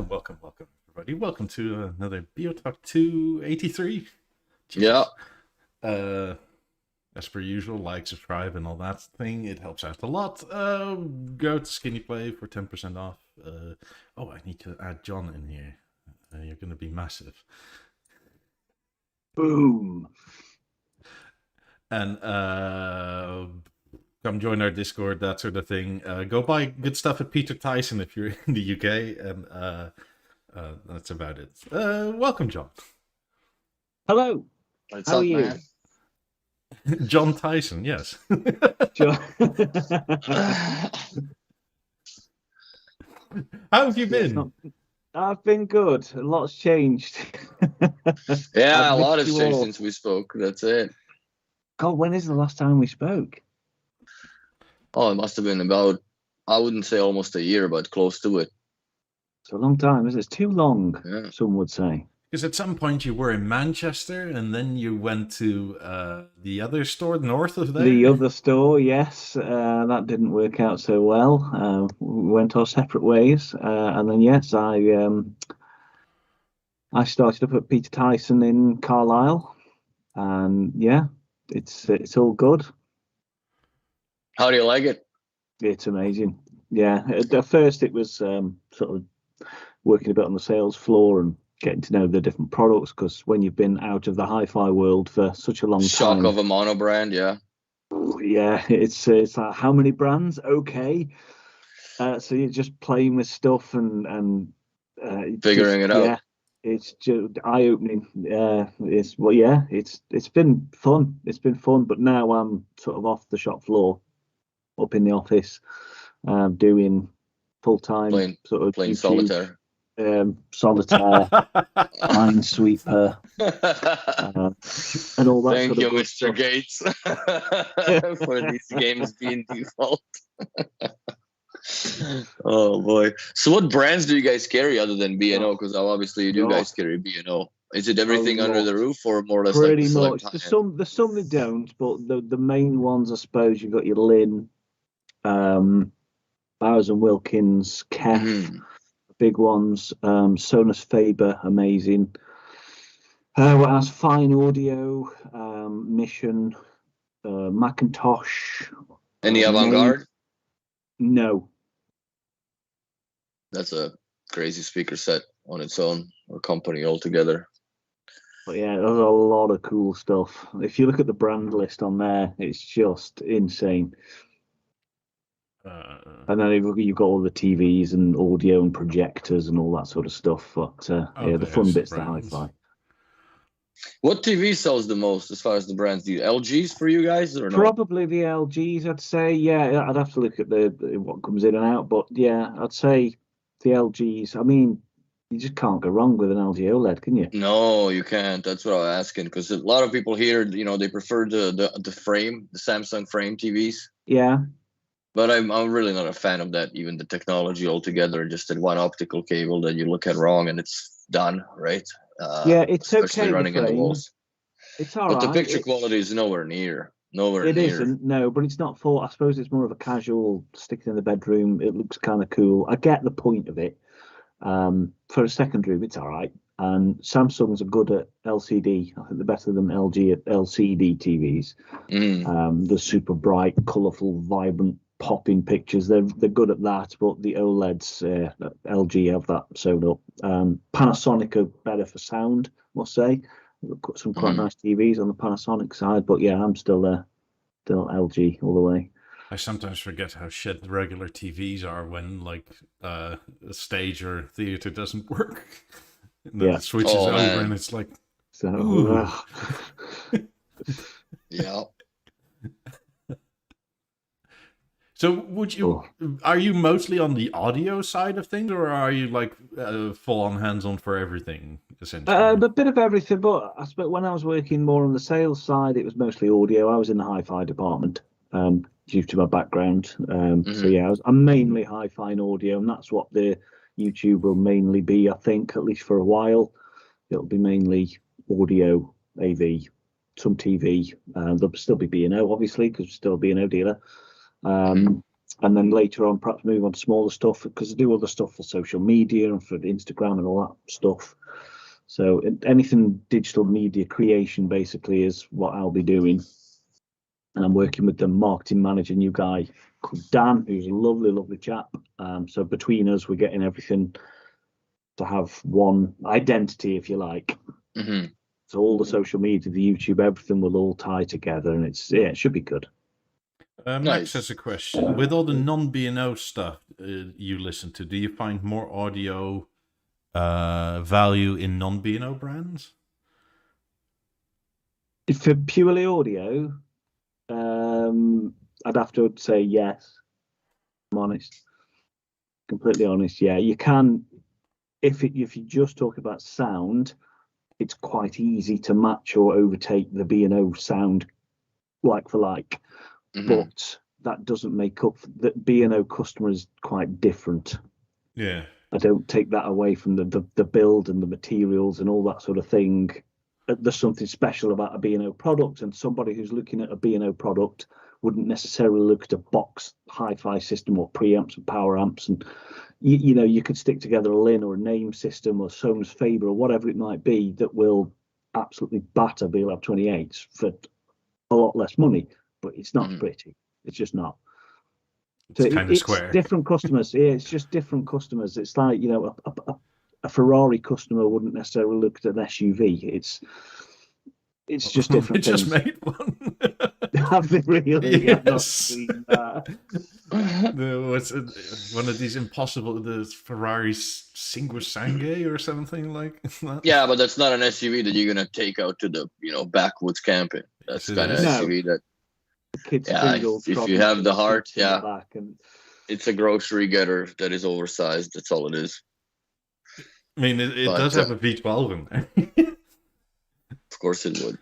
Welcome, everybody. Welcome to another BeoTalk 283. Yeah. As per usual, like, subscribe, and all that thing. It helps out a lot. Go to Skinny Play for 10% off. Oh, I need to add John in here. You're going to be massive. Boom. And come join our Discord, that sort of thing. Go buy good stuff at Peter Tyson if you're in the UK, and that's about it. Welcome, John. Hello. What's How up, are you? man? John Tyson, yes. John. How have you been? I've been good. A lot's changed. Yeah, a I've lot has missed you changed all. since we spoke. That's it. God, when is the last time we spoke? Oh, it must have been about, I wouldn't say almost a year, but close to it. It's a long time, isn't it? It's too long, Yeah. some would say. Because at some point you were in Manchester, and then you went to the other store north of there. The other store, yes, that didn't work out so well. We went our separate ways, and then yes, I started up at Peter Tyson in Carlisle, and yeah, it's all good. How do you like it? It's amazing. Yeah, at first it was sort of working a bit on the sales floor and getting to know the different products, because when you've been out of the hi-fi world for such a long Shock time, of a mono brand, yeah. yeah, it's like, how many brands? Okay, so you're just playing with stuff and Figuring it out. Yeah, it's just eye-opening. It's been fun. It's been fun, but now I'm sort of off the shop floor, up in the office, doing full-time sort of Playing YouTube, solitaire. solitaire, Minesweeper, and all that. Thank sort you, of good Mr. stuff. Gates, for these games being default. Oh boy! So, what brands do you guys carry other than B&O? Because obviously you do guys carry B&O. Is it everything under the roof, or more or less Pretty like the much. select There's some that don't, but the main ones, I suppose, you've got your Lin, Bowers and Wilkins, Kef, Mhm. big ones. Sonos Faber, amazing. What else? Fine Audio, Mission, Macintosh. Any Nave. avant-garde? No. That's a crazy speaker set on its own, or company altogether. But yeah, there's a lot of cool stuff. If you look at the brand list on there, it's just insane. And then you've got all the TVs and audio and projectors and all that sort of stuff. But yeah, the fun bit's the hi-fi. What TV sells the most as far as the brands? Do LGs for you guys or no? Probably the LGs, I'd say. Yeah, I'd have to look at the what comes in and out. But yeah, I'd say the LGs. I mean, you just can't go wrong with an LG OLED, can you? No, you can't. That's what I was asking, because a lot of people here, they prefer the frame, the Samsung frame TVs. Yeah. But I'm really not a fan of that, even the technology altogether, just that one optical cable that you look at wrong and it's done, right? Yeah, it's especially okay. running in the walls. It's all but right. The picture quality is nowhere near. It isn't, no, but it's not for, I suppose it's more of a casual sticking in the bedroom. It looks kind of cool. I get the point of it. For a second room, it's all right. And Samsungs are good at LCD. I think they're better than LG at LCD TVs. The super bright, colourful, vibrant, popping pictures. They're good at that, but the OLEDs, LG have that sewed up. Panasonic are better for sound, must say. We've got some quite nice TVs on the Panasonic side, but yeah, I'm still LG all the way. I sometimes forget how shit the regular TVs are when like a stage or theater doesn't work. And then it switches over and it's like, so yeah. So are you mostly on the audio side of things, or are you like full on hands-on for everything, essentially? A bit of everything, but I suppose when I was working more on the sales side, it was mostly audio. I was in the hi-fi department due to my background. So yeah, I'm mainly hi-fi and audio, and that's what the YouTube will mainly be, I think, at least for a while. It'll be mainly audio, AV, some TV. There'll still be B&O, obviously, because we're still a B&O dealer. And then later on, perhaps move on to smaller stuff, because I do other stuff for social media and for Instagram and all that stuff. So anything digital media creation basically is what I'll be doing. And I'm working with the marketing manager, new guy called Dan, who's a lovely, lovely chap. So between us, we're getting everything to have one identity, if you like. So all the social media, the YouTube, everything will all tie together, and it should be good. Max has a question. With all the non-B&O stuff you listen to, do you find more audio value in non-B&O brands? For purely audio, I'd have to say yes. I'm honest, completely honest. Yeah, you can. If you just talk about sound, it's quite easy to match or overtake the B&O sound like for like. But that doesn't make up for that. B&O customer is quite different. Yeah, I don't take that away from the build and the materials and all that sort of thing. There's something special about a B&O product, and somebody who's looking at a B&O product wouldn't necessarily look at a box hi-fi system or preamps and power amps. And you could stick together a Lin or a Name system or Sonos Faber or whatever it might be that will absolutely batter BLAB 28s for a lot less money. But it's not pretty. It's just not. It's kind of square. Different customers. Yeah, it's just different customers. It's like, a Ferrari customer wouldn't necessarily look at an SUV. It's just different things. Just made one. Have they really? Yes. What's one of these impossible, the Ferrari Sangue or something like that? Yeah, but that's not an SUV that you're gonna take out to the backwoods camping. That's kind of SUV that. If you have the heart, it's a grocery getter that is oversized. That's all it is. I mean, it does have a V12 in there. Of course it would.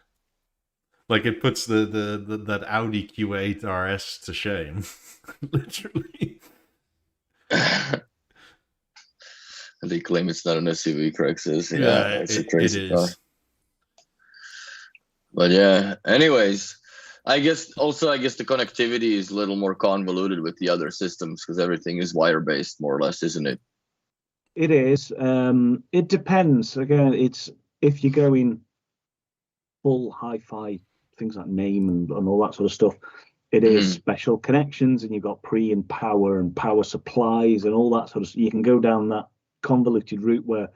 Like, it puts that Audi Q8 RS to shame, literally. And they claim it's not an SUV, Craig says. Yeah, it's a crazy it car. is. But yeah, anyways. I guess the connectivity is a little more convoluted with the other systems because everything is wire based, more or less, isn't it? It is. It depends. Again, it's if you're going full hi-fi, things like name and all that sort of stuff. It is special connections, and you've got pre and power supplies and all that sort of stuff. You can go down that convoluted route where,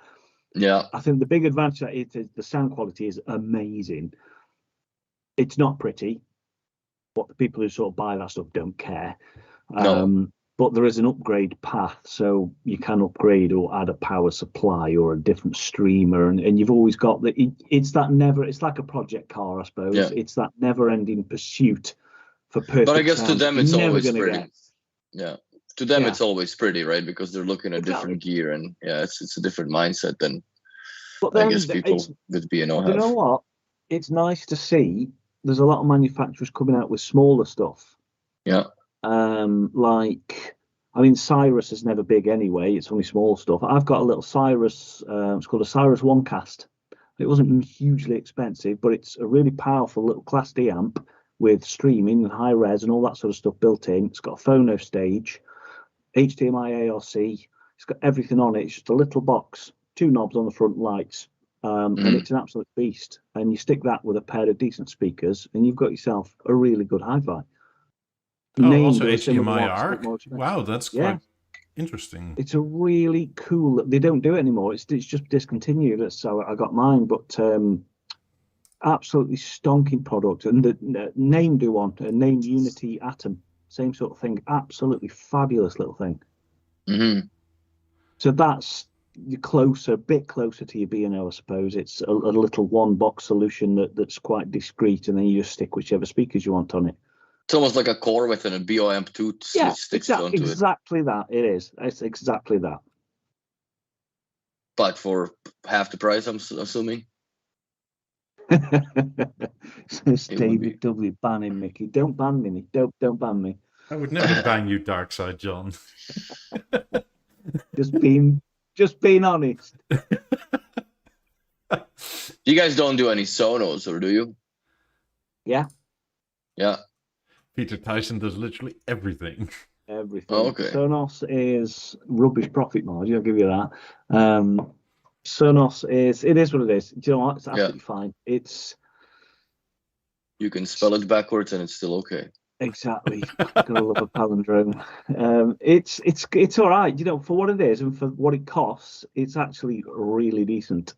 I think the big advantage that it is the sound quality is amazing. It's not pretty, but the people who sort of buy that stuff don't care. But there is an upgrade path, so you can upgrade or add a power supply or a different streamer, and you've always got it's like a project car, I suppose. Yeah. It's that never-ending pursuit for perfect. But I guess sound. To them it's always pretty. Get. Yeah, to them it's always pretty, right? Because they're looking at different gear, and it's a different mindset than I guess people with B&O have. You know what? It's nice to see. There's a lot of manufacturers coming out with smaller stuff. Yeah. Like, I mean, Cyrus is never big anyway. It's only small stuff. I've got a little Cyrus. It's called a Cyrus OneCast. It wasn't hugely expensive, but it's a really powerful little Class D amp with streaming and high res and all that sort of stuff built in. It's got a phono stage, HDMI ARC. It's got everything on it. It's just a little box, 2 knobs on the front, lights, and it's an absolute beast. And you stick that with a pair of decent speakers, and you've got yourself a really good hi-fi. Also HDMI ARC. Wow, that's quite interesting. It's a really cool. They don't do it anymore. It's just discontinued. So I got mine, but absolutely stonking product. And the Name do one, a Name Unity Atom, same sort of thing. Absolutely fabulous little thing. So that's a bit closer to your B&O, I suppose. It's a little one box solution that's quite discreet, and then you just stick whichever speakers you want on it. It's almost like a core with a BeoAmp 2 sticks onto it. Exactly that. It is. It's exactly that. But for half the price, I'm assuming. Says David W. banning Mickey. Don't ban me. Don't ban me. I would never ban you, Dark Side John. Just being honest. You guys don't do any Sonos, or do you? Yeah. Yeah. Peter Tyson does literally everything. Everything. Oh, okay. Sonos is rubbish profit margin. I'll give you that. Sonos is what it is. Do you know what? It's absolutely fine. You can spell it backwards and it's still okay. Exactly. I'm gonna love a palindrome. It's all right. You know, for what it is and for what it costs, it's actually really decent.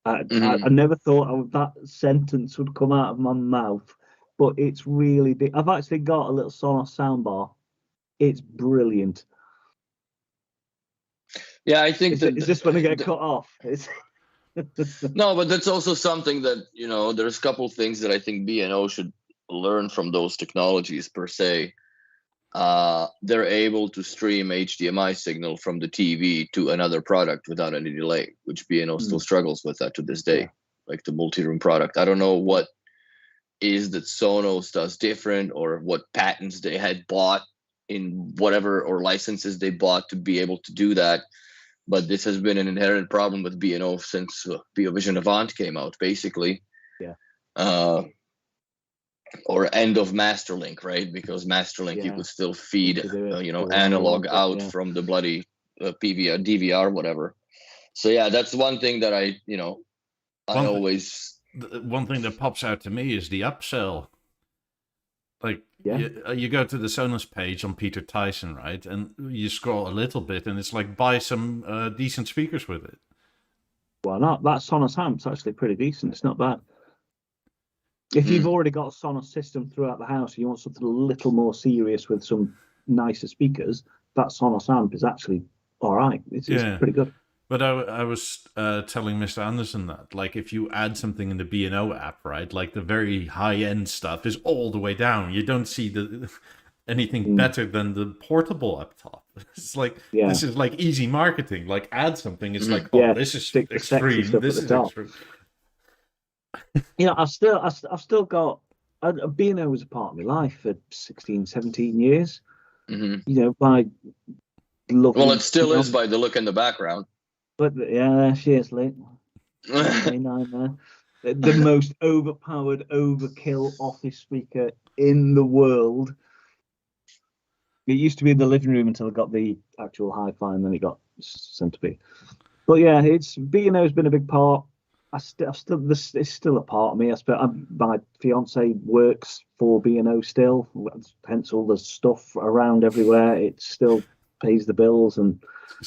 I never thought that sentence would come out of my mouth. But it's really I've actually got a little Sonos soundbar. It's brilliant. Yeah, I think is this when I get cut off? No, but that's also something that, there's a couple of things that I think B&O should learn from those technologies per se. They're able to stream HDMI signal from the TV to another product without any delay, which B&O still struggles with that to this day, like the multi-room product. I don't know what is that Sonos does different, or what patents they had bought in whatever, or licenses they bought to be able to do that. But this has been an inherent problem with B&O since BeoVision Avant came out, basically. Yeah. Or end of Masterlink, right? Because Masterlink, you could still feed, analog out from the bloody PVR, DVR, whatever. So yeah, that's one thing that I always. One thing that pops out to me is the upsell. Like, you go to the Sonos page on Peter Tyson, right? And you scroll a little bit, and it's like, buy some decent speakers with it. Why not? That Sonos amp's actually pretty decent. It's not bad. If you've already got a Sonos system throughout the house, and you want something a little more serious with some nicer speakers, that Sonos amp is actually all right. It's pretty good. But I was telling Mr. Anderson that, like, if you add something in the B&O app, right, like the very high-end stuff is all the way down. You don't see anything better than the portable up top. It's like, this is like easy marketing. Like, add something. It's like, this is extreme. This is extreme. I've still got B&O was a part of my life for 16, 17 years. By looking. Well, it still is by the look in the background. But she is late. The most overpowered, overkill office speaker in the world. It used to be in the living room until I got the actual hi-fi, and then it got sent to me. But yeah, it's B&O has been a big part. It's still a part of me. My fiance works for B&O still, hence all the stuff around everywhere. It still pays the bills, and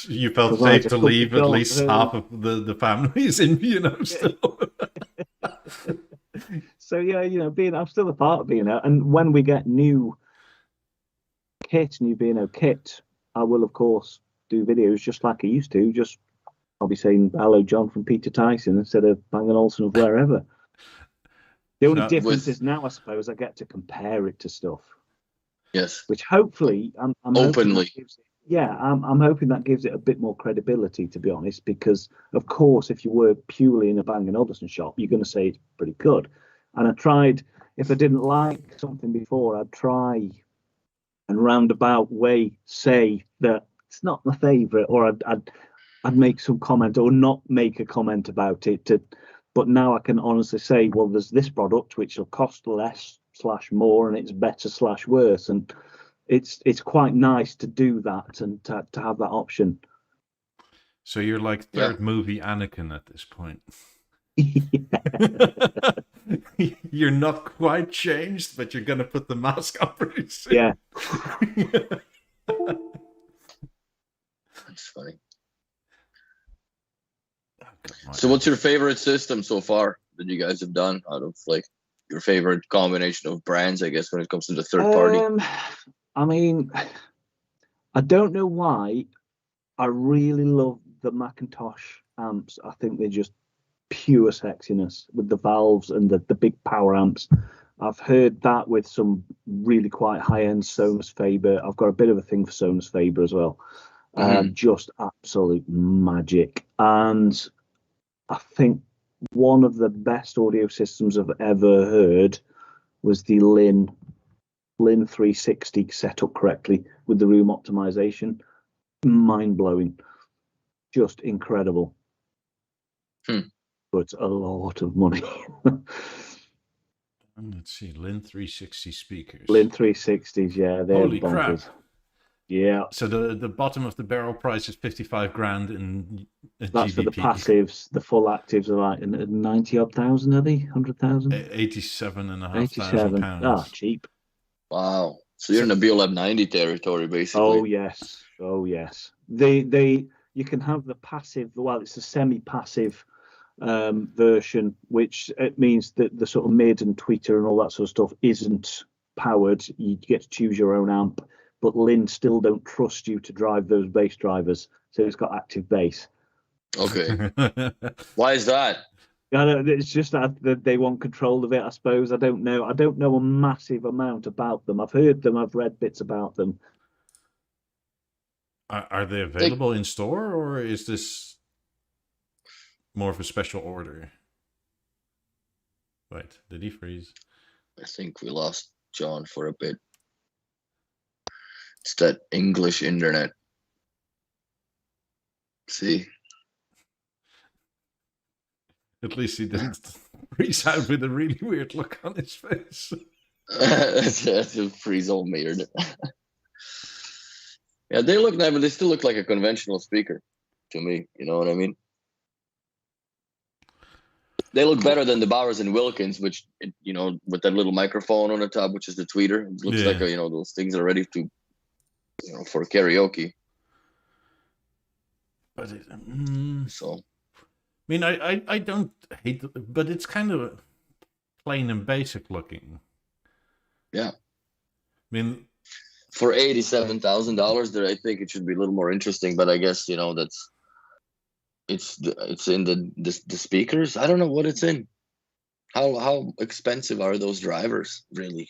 you felt safe to leave at least half of the families in B&O still. So yeah, I'm still a part of B&O, and when we get new B&O kit, I will of course do videos just like I used to. Just I'll be saying hello, John from Peter Tyson instead of Bang & Olufsen of wherever. The only difference is now, I suppose, I get to compare it to stuff. Yes. Which hopefully, I'm openly. I'm hoping that gives it a bit more credibility, to be honest, because of course, if you work purely in a Bang & Olufsen shop, you're going to say it's pretty good. And I tried, if I didn't like something before, I'd try and roundabout way say that it's not my favourite, or I'd make some comment or not make a comment about it. But now I can honestly say, well, there's this product which will cost less / more, and it's better / worse, and it's quite nice to do that and to have that option. So you're like third movie Anakin at this point. You're not quite changed, but you're gonna put the mask on pretty soon. Yeah. That's funny. So what's your favorite system so far that you guys have done out of like your favorite combination of brands, I guess, when it comes to the third party? I mean, I don't know why. I really love the Macintosh amps. I think they're just pure sexiness with the valves and the big power amps. I've heard that with some really quite high-end Sonos Faber. I've got a bit of a thing for Sonos Faber as well. Just absolute magic. And I think one of the best audio systems I've ever heard was the Lin 360 set up correctly with the room optimization. Mind-blowing. Just incredible. But a lot of money. Let's see, Lin 360 speakers. Lin 360s, yeah. Holy bonkers. crap. Yeah. So the bottom of the barrel price is 55 grand in That's GBP. for the passives. The full actives are like 90 odd thousand, are they? 100,000? 87,500 pounds. Ah, cheap. Wow. So you're in the BeoLab 90 territory, basically. Oh yes. You can have the passive. Well, it's a semi-passive version, which it means that the sort of mid and tweeter and all that sort of stuff isn't powered. You get to choose your own amp, but Lin still don't trust you to drive those bass drivers, so it's got active bass. Okay. Why is that? It's just that they want control of it, I suppose. I don't know a massive amount about them. I've heard them, I've read bits about them. Are they available in store, or is this more of a special order? Wait, did he freeze? I think we lost John for a bit. It's that English internet. See? At least he didn't freeze out with a really weird look on his face. That's a freeze all weird. Yeah, they look nice, but they still look like a conventional speaker to me. You know what I mean? They look better than the Bowers and Wilkins, which, with that little microphone on the top, which is the tweeter. It looks like those things are ready to, for karaoke. But so, I mean, I don't hate it, but it's kind of plain and basic looking. Yeah. I mean, for $87,000, there, I think it should be a little more interesting. But I guess that's it's in the speakers. I don't know what it's in. How expensive are those drivers really?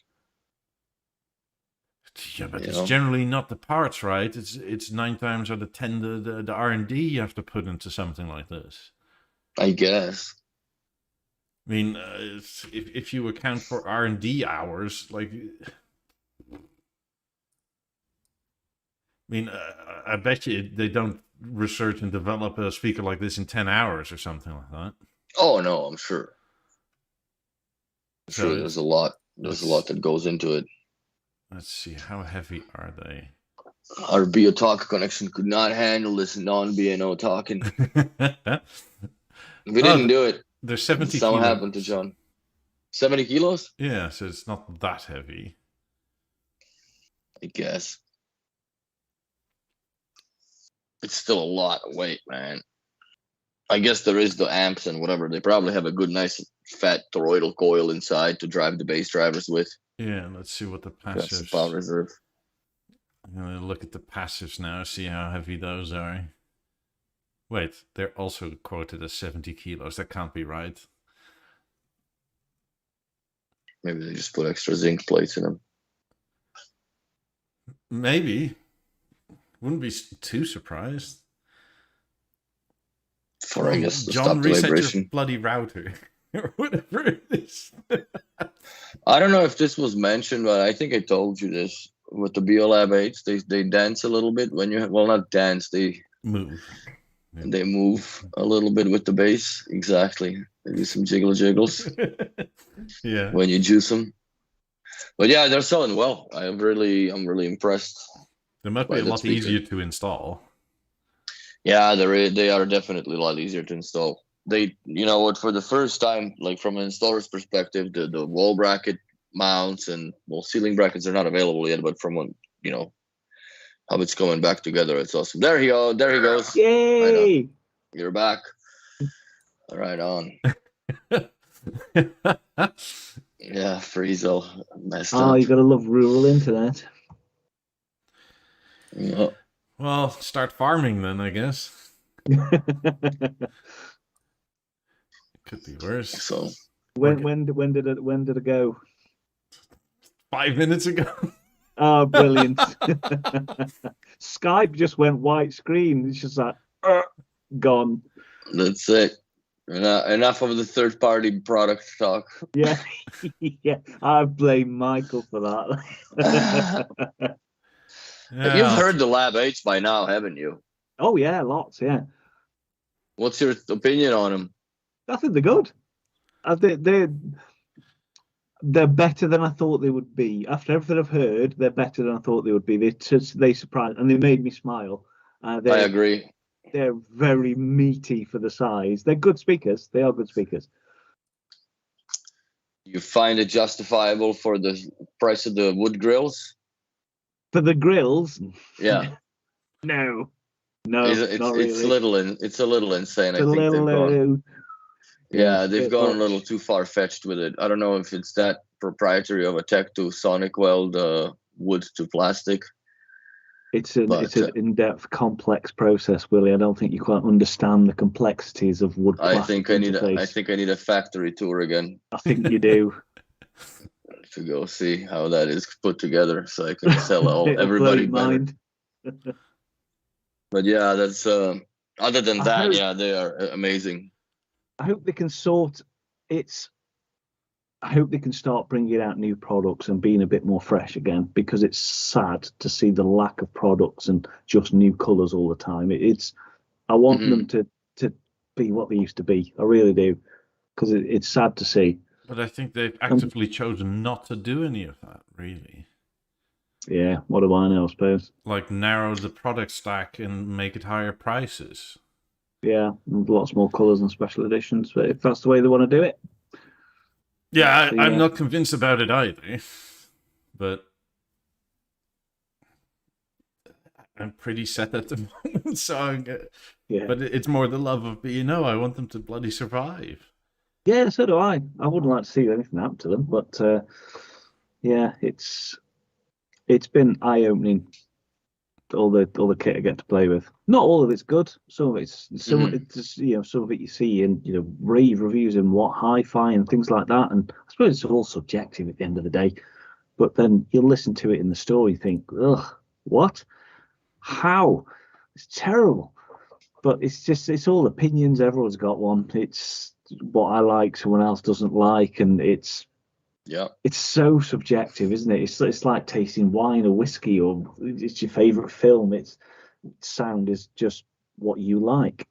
Yeah, but it's generally not the parts, right? It's 9 times out of 10 the R&D you have to put into something like this. I guess. I mean, if you account for R&D hours, like, I mean, I bet you they don't research and develop a speaker like this in 10 hours or something like that. Oh no, I'm sure. I'm sure there's a lot There's a lot that goes into it. Let's see, how heavy are they? Our BeoTalk connection could not handle this non-BNO talking. We didn't do it. They're 70 Something kilos. happened to John. 70 kilos? Yeah, so it's not that heavy. I guess. It's still a lot of weight, man. I guess there is the amps and whatever. They probably have a good, nice, fat toroidal coil inside to drive the bass drivers with. Yeah, let's see what the passives... That's the power reserve. I'm going to look at the passives now, see how heavy those are. Wait, they're also quoted as 70 kilos. That can't be right. Maybe they just put extra zinc plates in them. Maybe. Wouldn't be too surprised. For, I guess, the John, stop the reset vibration. your bloody router. Or whatever it is. I don't know if this was mentioned, but I think I told you this. With the BeoLab 8s, they dance a little bit when you... Well, not dance, they... Move. Yeah. They move a little bit with the bass. Exactly. They do some jiggles. Yeah. When you juice them. But yeah, they're selling well. I'm really impressed. They might be a lot easier to install. Yeah, they are definitely a lot easier to install. They, you know what, for the first time, like from an installer's perspective, the wall bracket mounts and, well, ceiling brackets are not available yet, but from one, you know, how it's coming back together, it's awesome. There he goes. Yay! Right, you're back. Right on. Yeah, Friesel messed up. You gotta love rural internet. Yeah. Well, start farming then, I guess. Could be worse. So when did it go? 5 minutes ago. Oh, brilliant. Skype just went white screen. It's just like gone. That's it. Enough of the third-party product talk. Yeah. Yeah. I blame Michael for that. Yeah. You've heard the Lab 8s by now, haven't you? Oh yeah, lots, yeah. What's your opinion on them? I think they're good. I think they're better than I thought they would be. After everything I've heard, they're better than I thought they would be. They surprised and they made me smile. I agree. They're very meaty for the size. They're good speakers. They are good speakers. You find it justifiable for the price of the wood grills? For the grills? Yeah. No. It's really. It's a little insane. I think they've gone a little too far fetched with it. I don't know if it's that proprietary of a tech to sonic weld wood to plastic. It's an in-depth, complex process, Willie. I don't think you quite understand the complexities of wood. I think I need a factory tour again. I think you do. To go see how that is put together, so I can sell everybody better. But yeah, that's other than that, they are amazing. I hope they can I hope they can start bringing out new products and being a bit more fresh again, because it's sad to see the lack of products and just new colours all the time. I want them to be what they used to be. I really do, because it's sad to see. But I think they've actively chosen not to do any of that, really. Yeah, what do I know, I suppose? Like narrow the product stack and make it higher prices. Yeah, lots more colours and special editions, but if that's the way they want to do it. Yeah, I'm not convinced about it either, but I'm pretty set at the moment, so but it's more the love of BeoTalk. I want them to bloody survive. Yeah, so do I. I wouldn't like to see anything happen to them, but it's been eye-opening. All the kit I get to play with. Not all of it's good. Some of it's some of it you see in rave reviews and what hi-fi and things like that. And I suppose it's all subjective at the end of the day. But then you'll listen to it in the store, you think, ugh, what? How? It's terrible. But it's all opinions. Everyone's got one. It's what I like, someone else doesn't like, and it's so subjective, isn't it? It's like tasting wine or whiskey, or it's your favorite film. Sound is just what you like.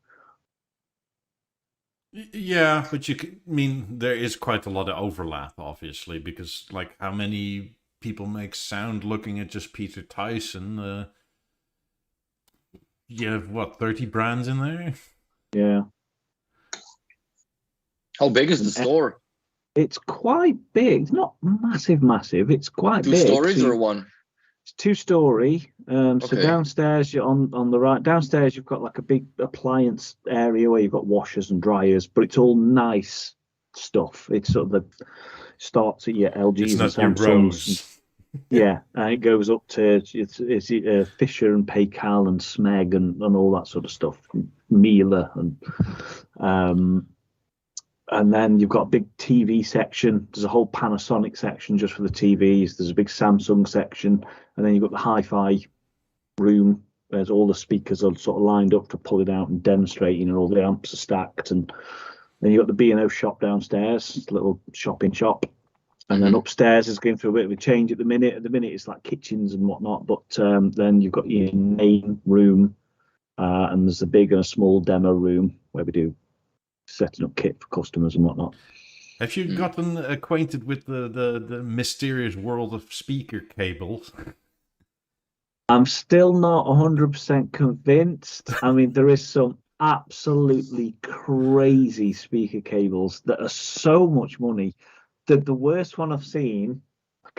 Yeah, but there is quite a lot of overlap, obviously, because like how many people make sound looking at just Peter Tyson? You have what, 30 brands in there? Yeah. How big is the store? It's quite big. It's not massive. It's quite big. 2 stories or one? It's 2-story. So Okay. downstairs, you're on the right. Downstairs, you've got like a big appliance area where you've got washers and dryers, but it's all nice stuff. It's sort of starts at your LGs It's not and your Samsungs. Rose. Yeah, and it goes up to it's Fisher and Paykel and Smeg and all that sort of stuff, Miele and then you've got a big TV section. There's a whole Panasonic section just for the TVs. There's a big Samsung section, and then you've got the hi-fi room. There's all the speakers are sort of lined up to pull it out and demonstrating, and all the amps are stacked. And then you've got the B&O shop downstairs, little shopping shop. And then upstairs is going through a bit of a change at the minute. At the minute, it's like kitchens and whatnot. But then you've got your main room, and there's a big and a small demo room where we do setting up kit for customers and whatnot. Have you gotten acquainted with the mysterious world of speaker cables? I'm still not 100% convinced. I mean, there is some absolutely crazy speaker cables that are so much money. The worst one I've seen,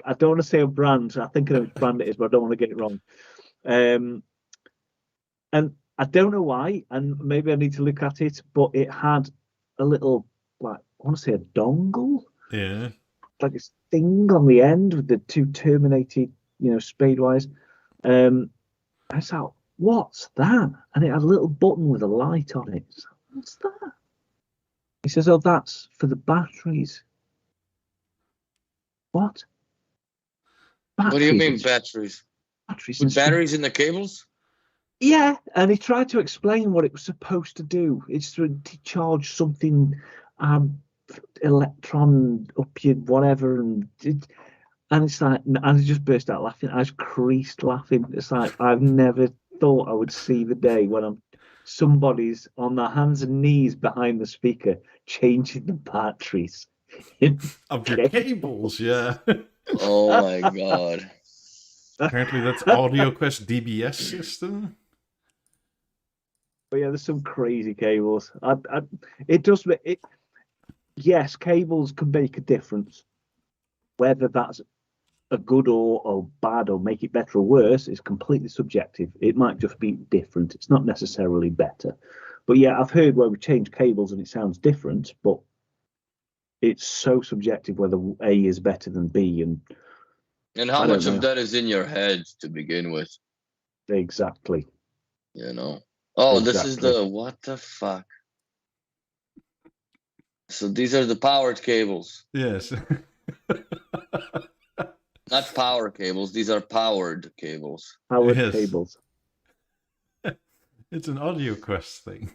I don't want to say a brand, I think I know which brand it is, but I don't want to get it wrong. And I don't know why, and maybe I need to look at it, but it had a little, like, I want to say a dongle. Yeah. Like this thing on the end with the 2 terminated, spade wires. I was like, what's that? And it had a little button with a light on it. So, what's that? He says, oh, that's for the batteries. What? What do you mean batteries? Batteries. With batteries in the cables? Yeah, and he tried to explain what it was supposed to do. It's to charge something, electron up your whatever, and it's like, and I just burst out laughing. I was creased laughing. It's like I've never thought I would see the day when somebody's on their hands and knees behind the speaker changing the batteries of your cables. Yeah. Oh my god. Apparently that's AudioQuest DBS system. But yeah, there's some crazy cables. It does. Yes, cables can make a difference. Whether that's a good or bad or make it better or worse is completely subjective. It might just be different. It's not necessarily better. But yeah, I've heard where we change cables and it sounds different, but it's so subjective whether A is better than B. And how much of that is in your head to begin with? Exactly. Oh, exactly. This is what the fuck? So these are the powered cables. Yes. Not power cables. These are powered cables. Powered cables. It's an AudioQuest thing.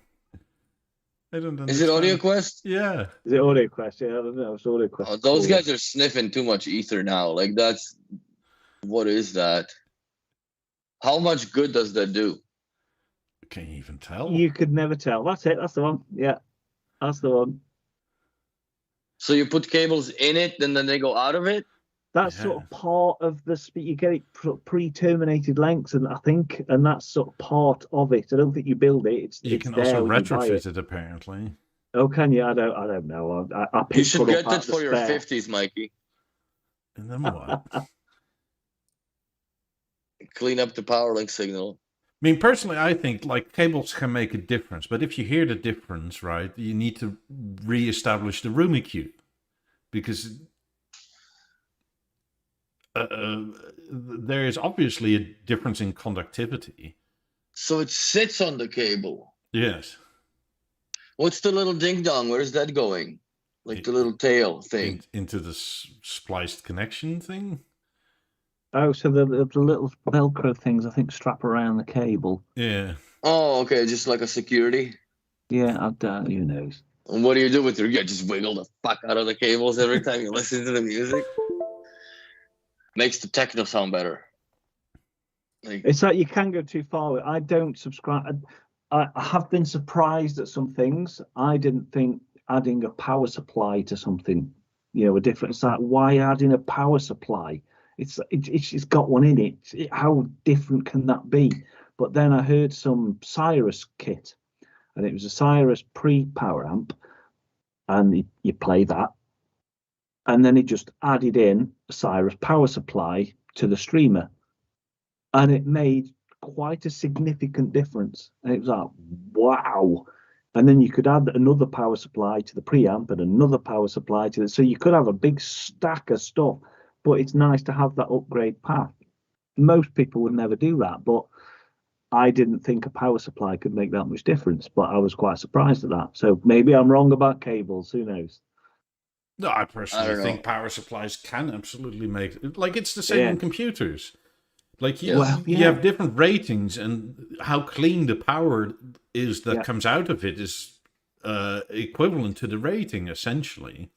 I don't understand. Is it AudioQuest? Yeah. Is it AudioQuest? Yeah, I don't know. It's AudioQuest. Oh, those guys are sniffing too much ether now. Like what is that? How much good does that do? Can you even tell? You could never tell. That's it. That's the one. Yeah, that's the one. So you put cables in it, and then they go out of it? That's sort of part of the speed. You get it pre-terminated lengths, and I think, and that's sort of part of it. I don't think you build it. You can also retrofit it, apparently. Oh, can you? I don't know. You should get that for your 50s, Mikey. And then what? Clean up the power link signal. I mean, personally, I think like cables can make a difference, but if you hear the difference, right, you need to re-establish the room EQ, because there is obviously a difference in conductivity. So it sits on the cable. Yes. What's the little ding dong? Where's that going? Like the little tail thing into the spliced connection thing. Oh, so the little Velcro things, I think, strap around the cable. Yeah. Oh, okay, just like a security. Yeah, who knows? And what do you do with it? You just wiggle the fuck out of the cables every time you listen to the music. Makes the techno sound better. It's like you can go too far. I don't subscribe. I have been surprised at some things. I didn't think adding a power supply to something, a different. It's like, why adding a power supply? It's got one in it. How different can that be? But then I heard some Cyrus kit, and it was a Cyrus pre-power amp, and you play that, and then it just added in a Cyrus power supply to the streamer, and it made quite a significant difference. And it was like, wow. And then you could add another power supply to the preamp and another power supply to so you could have a big stack of stuff. But it's nice to have that upgrade pack. Most people would never do that, but I didn't think a power supply could make that much difference. But I was quite surprised at that. So maybe I'm wrong about cables. Who knows? No, I personally think power supplies can absolutely make like it's the same in computers. Like you have different ratings, and how clean the power is that comes out of it is equivalent to the rating, essentially.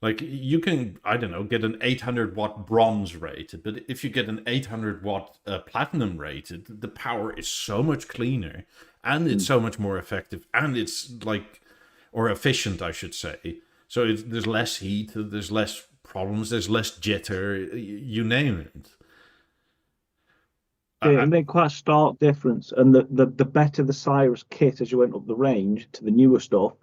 Like you can, I don't know, get an 800 watt bronze rated, but if you get an 800 watt platinum rated, the power is so much cleaner, and it's so much more effective, and it's or efficient, I should say. So there's less heat, there's less problems, there's less jitter, you name it. It made quite a stark difference, and the better the Cyrus kit as you went up the range to the newer stuff,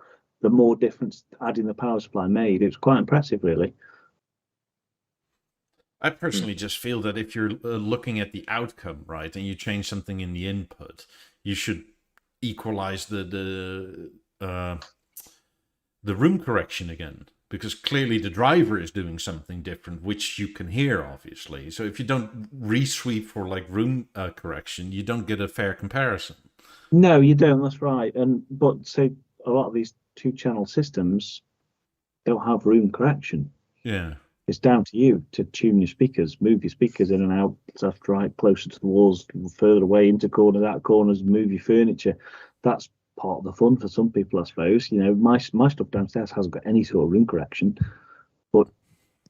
the more difference adding the power supply made. It was quite impressive, really. I personally just feel that if you're looking at the outcome, right, and you change something in the input, you should equalize the room correction again. Because clearly the driver is doing something different, which you can hear, obviously. So if you don't resweep for room correction, you don't get a fair comparison. No, you don't. That's right. But say a lot of these 2-channel systems don't have room correction. Yeah, it's down to you to tune your speakers, move your speakers in and out, left, right, closer to the walls, further away, into corners, out corners, move your furniture. That's part of the fun for some people, I suppose. My stuff downstairs hasn't got any sort of room correction, but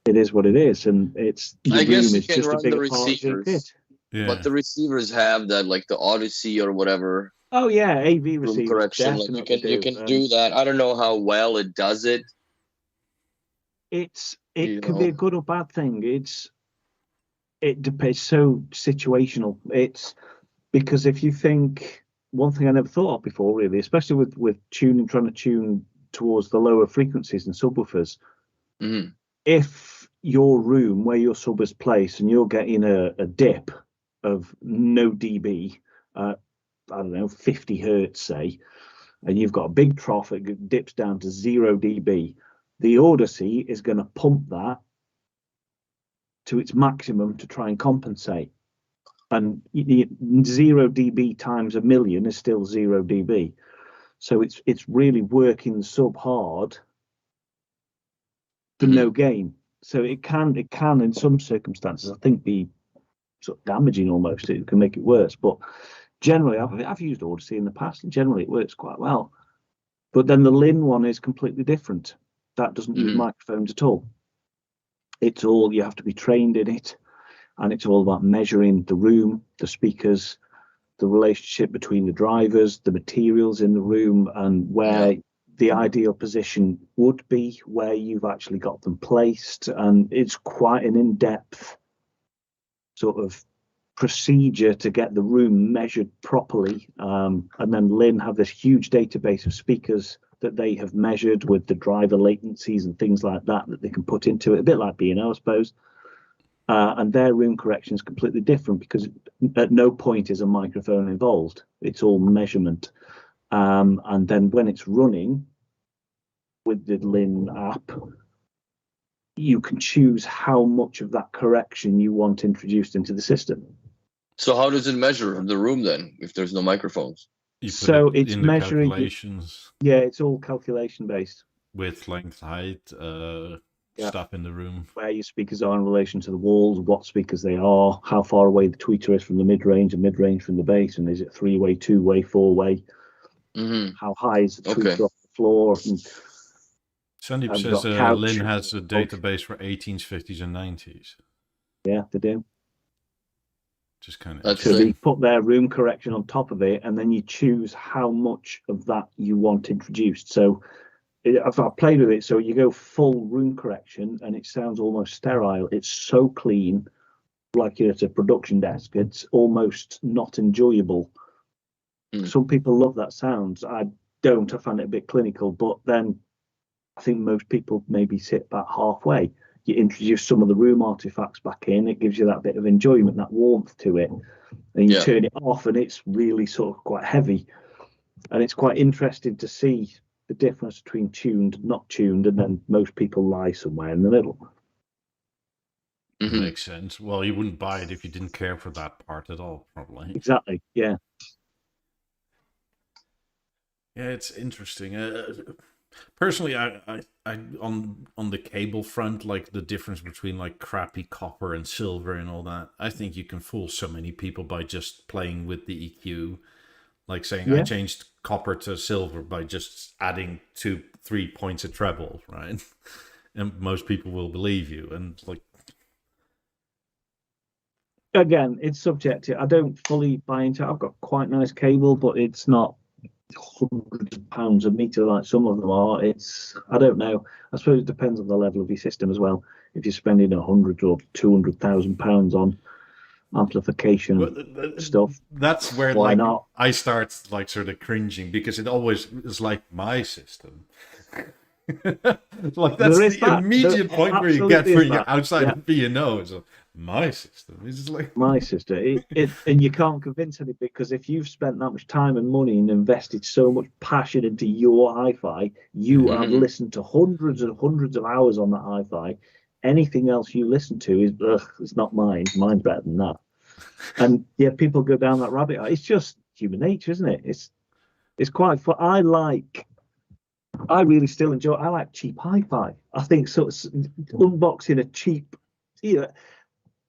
it is what it is, and it's I guess you can just run the receivers, but the receivers have that, like the Odyssey or whatever. Oh yeah, AV receivers. Room correction, like you can do that. I don't know how well it does it. It can be a good or bad thing. It depends. So situational. It's because if you think. One thing I never thought of before, really, especially with trying to tune towards the lower frequencies and subwoofers. Mm-hmm. If your room where your sub is placed and you're getting a dip of no dB, I don't know, 50 hertz, say, and you've got a big trough, it dips down to 0 dB, the Odyssey is going to pump that to its maximum to try and compensate. And 0 dB times a million is still 0 dB. So it's really working the sub hard for no gain. So it can in some circumstances, I think, be sort of damaging almost. It can make it worse. But generally, I've used Odyssey in the past, and generally it works quite well. But then the Lin one is completely different. That doesn't use microphones at all. It's all, you have to be trained in it. And it's all about measuring the room, the speakers, the relationship between the drivers, the materials in the room, and where the ideal position would be, where you've actually got them placed. And it's quite an in-depth sort of procedure to get the room measured properly. And then Lin have this huge database of speakers that they have measured with the driver latencies and things like that they can put into it, a bit like B&O, I suppose. And their room correction is completely different because at no point is a microphone involved. It's all measurement. And then when it's running with the Lin app, you can choose how much of that correction you want introduced into the system. So how does it measure the room then if there's no microphones? So it's measuring calculations. Yeah, it's all calculation based. Width, length, height, stuff in the room, where your speakers are in relation to the walls, what speakers they are, how far away the tweeter is from the mid-range and mid-range from the bass, and is it 3-way, 2-way, 4-way, how high is the tweeter off the floor. Sandeep says Lin has a database for 18s, 50s and 90s. Yeah, they do. Just kind of so they put their room correction on top of it, and then you choose how much of that you want introduced. So I've played with it, so you go full room correction, and it sounds almost sterile. It's so clean, like you're at a production desk. It's almost not enjoyable. Some people love that sound. I don't. I find it a bit clinical, but then I think most people maybe sit about halfway. You introduce some of the room artifacts back in, it gives you that bit of enjoyment, that warmth to it. And you turn it off, and it's really sort of quite heavy. And it's quite interesting to see the difference between tuned and not tuned, and then most people lie somewhere in the middle. Makes sense. Well, you wouldn't buy it if you didn't care for that part at all, probably. Exactly, yeah. Yeah, it's interesting. Personally, I on the cable front, like the difference between like crappy copper and silver and all that, I think you can fool so many people by just playing with the EQ, like saying I changed copper to silver by just adding 2-3 points of treble, right? And most people will believe you. And like, again, it's subjective. I don't fully buy into it. I've got quite nice cable, but it's not hundreds of pounds a meter like some of them are. I don't know. I suppose it depends on the level of your system as well. If you're spending 100 or 200,000 pounds on amplification stuff, that's where why like not? I start like sort of cringing, because it always is like my system. Like that's the immediate point where you get when you're outside of B&O. It's like, my system. It's just like my sister. And you can't convince anybody, because if you've spent that much time and money and invested so much passion into your hi-fi, you have listened to hundreds and hundreds of hours on that hi-fi. Anything else you listen to is it's not mine. Mine's better than that. And yeah, people go down that rabbit hole. It's just human nature, isn't it? It's quite fun. I really still enjoy. I like cheap hi-fi. I think unboxing a cheap.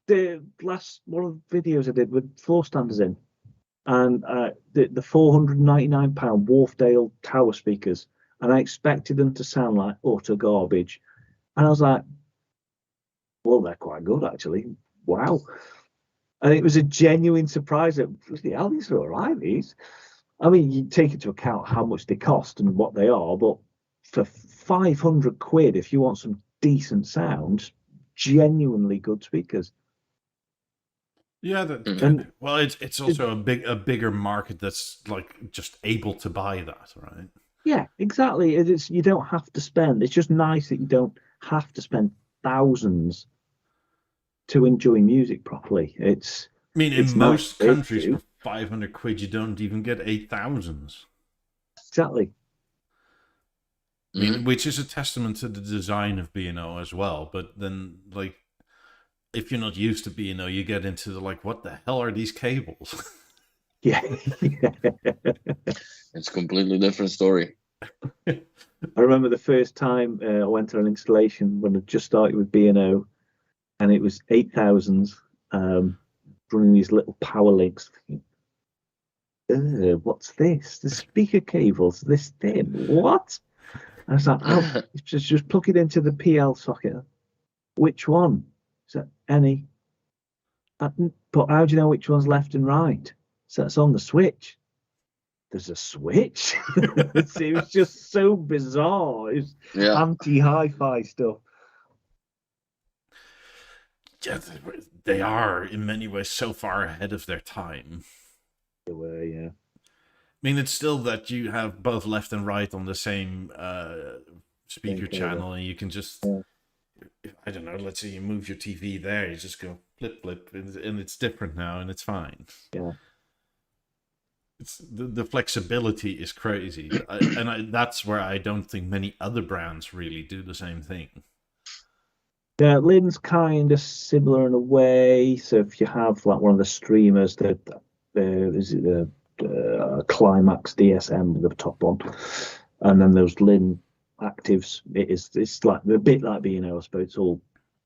The last one of the videos I did with floor standers in, and the £499 Wharfdale Tower speakers, and I expected them to sound like utter garbage, and I was like, well, they're quite good actually. Wow. And it was a genuine surprise that these are all right. These, I mean, you take into account how much they cost and what they are, but for 500 quid, if you want some decent sound, genuinely good speakers. Yeah, well, it's also a bigger market that's like just able to buy that, right? Yeah, exactly. You don't have to spend. It's just nice that you don't have to spend thousands to enjoy music properly. I mean, in most countries, for 500 quid, you don't even get 8,000. Exactly. I mean, which is a testament to the design of B&O as well. But then, like, if you're not used to B&O, you get into like, what the hell are these cables? Yeah. It's a completely different story. I remember the first time I went to an installation when I just started with B&O, and it was 8,000, running these little power links. What's this? The speaker cables this thin? What? I was like, oh, just plug it into the PL socket. Which one? So any. But how do you know which one's left and right? So it's on the switch. There's a switch. It was just so bizarre. It's anti-hi-fi stuff. Yeah, they are in many ways so far ahead of their time. They were, yeah. I mean, it's still that you have both left and right on the same speaker channel, and you can just, I don't know, let's say you move your TV there, you just go flip, flip, and it's different now, and it's fine. Yeah. It's the flexibility is crazy, that's where I don't think many other brands really do the same thing. Yeah, Lin's kind of similar in a way. So if you have like one of the streamers that is it the Climax DSM, the top one, and then those Lin actives, it's like a bit like B&O, I suppose. It's all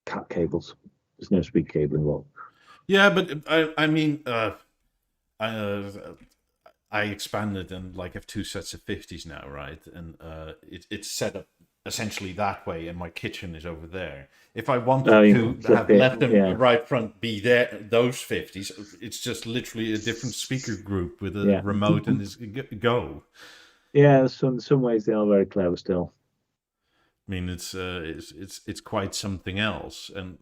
cat cables. There's no speaker cable involved. Yeah, but I mean, I expanded and like have 2 sets of 50s now, right? And it's set up essentially that way, and my kitchen is over there. If I wanted to have left and right front be there, those 50s, it's just literally a different speaker group with a remote and go. Yeah, some ways they are very clever still. mean, it's quite something else, and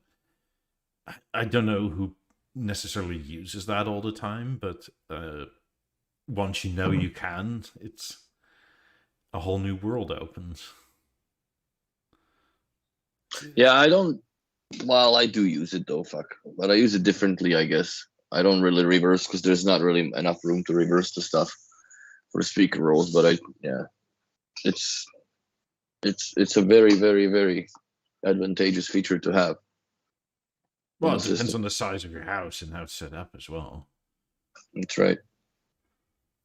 I don't know who necessarily uses that all the time, but once you know you can, it's a whole new world opens. Yeah, I don't. Well, I do use it though, but I use it differently, I guess. I don't really reverse because there's not really enough room to reverse the stuff for speaker rolls. But it's a very, very, very advantageous feature to have. Well, it depends on the size of your house and how it's set up as well. That's right.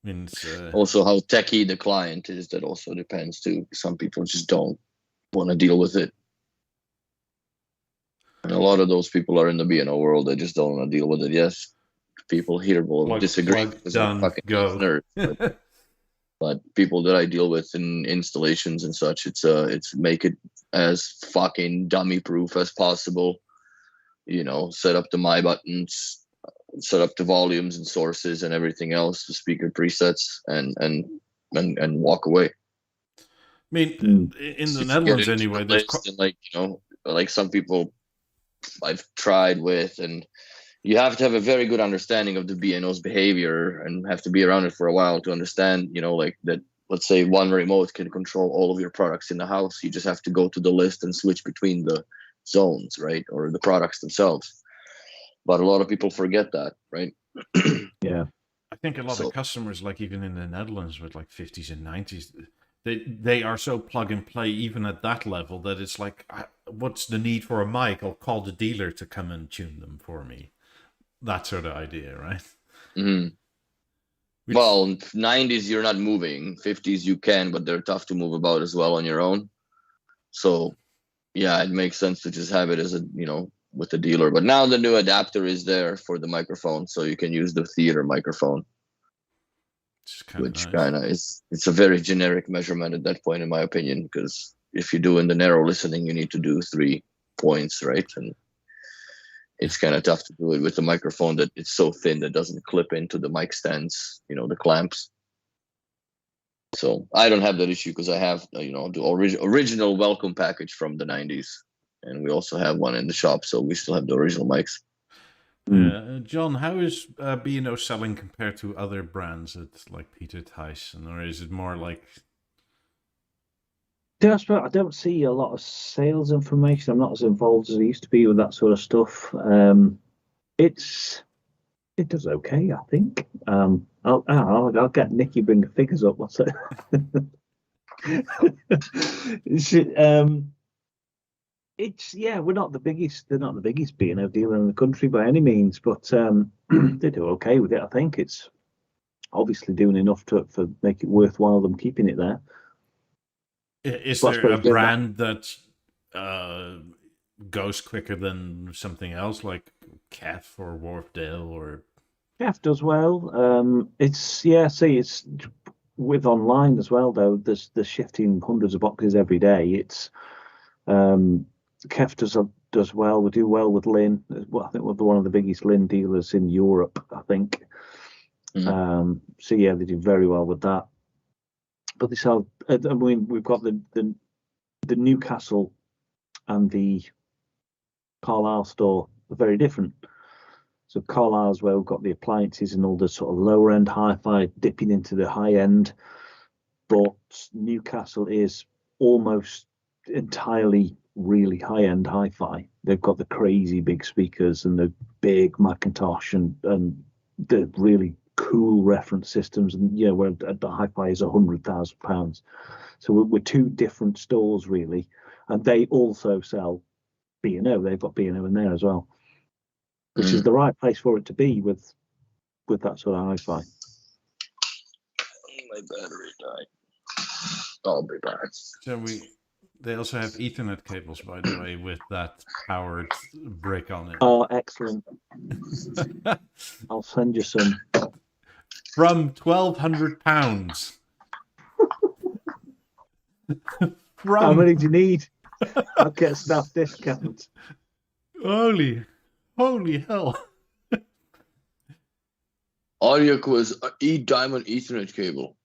I mean, also how techy the client is. That also depends too. Some people just don't want to deal with it. And a lot of those people are in the B&O world. They just don't want to deal with it. Yes, people here will disagree because they're fucking nerds. But people that I deal with in installations and such, it's make it as fucking dummy proof as possible. You know, set up the my buttons, set up the volumes and sources and everything else, the speaker presets, and walk away. I mean, in the Netherlands anyway, there's like some people I've tried with, and you have to have a very good understanding of the B&O's behavior and have to be around it for a while to understand, like that. Let's say one remote can control all of your products in the house. You just have to go to the list and switch between the zones, right, or the products themselves. But a lot of people forget that, right? Yeah, I think a lot of customers, like even in the Netherlands with like 50s and 90s, they are so plug and play even at that level that it's like, what's the need for a mic? I'll call the dealer to come and tune them for me. That sort of idea, right? Mm-hmm. Well, 90s you're not moving. 50s you can, but they're tough to move about as well on your own. So yeah, it makes sense to just have it as with the dealer. But now the new adapter is there for the microphone, so you can use the theater microphone, which kind of is, it's a very generic measurement at that point, in my opinion, because if you're doing the narrow listening, you need to do 3 points, right? And it's kind of tough to do it with the microphone that it's so thin that doesn't clip into the mic stands, the clamps. So I don't have that issue because I have, the original welcome package from the 90s. And we also have one in the shop, so we still have the original mics. John, how is B&O selling compared to other brands at like Peter Tyson, or is it more like? I don't see a lot of sales information. I'm not as involved as I used to be with that sort of stuff. It does okay, I think. I'll get Nicky bring the figures up. What's it? We're not the biggest. They're not the biggest B&O dealer in the country by any means, but they do okay with it. I think it's obviously doing enough to make it worthwhile them keeping it there. Is there a brand that goes quicker than something else, like Kef or Wharfdale or? Kef does well. It's with online as well though. There's shifting hundreds of boxes every day. It's Kef does well. We do well with Lynn. Well, I think we're one of the biggest Lynn dealers in Europe, I think. Mm-hmm. They do very well with that. But we've got the Newcastle and the Carlisle store are very different. So Carlisle's where we've got the appliances and all the sort of lower end hi-fi dipping into the high end, but Newcastle is almost entirely really high end hi-fi. They've got the crazy big speakers and the big Macintosh and the really cool reference systems, and where the hi-fi is £100,000. So we're 2 different stores really, and they also sell B&O. They've got B&O in there as well, which is the right place for it to be with that sort of hi-fi. My battery died. I'll be back. So they also have Ethernet cables, by the way, with that powered brick on it. Oh, excellent. I'll send you some. From £1,200. How many do you need? I'll get a staff discount. Holy hell. Audio quiz, E-Diamond Ethernet cable.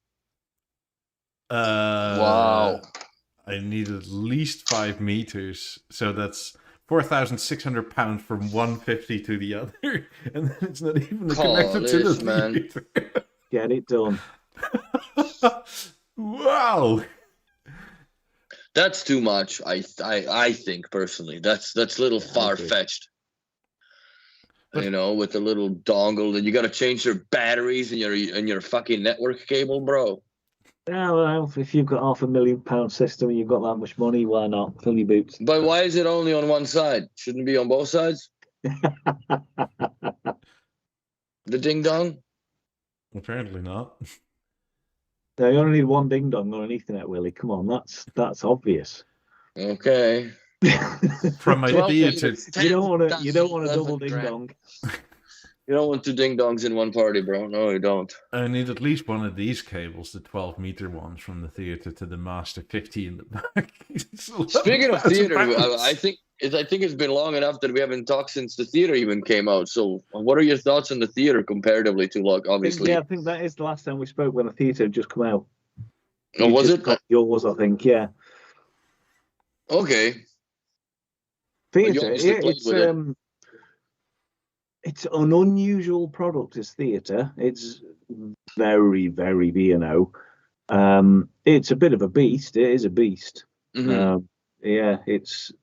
Wow. I need at least 5 meters, so that's £4,600 from one 50 to the other, and then it's not even connected to the theater. Get it done. Wow, that's too much. I think personally, that's a little far-fetched. But, with a little dongle, and you got to change your batteries and your fucking network cable, bro. Yeah, well, if you've got £500,000 system and you've got that much money, why not? Fill your boots. But why is it only on one side? Shouldn't it be on both sides? The ding dong? Apparently not. No, you only need one ding dong on an Ethernet, Willie. Come on, that's obvious. Okay. From my theater, you don't want a double ding dong. You don't want 2 ding dongs in one party, bro. No, you don't. I need at least one of these cables, the 12-meter ones from the theater to the Master 50 in the back. Speaking of theater, I think it's been long enough that we haven't talked since the theater even came out. So, what are your thoughts on the theater comparatively to, like, obviously? I think that is the last time we spoke when the theater had just come out. Oh, was it? Yours, I think. Yeah. Okay. Theater. It's an unusual product. Is theater. It's very, very B&O. It's a bit of a beast. It is a beast. Mm-hmm. It's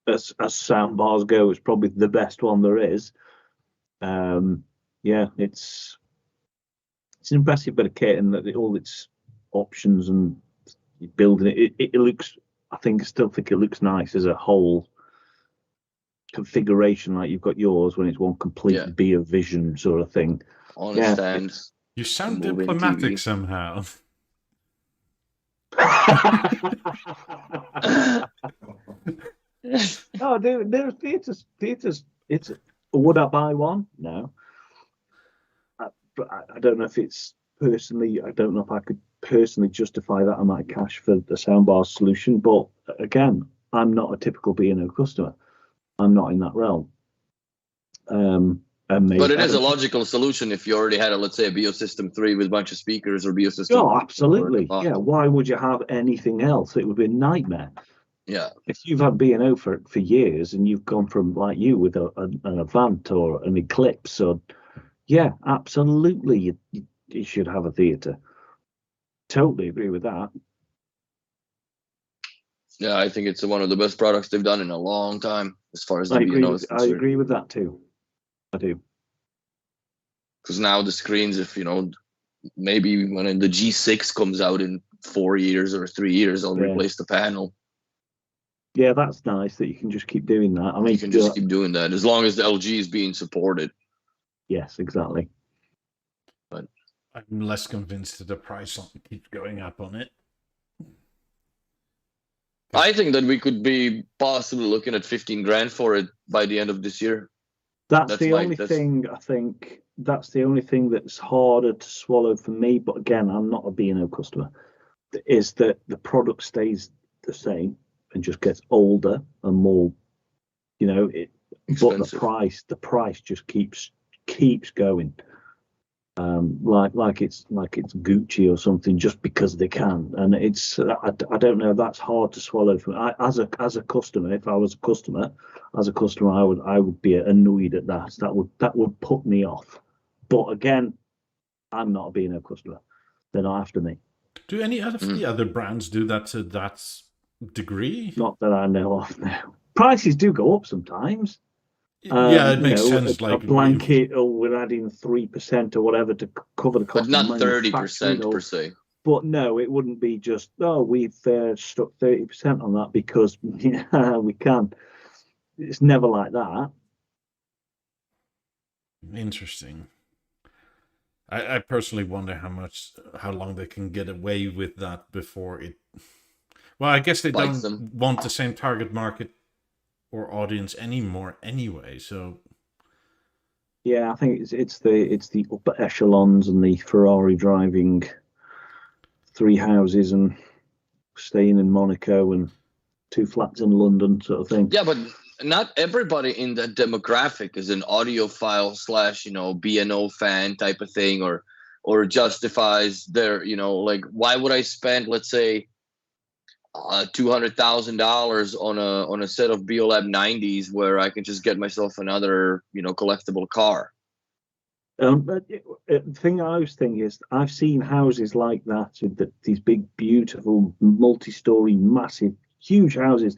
as soundbars go, it's probably the best one there is. It's an impressive bit of kit, and that all its options and building it looks. I still think it looks nice as a whole configuration, like you've got yours when it's one complete Beer Vision sort of thing. On a stand. You sound diplomatic TV. Somehow. No, there are theatres. It's would I buy one? No. But I don't know if it's personally. I don't know if I could personally justify that amount of cash for the soundbar solution. But again, I'm not a typical B&O customer. I'm not in that realm. But it is a logical solution if you already had let's say a BeoSystem 3 with a bunch of speakers or BeoSystem. Oh, absolutely. Yeah. Why would you have anything else? It would be a nightmare. Yeah. If you've had B&O for years and you've gone from like you with an Avant or an Eclipse, or absolutely, you should have a theatre. Totally agree with that. Yeah, I think it's one of the best products they've done in a long time, as far as the B&O is concerned. I agree with that too. I do. Because now the screens, if maybe when the G6 comes out in 4 years or 3 years, they'll replace the panel. Yeah, that's nice that you can just keep doing that. I mean, you can just keep doing that as long as the LG is being supported. Yes, exactly. But I'm less convinced that the price keeps going up on it. I think that we could be possibly looking at 15 grand for it by the end of this year. That's the only thing, I think. That's the only thing that's harder to swallow for me. But again, I'm not a B&O customer. Is that the product stays the same and just gets older and more, but the price just keeps going. Like it's Gucci or something, just because they can, and it's I don't know. That's hard to swallow for me. As a customer. If I was a customer, I would be annoyed at that. That would put me off. But again, I'm not a B&O customer. They're not after me. Do any of the other brands do that to that degree? Not that I know of. No. Prices do go up sometimes. It makes sense. A blanket, we're adding 3% or whatever to cover the cost. But not 30% per se. But no, it wouldn't be just, we've stuck 30% on that because we can. It's never like that. Interesting. I personally wonder how long they can get away with that before it. Well, I guess they don't want the same target market or audience anymore anyway, so I think it's the upper echelons and the Ferrari driving 3 houses and staying in Monaco and 2 flats in London sort of thing. Yeah, but not everybody in that demographic is an audiophile / B&O fan type of thing, or justifies their, why would I spend, let's say, $200,000 on a set of Beolab 90s where I can just get myself another, collectible car. But the thing I was thinking is, I've seen houses like that with these big, beautiful, multi-story, massive, huge houses,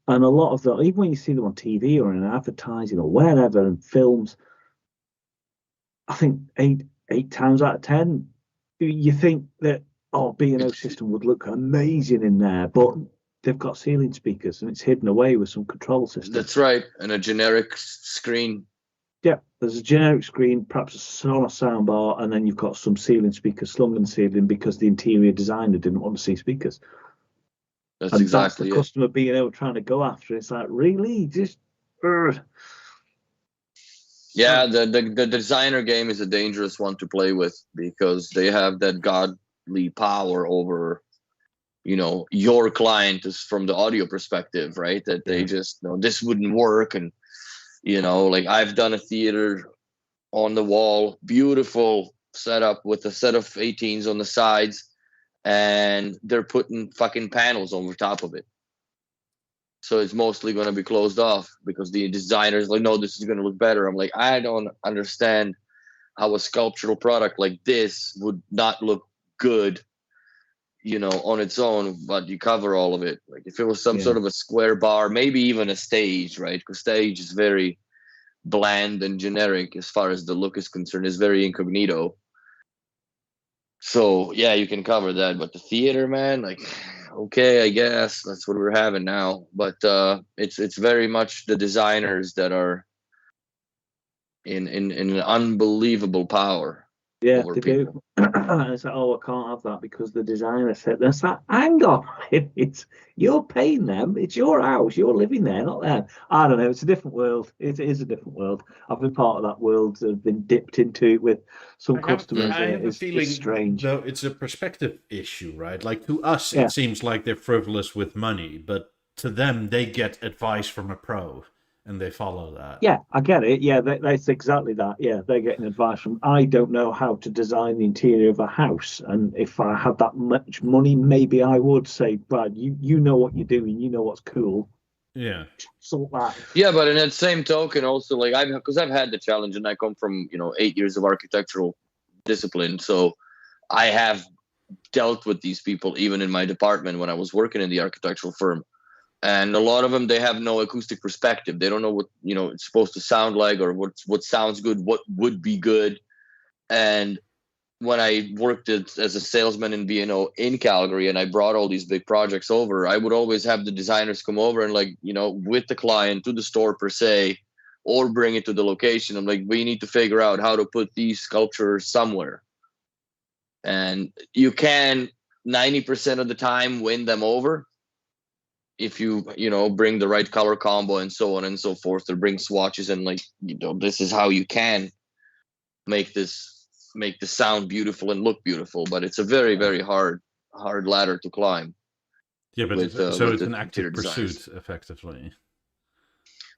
and a lot of them, even when you see them on TV or in advertising or wherever, in films, I think eight times out of 10, you think that B&O system would look amazing in there, but they've got ceiling speakers and it's hidden away with some control system. That's right, and a generic screen. Yeah, there's a generic screen, perhaps a Sonos soundbar, and then you've got some ceiling speakers slung in the ceiling because the interior designer didn't want to see speakers. That's exactly the customer B&O trying to go after. It's like, really? Just... Yeah, the designer game is a dangerous one to play with because they have that godly power over, your client is from the audio perspective, right? That they just know this wouldn't work. And, like I've done a theater on the wall, beautiful setup with a set of 18s on the sides, and they're putting fucking panels over top of it. So it's mostly going to be closed off because the designer's like, no, this is going to look better. I'm like, I don't understand how a sculptural product like this would not look good, on its own, but you cover all of it. Like if it was some sort of a square bar, maybe even a stage, right? Because stage is very bland and generic as far as the look is concerned. It's very incognito. So yeah, you can cover that. But the theater, man, like... okay, I guess that's what we're having now, but it's very much the designers that are in an unbelievable power. Yeah, they do. And it's like, I can't have that because the designer said that's like, hang on, you're paying them, it's your house, you're living there, not them. I don't know, it's a different world. It is a different world. I've been part of that world, I've been dipped into it with some customers. I have a feeling, it's strange. Though it's a perspective issue, right? Like to us, it seems like they're frivolous with money, but to them, they get advice from a pro. And they follow that. Yeah, I get it. Yeah, that's exactly that. Yeah, they're getting advice from. I don't know how to design the interior of a house, and if I had that much money, maybe I would say, Brad, you know what you're doing. You know what's cool. Yeah. Sort that. Yeah, but in that same token, also like I've had the challenge, and I come from 8 years of architectural discipline, so I have dealt with these people even in my department when I was working in the architectural firm. And a lot of them, they have no acoustic perspective. They don't know what, it's supposed to sound like or what sounds good, what would be good. And when I worked as a salesman in B&O in Calgary and I brought all these big projects over, I would always have the designers come over and with the client to the store per se, or bring it to the location. I'm like, we need to figure out how to put these sculptures somewhere. And you can 90% of the time win them over. If you bring the right color combo and so on and so forth, or bring swatches and this is how you can make the sound beautiful and look beautiful. But it's a very, very hard ladder to climb. Yeah, but it's an active pursuit, effectively.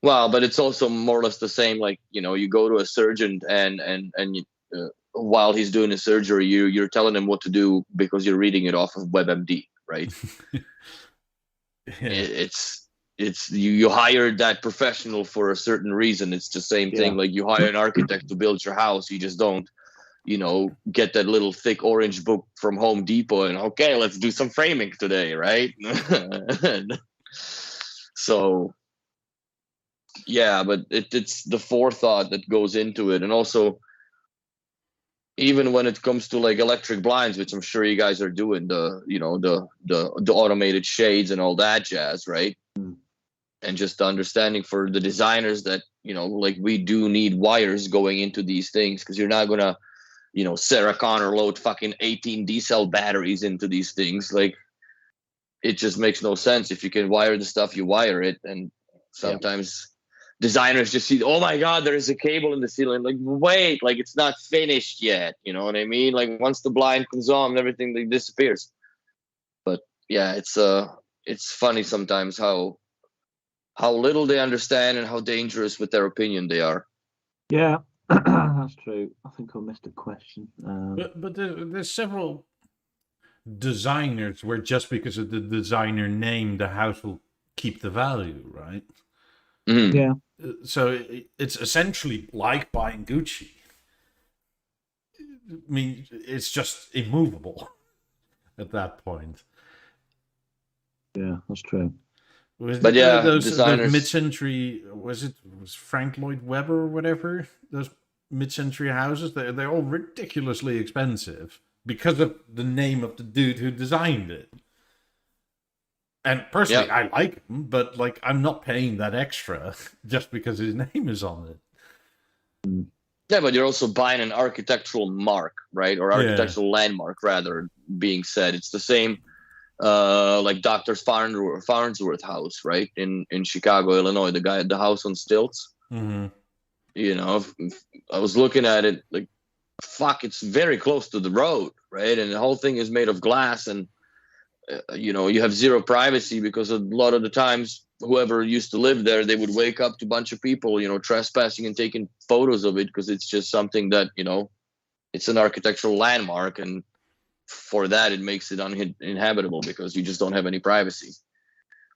Well, but it's also more or less the same. Like you go to a surgeon and while he's doing a surgery, you're telling him what to do because you're reading it off of WebMD, right? Yeah. It's you hired that professional for a certain reason. It's the same thing. Like you hire an architect to build your house. You just don't, get that little thick orange book from Home Depot and okay, let's do some framing today, right? So, yeah, but it's the forethought that goes into it, and also even when it comes to electric blinds, which I'm sure you guys are doing, the automated shades and all that jazz, right? And just the understanding for the designers that we do need wires going into these things, because you're not gonna Sarah Connor load fucking 18 D-cell batteries into these things. It just makes no sense. If you can wire the stuff, you wire it. And sometimes designers just see, oh my God, there's a cable in the ceiling. Wait, it's not finished yet. You know what I mean? Once the blind comes on, everything disappears. But yeah, it's funny sometimes how little they understand and how dangerous with their opinion they are. Yeah, that's true. I think I missed a question. But there's several designers where just because of the designer name, the house will keep the value, right? Mm-hmm. Yeah. So it's essentially like buying Gucci. I mean, it's just immovable at that point. Yeah, that's true. Those mid-century, was Frank Lloyd Webber or whatever? Those mid-century houses, they're all ridiculously expensive because of the name of the dude who designed it. And personally, I like him, but like I'm not paying that extra just because his name is on it. Yeah, but you're also buying an architectural mark, right? Or architectural landmark, rather, being said. It's the same like Dr. Farnsworth house, right? In Chicago, Illinois, the house on stilts. Mm-hmm. You know, I was looking at it like, fuck, it's very close to the road, right? And the whole thing is made of glass, and you know, you have zero privacy because a lot of the times whoever used to live there, they would wake up to a bunch of people, you know, trespassing and taking photos of it because it's just something that, you know, it's an architectural landmark, and for that it makes it uninhabitable because you just don't have any privacy.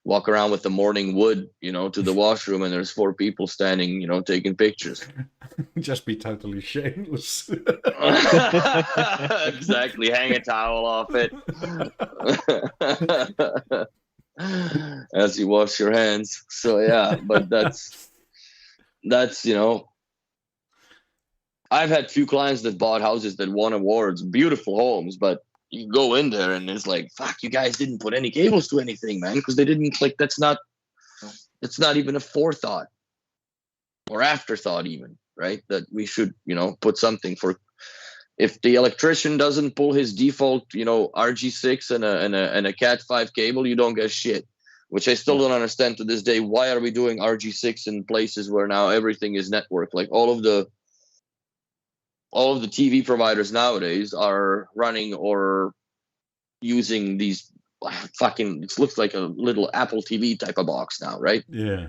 Walk around with the morning wood, you know, to the washroom, and there's 4 people standing, you know, taking pictures. Just be totally shameless. Exactly. Hang a towel off it as you wash your hands. So yeah, but that's you know, I've had few clients that bought houses that won awards, beautiful homes, but you go in there and it's like, fuck, you guys didn't put any cables to anything, man, because they didn't, like, that's not even a forethought or afterthought even, right? That we should, you know, put something for, if the electrician doesn't pull his default, you know, RG6 and a Cat 5 cable, you don't get shit, which I still don't understand to this day. Why are we doing RG6 in places where now everything is network? Like all of the TV providers nowadays are running or using these fucking, it looks like a little Apple TV type of box now, right? Yeah.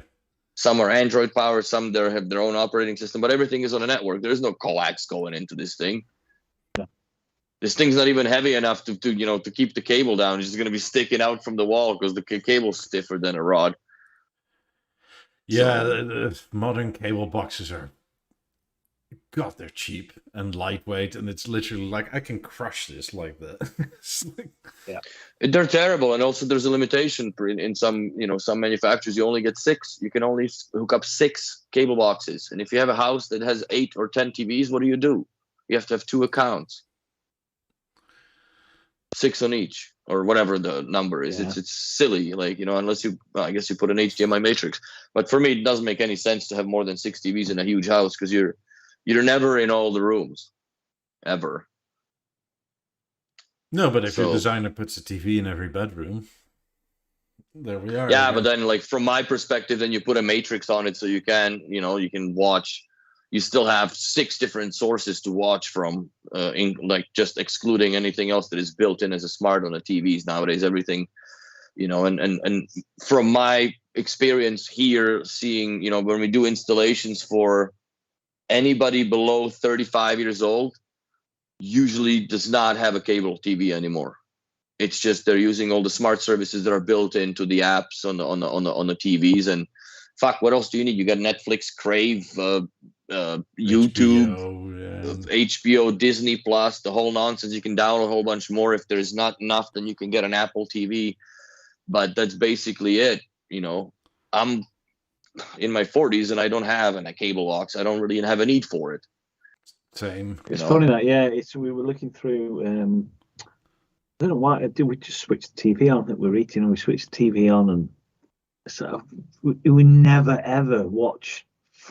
Some are Android powered, some have their own operating system, but everything is on a network. There's no coax going into this thing. Yeah. This thing's not even heavy enough to you know, to keep the cable down. It's just going to be sticking out from the wall because the cable's stiffer than a rod. Yeah, the modern cable boxes are, God, they're cheap and lightweight, and it's literally like, I can crush this like that. Yeah, they're terrible, and also there's a limitation in some, you know, some manufacturers. You only get 6. You can only hook up 6 cable boxes, and if you have a house that has 8 or 10 TVs, what do? You have to have 2 accounts, 6 on each, or whatever the number is. Yeah. It's silly, like, you know, unless you, well, I guess you put an HDMI matrix. But for me, it doesn't make any sense to have more than 6 TVs in a huge house because you're never in all the rooms, ever. No, but if your designer puts a TV in every bedroom, there we are. Yeah, but then, like, from my perspective, then you put a matrix on it so you can, you know, you can watch. You still have 6 different sources to watch from, in, like, just excluding anything else that is built in as a smart on the TVs nowadays. Everything, you know, and from my experience here, seeing, you know, when we do installations for anybody below 35 years old, usually does not have a cable TV anymore. It's just they're using all the smart services that are built into the apps on the TVs. And fuck, what else do you need? You got Netflix, Crave, YouTube, HBO, Disney Plus, the whole nonsense. You can download a whole bunch more. If there's not enough, then you can get an Apple TV. But that's basically it. You know, I'm in my 40s and I don't have a cable box. I don't really have a need for it. Same. It's funny that, yeah. We were looking through. I don't know why. Did we just switch the TV on that we're eating, and we switched the TV on, and so we never ever watch.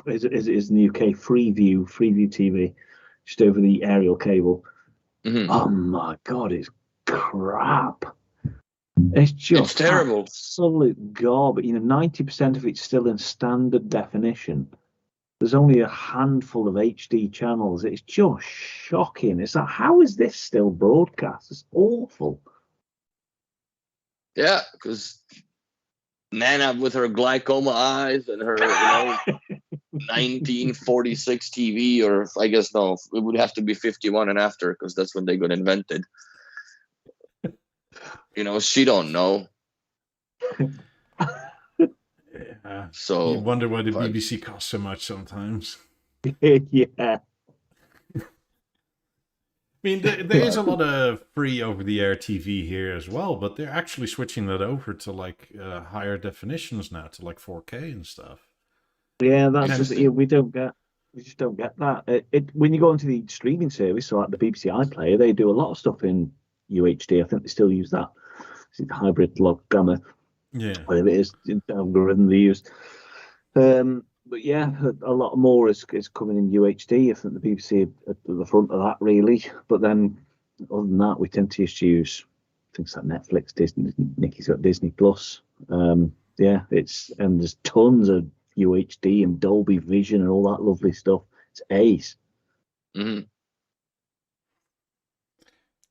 As it is in the UK, Freeview TV, just over the aerial cable. Mm-hmm. Oh my God, it's crap. It's terrible. Absolute garbage. You know, 90% of it's still in standard definition. There's only a handful of HD channels. It's just shocking. It's like, how is this still broadcast? It's awful. Yeah, because Nana with her glaucoma eyes and her, you know, 1946 TV, or I guess no, it would have to be 51 and after, because that's when they got invented. she don't know. Yeah. So you wonder why the BBC costs so much sometimes. Yeah. I mean, there is a lot of free over-the-air TV here as well, but they're actually switching that over to like higher definitions now, to like 4K and stuff. Yeah, that's just we just don't get that. When you go onto the streaming service, so like the BBC iPlayer, they do a lot of stuff in UHD. I think they still use that. It's the hybrid log gamma. Yeah, whatever it is, the algorithm they use. But yeah, a lot more is coming in UHD. I think the BBC are at the front of that, really. But then, other than that, we tend to just use things like Netflix, Disney. Nikki's got Disney Plus. Yeah, and there's tons of UHD and Dolby Vision and all that lovely stuff. It's ace. Mm-hmm.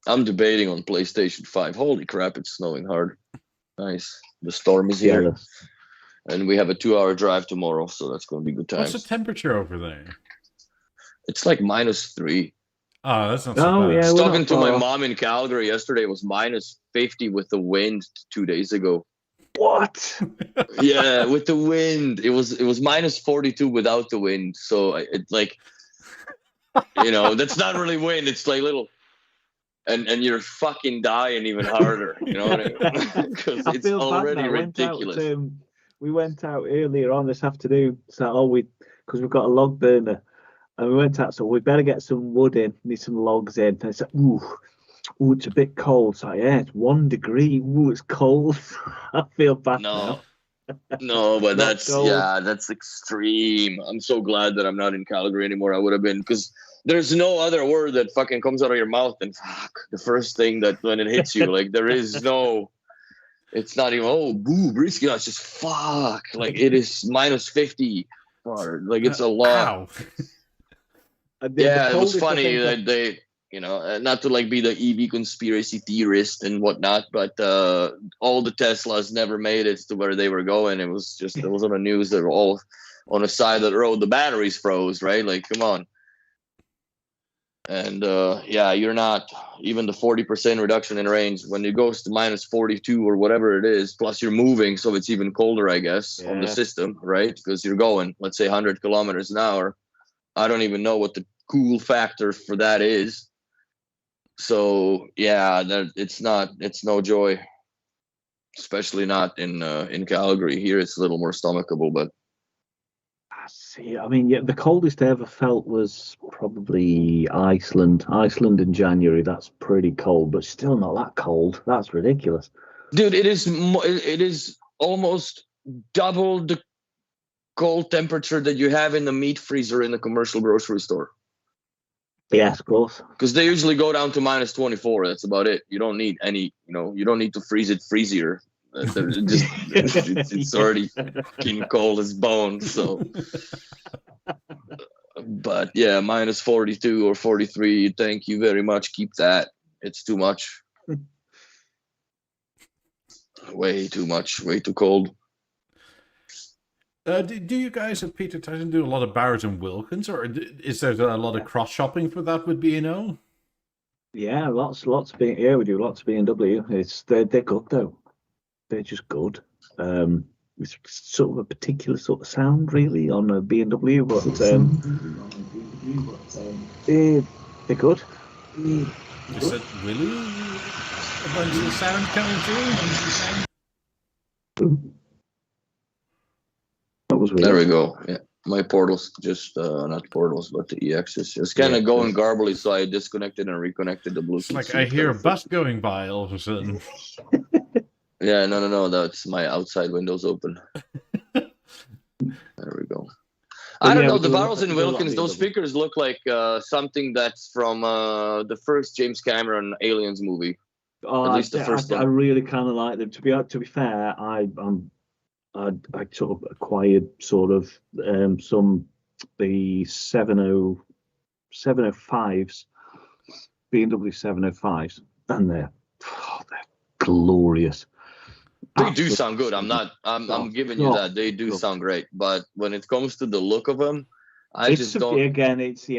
I'm debating on PlayStation 5. Holy crap, it's snowing hard. Nice. The storm is here. Jealous. And we have a 2-hour drive tomorrow, so that's going to be good times. What's the temperature over there? It's like -3. Oh, that's not so bad. I was talking to my mom in Calgary yesterday. It was -50 with the wind 2 days ago. What? Yeah, with the wind. It was -42 without the wind. So it's like, that's not really wind. It's like little, and you're fucking dying even harder. You know what I mean? Because it's already ridiculous. We went out earlier on this afternoon. So because we've got a log burner, and we went out. So we better get some wood in. Need some logs in. And it's like, ooh, it's a bit cold. So yeah, it's 1 degree. Ooh, it's cold. I feel bad now. No, but that's extreme. I'm so glad that I'm not in Calgary anymore. I would have been, because there's no other word that fucking comes out of your mouth than fuck. The first thing that when it hits you, like there is no. It's not even boo brisky. No, it's just fuck. Like it is -50. Like it's a lot. Yeah, it was funny that they, not to like be the EV conspiracy theorist and whatnot, but all the Teslas never made it to where they were going. It was on the news that were all on the side of the road. The batteries froze, right? Like, come on. And you're not even the 40% reduction in range when it goes to -42 or whatever it is. Plus, you're moving, so it's even colder, I guess, on the system, right? Because you're going, let's say, 100 kilometers an hour. I don't even know what the cool factor for that is. So it's no joy, especially not in Calgary. Here, it's a little more stomachable, but. See, I mean, the coldest I ever felt was probably Iceland. Iceland in January, that's pretty cold, but still not that cold. That's ridiculous. Dude, it is almost double the cold temperature that you have in the meat freezer in the commercial grocery store. Yes, of course. Because they usually go down to -24. That's about it. You don't need any, you don't need to freeze it freezier. It's already fucking cold as bones. So, but yeah, -42 or 43. Thank you very much. Keep that. It's too much. Way too much. Way too cold. Do you guys at Peter Tyson do a lot of Barrows and Wilkins, or is there a lot of cross shopping for that with B&O? Yeah, lots. We do lots of B&W. They're good though. They're just good. It's sort of a particular sort of sound, really, on a B&W, but they're good. Is that really a bunch of sound coming through? That was weird. There we go. Yeah, my portals just not portals, but the EXs just kind of going garbly, so I disconnected and reconnected the Bluetooth. It's like I hear a bus going by all of a sudden. Yeah, no, that's my outside windows open. There we go. I don't know, the Barrows and Wilkins, those speakers look like something that's from the first James Cameron Aliens movie. At least the first one. I really kind of like them. To be fair, I sort of acquired sort of some the 705s, B&W 705s, and they're glorious. They do sound good. I'm giving you that. They do sound great. But when it comes to the look of them, I just don't. Again, it's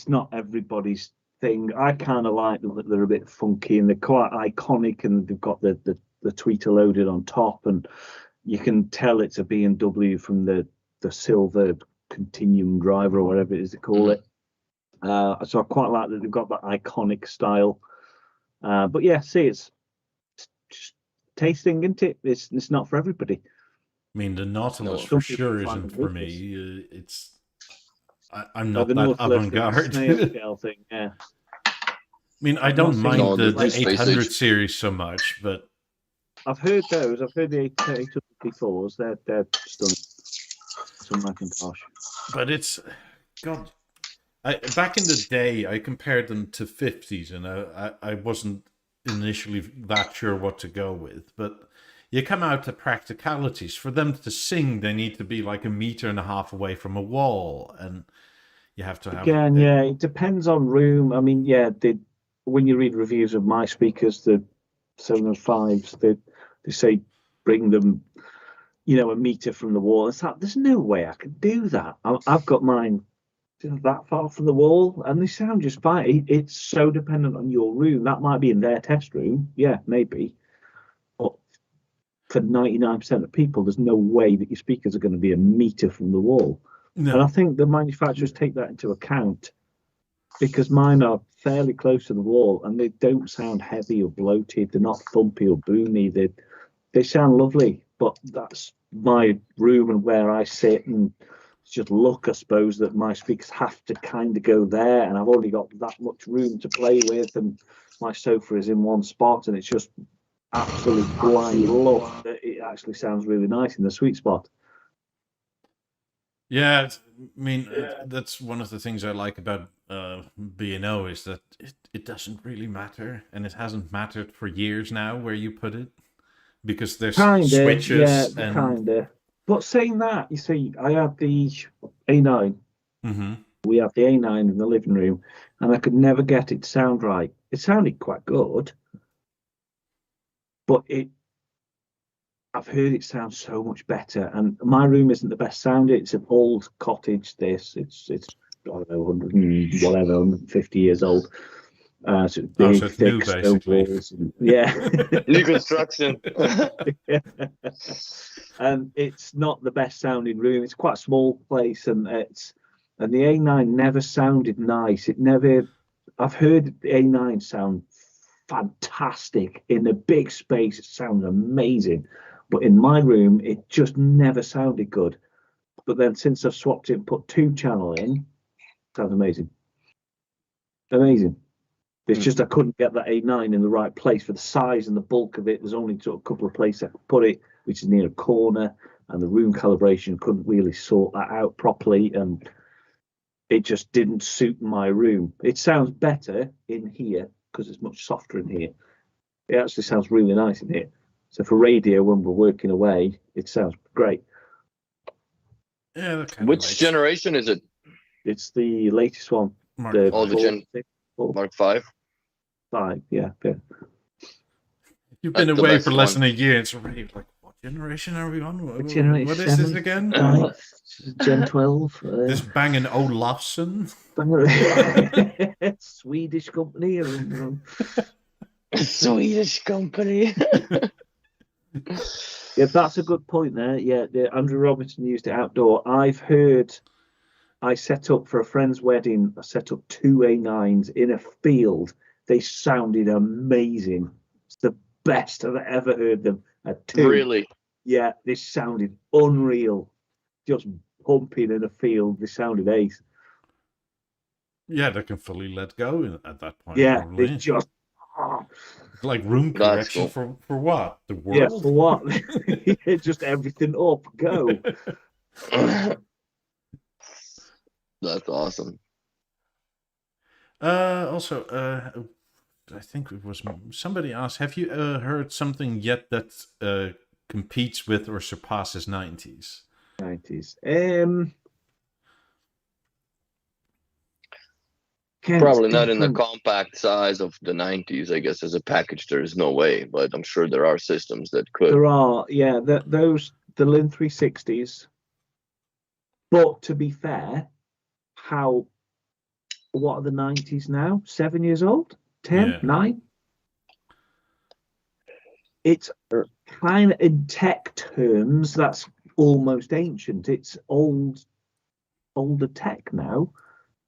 not everybody's thing. I kind of like them that they're a bit funky and they're quite iconic, and they've got the tweeter loaded on top, and you can tell it's a BMW from the silver Continuum driver or whatever it is they call it. So I quite like that they've got that iconic style. But yeah, see, it's just tasting, isn't it? It's not for everybody. I mean, the Nautilus for sure isn't for me. I'm not that avant-garde. Thing, yeah. I mean, I don't mind the 800 series so much, but I've heard those. I've heard the 854s. They're stunning. Some Macintosh. But it's God. Back in the day, I compared them to 50s, and I wasn't initially that sure what to go with. But you come out to practicalities. For them to sing, they need to be like 1.5 meters away from a wall, and you have to have. Again, yeah, it depends on room. I mean, yeah, when you read reviews of my speakers, the 705s, they say bring them, 1 meter from the wall. It's like, there's no way I could do that. I've got mine that far from the wall, and they sound just fine. It's so dependent on your room. That might be in their test room, yeah, maybe. But for 99% of people, there's no way that your speakers are going to be 1 meter from the wall. No. And I think the manufacturers take that into account, because mine are fairly close to the wall, and they don't sound heavy or bloated. They're not thumpy or boomy. They sound lovely, but that's my room and where I sit, and just look, I suppose, that my speakers have to kind of go there, and I've only got that much room to play with, and my sofa is in one spot, and it's just absolute blind luck that it actually sounds really nice in the sweet spot. Yeah, I mean, that's one of the things I like about B&O is that it doesn't really matter, and it hasn't mattered for years now where you put it, because there's switches. Yeah, kinda. But saying that, you see, I had the A9. Mm-hmm. We had the A9 in the living room, and I could never get it to sound right. It sounded quite good, but I've heard it sound so much better. And my room isn't the best sounding. It's an old cottage. It's I don't know, 150 years old. So it's big, so it's new, basically. And, yeah, new construction. Yeah. And it's not the best sounding room. It's quite a small place, and the A9 never sounded nice. I've heard the A9 sound fantastic in a big space. It sounds amazing, but in my room, it just never sounded good. But then since I've swapped it and put 2-channel in, it sounds amazing. Amazing. It's just I couldn't get that A9 in the right place for the size and the bulk of it. There's only sort of a couple of places I could put it, which is near a corner, and the room calibration couldn't really sort that out properly, and it just didn't suit my room. It sounds better in here because it's much softer in here. It actually sounds really nice in here. So for radio, when we're working away, it sounds great. Yeah. Which generation is it? It's the latest one. Mark 5. 5, yeah. You've been away for less than a year. It's already like, what generation are we on? What is this again? Gen 12. This banging Olufsen. Swedish company. Swedish company. Yeah, that's a good point there. Yeah, Andrew Robertson used it outdoor. I've heard. I set up for a friend's wedding. I set up 2 A9s in a field. They sounded amazing. It's the best I've ever heard them. At 2. Really? Yeah, they sounded unreal. Just pumping in a field. They sounded ace. Yeah, they can fully let go at that point. Yeah, probably. they just like room correction for what? The world? Yeah, for what? Just everything up, go. That's awesome. Also, I think it was somebody asked, have you heard something yet that competes with or surpasses 90s? 90s. Probably not in the compact size of the 90s, I guess. As a package, there is no way, but I'm sure there are systems that could. There are, yeah, the Lin 360s. But to be fair, how what are the 90s now? 7 years old? 10? 9? It's kind of, in tech terms, that's almost ancient. It's older tech now,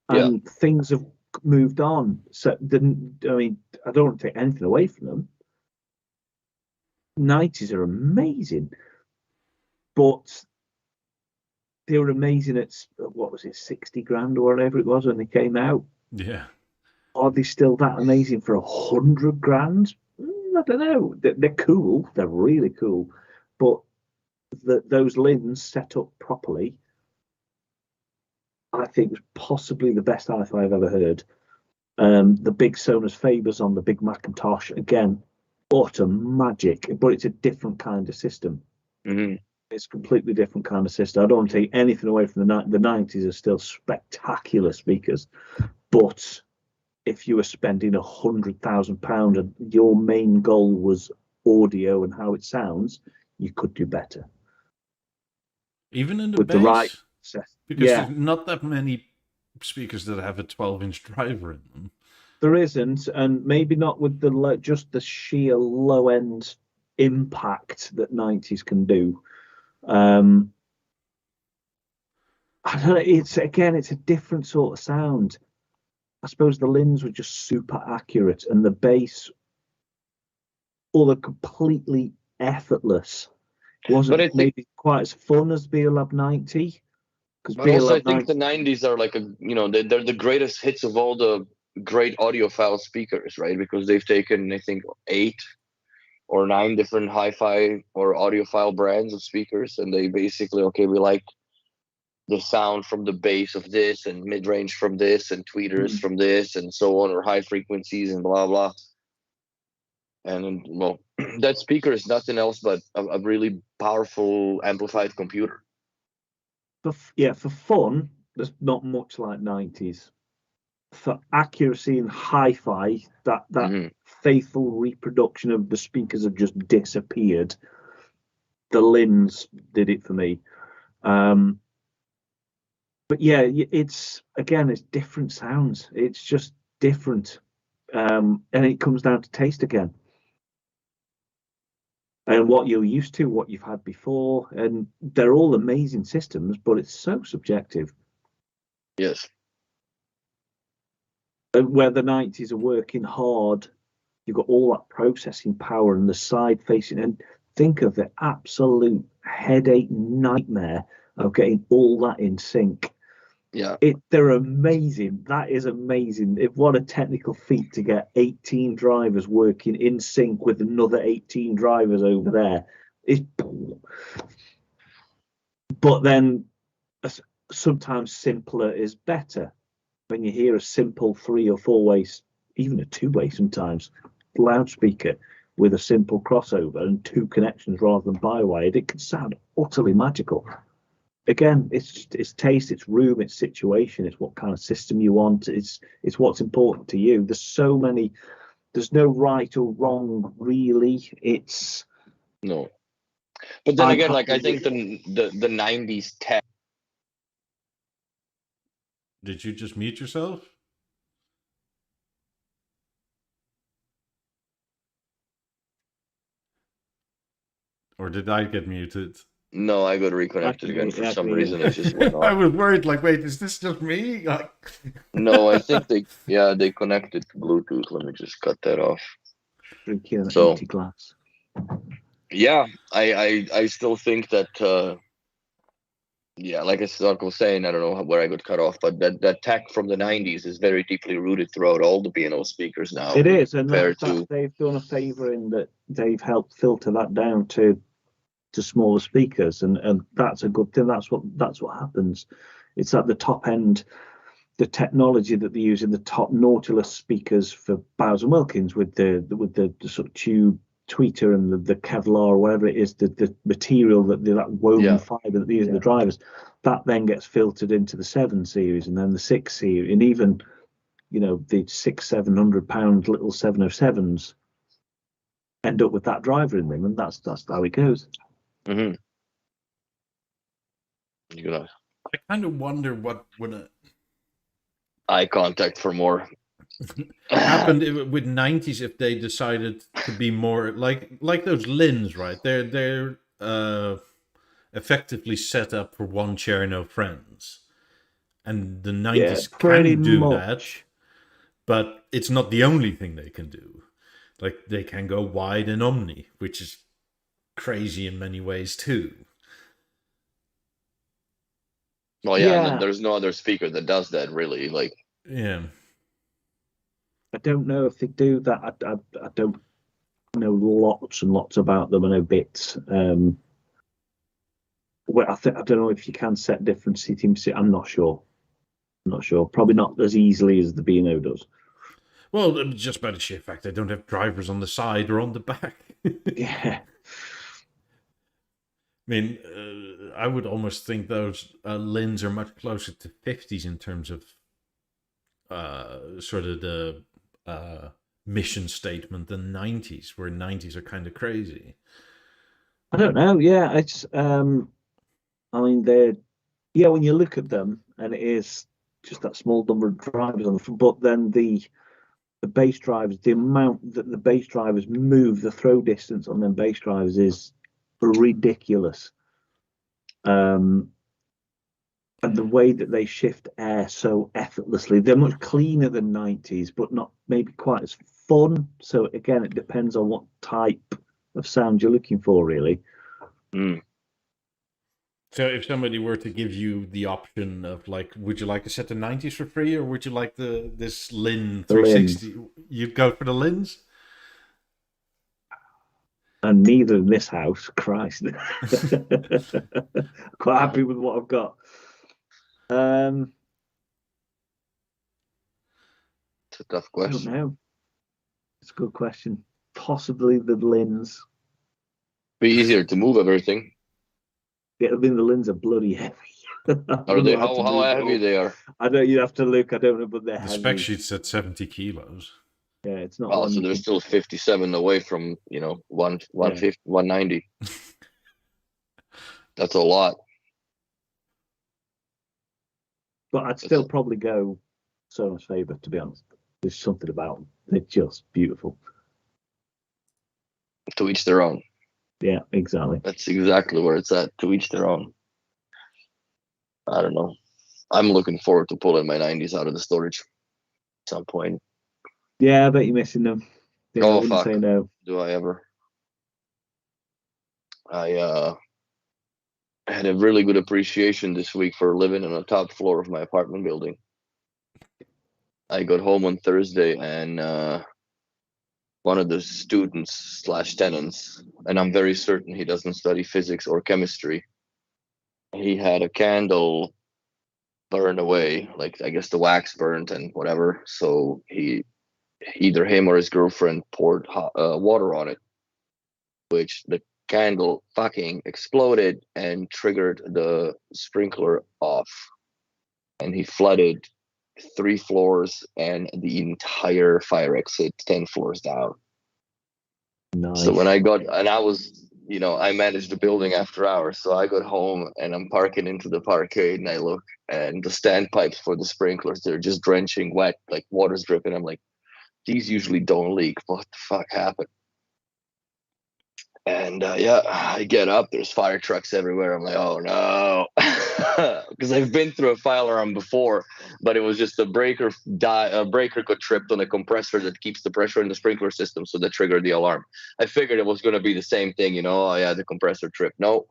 and things have moved on. So, I don't want to take anything away from them. 90s are amazing, but they were amazing at, what was it, 60 grand or whatever it was when they came out. Yeah. Are they still that amazing for 100 grand? I don't know. They're cool. They're really cool. But those Lins set up properly, I think was possibly the best hi-fi I've ever heard. The big Sonos Fabers on the big Macintosh, again, utter magic, but it's a different kind of system. Mm-hmm. It's a completely different kind of system. I don't want to take anything away from the 90s are still spectacular speakers, but if you were spending £100,000 and your main goal was audio and how it sounds, you could do better. Even in the with bass? The right set. Because there's not that many speakers that have a 12-inch driver in them. There isn't, and maybe not with just the sheer low-end impact that 90s can do. I don't know. It's a different sort of sound. I suppose the Lins were just super accurate, and the bass, they're completely effortless. It wasn't maybe quite as fun as BeoLab 90. But also, I think the 90s are like they're the greatest hits of all the great audiophile speakers, right? Because they've taken, I think, 8 or 9 different hi-fi or audiophile brands of speakers, and they basically, we like the sound from the bass of this and mid-range from this and tweeters from this and so on, or high frequencies and blah blah. And well, that speaker is nothing else but a really powerful amplified computer. For fun, there's not much like 90s. For accuracy and hi-fi, that faithful reproduction of the speakers have just disappeared. The Lins did it for me. But yeah, it's different sounds. It's just different. And it comes down to taste again. And what you're used to, what you've had before. And they're all amazing systems, but it's so subjective. Yes. Where the 90s are working hard, you've got all that processing power and the side facing. And think of the absolute headache nightmare of getting all that in sync. Yeah, they're amazing. That is amazing. What a technical feat to get 18 drivers working in sync with another 18 drivers over there. But then sometimes simpler is better. When you hear a simple 3 or 4-way, even a 2-way sometimes, loudspeaker with a simple crossover and 2 connections rather than bi-wired, it can sound utterly magical. Again, it's taste, it's room, it's situation, it's what kind of system you want, it's what's important to you. There's no right or wrong really. It's no. But then again, I think the 90s tech. Did you just mute yourself? Or did I get muted? No, I got reconnected again for some reason. It just went off. I was worried, wait, is this just me? No, I think they connected to Bluetooth. Let me just cut that off. Drinking an empty glass. Yeah, I still think that like I was saying, I don't know where I got cut off, but that tech from the 90s is very deeply rooted throughout all the B&O speakers now. It is, and they've done a favor in that they've helped filter that down to smaller speakers, and that's a good thing. That's what happens. It's at the top end, the technology that they use in the top Nautilus speakers for Bowers and Wilkins with the sort of tube tweeter and the Kevlar or whatever it is, the material that woven fiber that they use in the drivers, that then gets filtered into the 7 series and then the 6 series, and even the £600-700 little 707s end up with that driver in them, and that's how it goes. Mm-hmm. I kind of wonder what would eye contact for more. Happened with 90s if they decided to be more like those Lins, right? They're effectively set up for one chair, no friends. And the 90s can do that, but it's not the only thing they can do. Like, they can go wide and omni, which is crazy in many ways too. Well, yeah. There's no other speaker that does that, really. Like, yeah. I don't know if they do that. I don't know lots and lots about them. I know bits. Well, I don't know if you can set different seating. I'm not sure. Probably not as easily as the B&O does. Well, just by the sheer fact they don't have drivers on the side or on the back. Yeah. I mean, I would almost think those Lins are much closer to 50s in terms of sort of the mission statement than 90s, where 90s are kind of crazy. I don't know. Yeah, it's. I mean, they're. Yeah, when you look at them, and it is just that small number of drivers on the front, but then the base drivers, the amount that the base drivers move, the throw distance on them base drivers is ridiculous. And the way that they shift air so effortlessly, they're much cleaner than 90s, but not maybe quite as fun. So again, it depends on what type of sound you're looking for, really. So if somebody were to give you the option of, like, would you like to set the 90s for free, or would you like this Lin 360? You'd go for the Lins? And neither in this house, Christ. Quite happy with what I've got. It's a tough question. I don't know. It's a good question. Possibly the Lins. Be easier to move everything. Yeah, I mean, the Lins are bloody heavy. Are they? How heavy they are? I know you'd have to look. I don't know, but they're heavy. The spec sheet said 70 kilos. Yeah, it's not. Oh, so they're still 57 away from 150, 190. That's a lot. But I'd still probably go Sonos Faber, to be honest. There's something about them. They're just beautiful. To each their own. Yeah, exactly. That's exactly where it's at. To each their own. I don't know. I'm looking forward to pulling my 90s out of the storage at some point. Yeah, I bet you're missing them. Yeah, oh, I wouldn't fuck. say no. Do I ever? I had a really good appreciation this week for living on the top floor of my apartment building. I got home on Thursday, and one of the students / tenants, and I'm very certain he doesn't study physics or chemistry, he had a candle burn away, like I guess the wax burnt and whatever. So either him or his girlfriend poured hot, water on it, which the candle fucking exploded and triggered the sprinkler off, and he flooded 3 floors and the entire fire exit 10 floors down. Nice. So when I was, I managed the building after hours, so I got home and I'm parking into the parkade, and I look, and the standpipes for the sprinklers, they're just drenching wet, like water's dripping. I'm like, these usually don't leak. What the fuck happened? And I get up, there's fire trucks everywhere. I'm like, oh no. Because I've been through a fire alarm before, but it was just a breaker got tripped on a compressor that keeps the pressure in the sprinkler system, so that triggered the alarm. I figured it was going to be the same thing, oh yeah, the compressor tripped. No,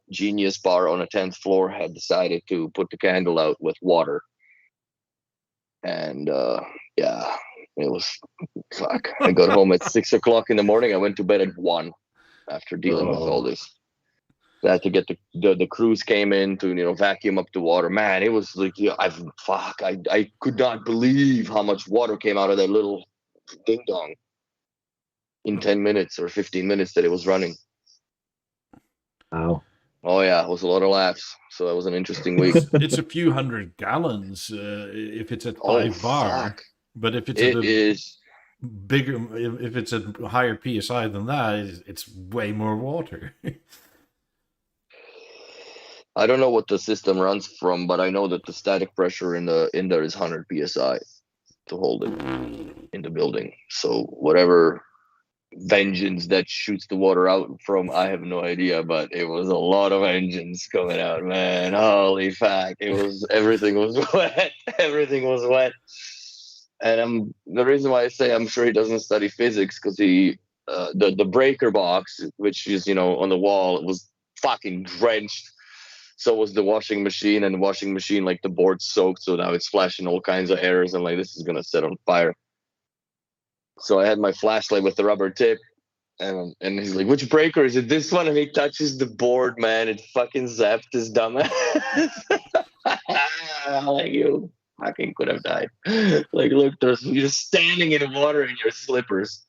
genius bar on a 10th floor had decided to put the candle out with water. And it was fuck. I got home at 6 o'clock in the morning. I went to bed at 1 after dealing with all this. I had to get the crews came in to vacuum up the water. Man, it was like I could not believe how much water came out of that little ding dong in 10 minutes or 15 minutes that it was running. Wow. Oh yeah, it was a lot of laughs. So that was an interesting week. It's a few hundred gallons if it's at 5 bar. Fuck. But if it's bigger, if it's a higher PSI than that, it's way more water. I don't know what the system runs from, but I know that the static pressure in there is 100 psi to hold it in the building. So whatever vengeance that shoots the water out from, I have no idea, but it was a lot of engines coming out, man. Holy fuck. Everything was wet. Everything was wet. And the reason why I say I'm sure he doesn't study physics, because the breaker box, which is, on the wall, it was fucking drenched. So was the washing machine, and the washing machine, like, the board's soaked, so now it's flashing all kinds of errors, and like, this is gonna set on fire. So I had my flashlight with the rubber tip, and he's like, "Which breaker is it? This one?" And he touches the board, man. It fucking zapped his dumbass. Like, you fucking could have died. Like, look, you're standing in water in your slippers,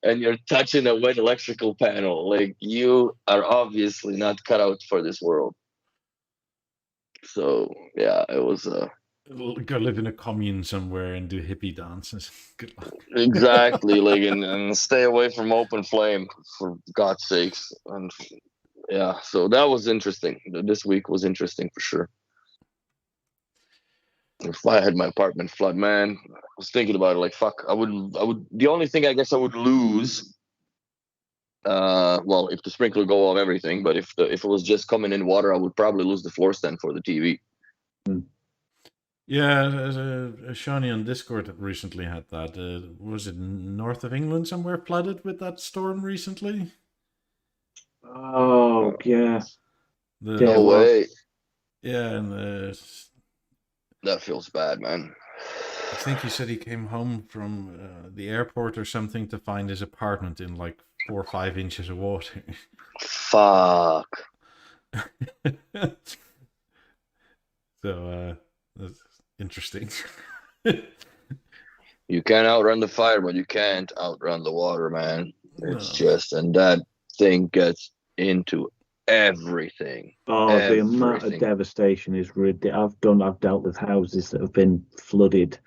and you're touching a wet electrical panel. Like, you are obviously not cut out for this world. So yeah, it was go live in a commune somewhere and do hippie dances. Good luck. Exactly. Like, and stay away from open flame, for God's sakes. And yeah, so that was interesting. This week was interesting for sure. If I had my apartment flood, man, I was thinking about it. Like, fuck, I would. The only thing I guess I would lose, well, if the sprinkler go off everything, but if it was just coming in water, I would probably lose the floor stand for the TV. Yeah, Shawnee on Discord recently had that. Was it north of England somewhere flooded with that storm recently? Oh, yeah. No way. Yeah, and that feels bad, man. I think he said he came home from the airport or something to find his apartment in like 4 or 5 inches of water. Fuck. So that's interesting. You can outrun the fire, but you can't outrun the water, man. It's just, and that thing gets into everything. The amount of devastation is ridiculous. I've dealt with houses that have been flooded,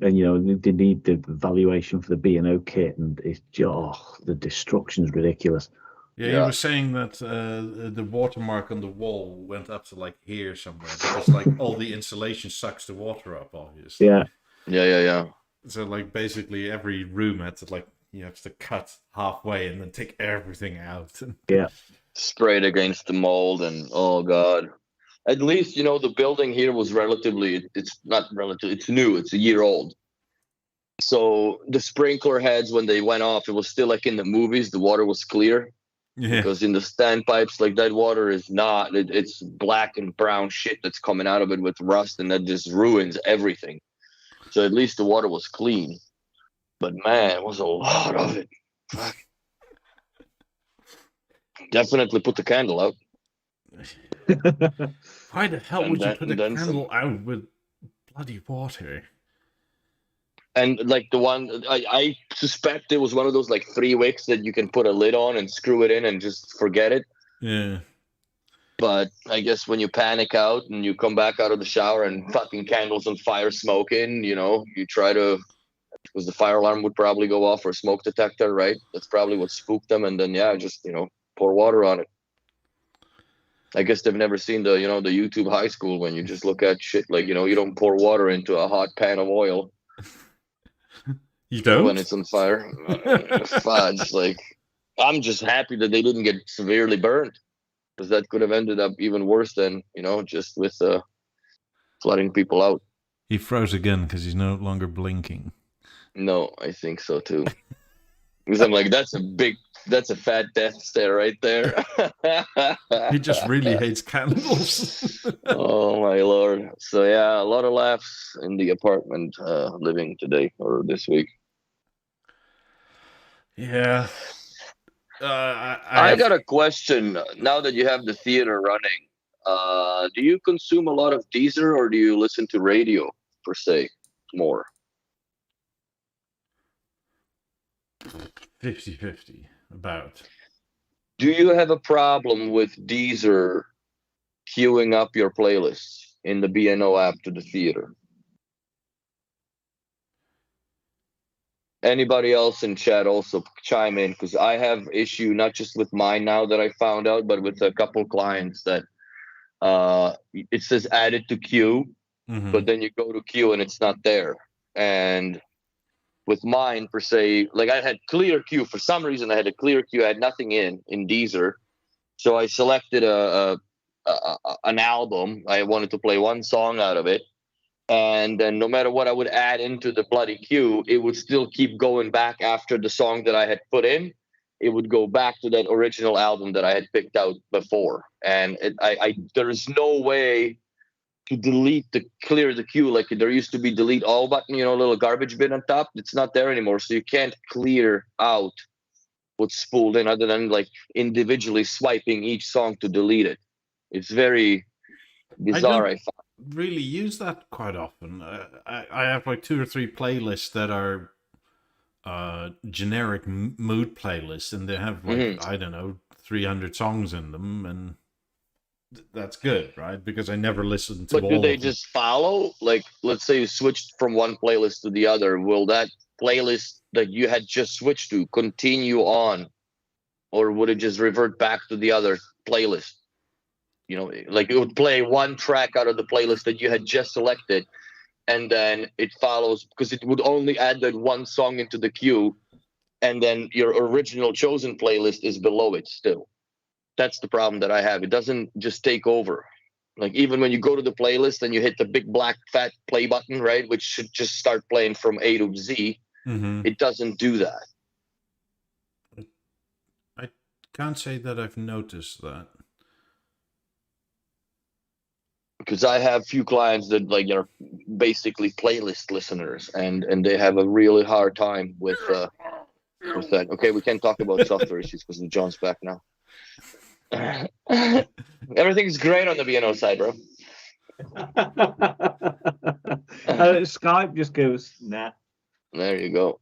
and they need the valuation for the B&O kit, and it's the destruction's ridiculous. Yeah, he was saying that the watermark on the wall went up to like here somewhere because like all the insulation sucks the water up, obviously. Yeah. So like basically every room had to you have to cut halfway and then take everything out. Yeah. Sprayed against the mold, and oh god. At least, the building here was it's new, it's a year old. So the sprinkler heads, when they went off, it was still like in the movies, the water was clear. Yeah. Because in the standpipes, like, that water is not, it's black and brown shit that's coming out of it with rust, and that just ruins everything. So at least the water was clean. But man, it was a lot of it. Fuck. Definitely put the candle out. Why the hell would you put a candle out with bloody water? And like the one, I suspect it was one of those like 3 wicks that you can put a lid on and screw it in and just forget it. Yeah. But I guess when you panic out and you come back out of the shower and fucking candles on fire smoking, you try to, because the fire alarm would probably go off, or smoke detector, right? That's probably what spooked them. And then, just, pour water on it. I guess they've never seen the YouTube high school when you just look at shit like, you don't pour water into a hot pan of oil. You don't? When it's on fire. Fudge. Like, I'm just happy that they didn't get severely burned, because that could have ended up even worse than, just with flooding people out. He froze again because he's no longer blinking. No, I think so too. Because I'm like, that's a fat death stare right there. He just really hates candles. Oh my lord. So yeah, a lot of laughs in the apartment living today or this week. Yeah. I got a question. Now that you have the theater running, do you consume a lot of Deezer, or do you listen to radio per se more? 50-50, about. Do you have a problem with Deezer queuing up your playlists in the B&O app to the theater? Anybody else in chat also chime in, because I have issue not just with mine now that I found out, but with a couple clients that it says added to queue, but then you go to queue and it's not there. And with mine, per se, like I had clear queue. For some reason, I had a clear queue. I had nothing in Deezer. So I selected an album. I wanted to play one song out of it. And then no matter what I would add into the bloody queue, it would still keep going back after the song that I had put in. It would go back to that original album that I had picked out before. And there is no way to clear the queue. Like there used to be delete all button, you know, a little garbage bin on top. It's not there anymore. So you can't clear out what's spooled in other than like individually swiping each song to delete it. It's very bizarre. I find. Really use that quite often. I have like 2 or 3 playlists that are generic mood playlists, and they have like I don't know 300 songs in them, and that's good, right? Because I never listen to. But do they just follow? Like, let's say you switched from one playlist to the other. Will that playlist that you had just switched to continue on, or would it just revert back to the other playlist? You know, like it would play one track out of the playlist that you had just selected, and then it follows because it would only add that one song into the queue, and then your original chosen playlist is below it still. That's the problem that I have. It doesn't just take over. Like even when you go to the playlist and you hit the big black fat play button, right, which should just start playing from A to Z, it doesn't do that. I can't say that I've noticed that. Because I have few clients that like are basically playlist listeners, and they have a really hard time with that. Okay, we can't talk about software issues because John's back now. Everything's great on the B&O side, bro. Skype just goes nah. There you go.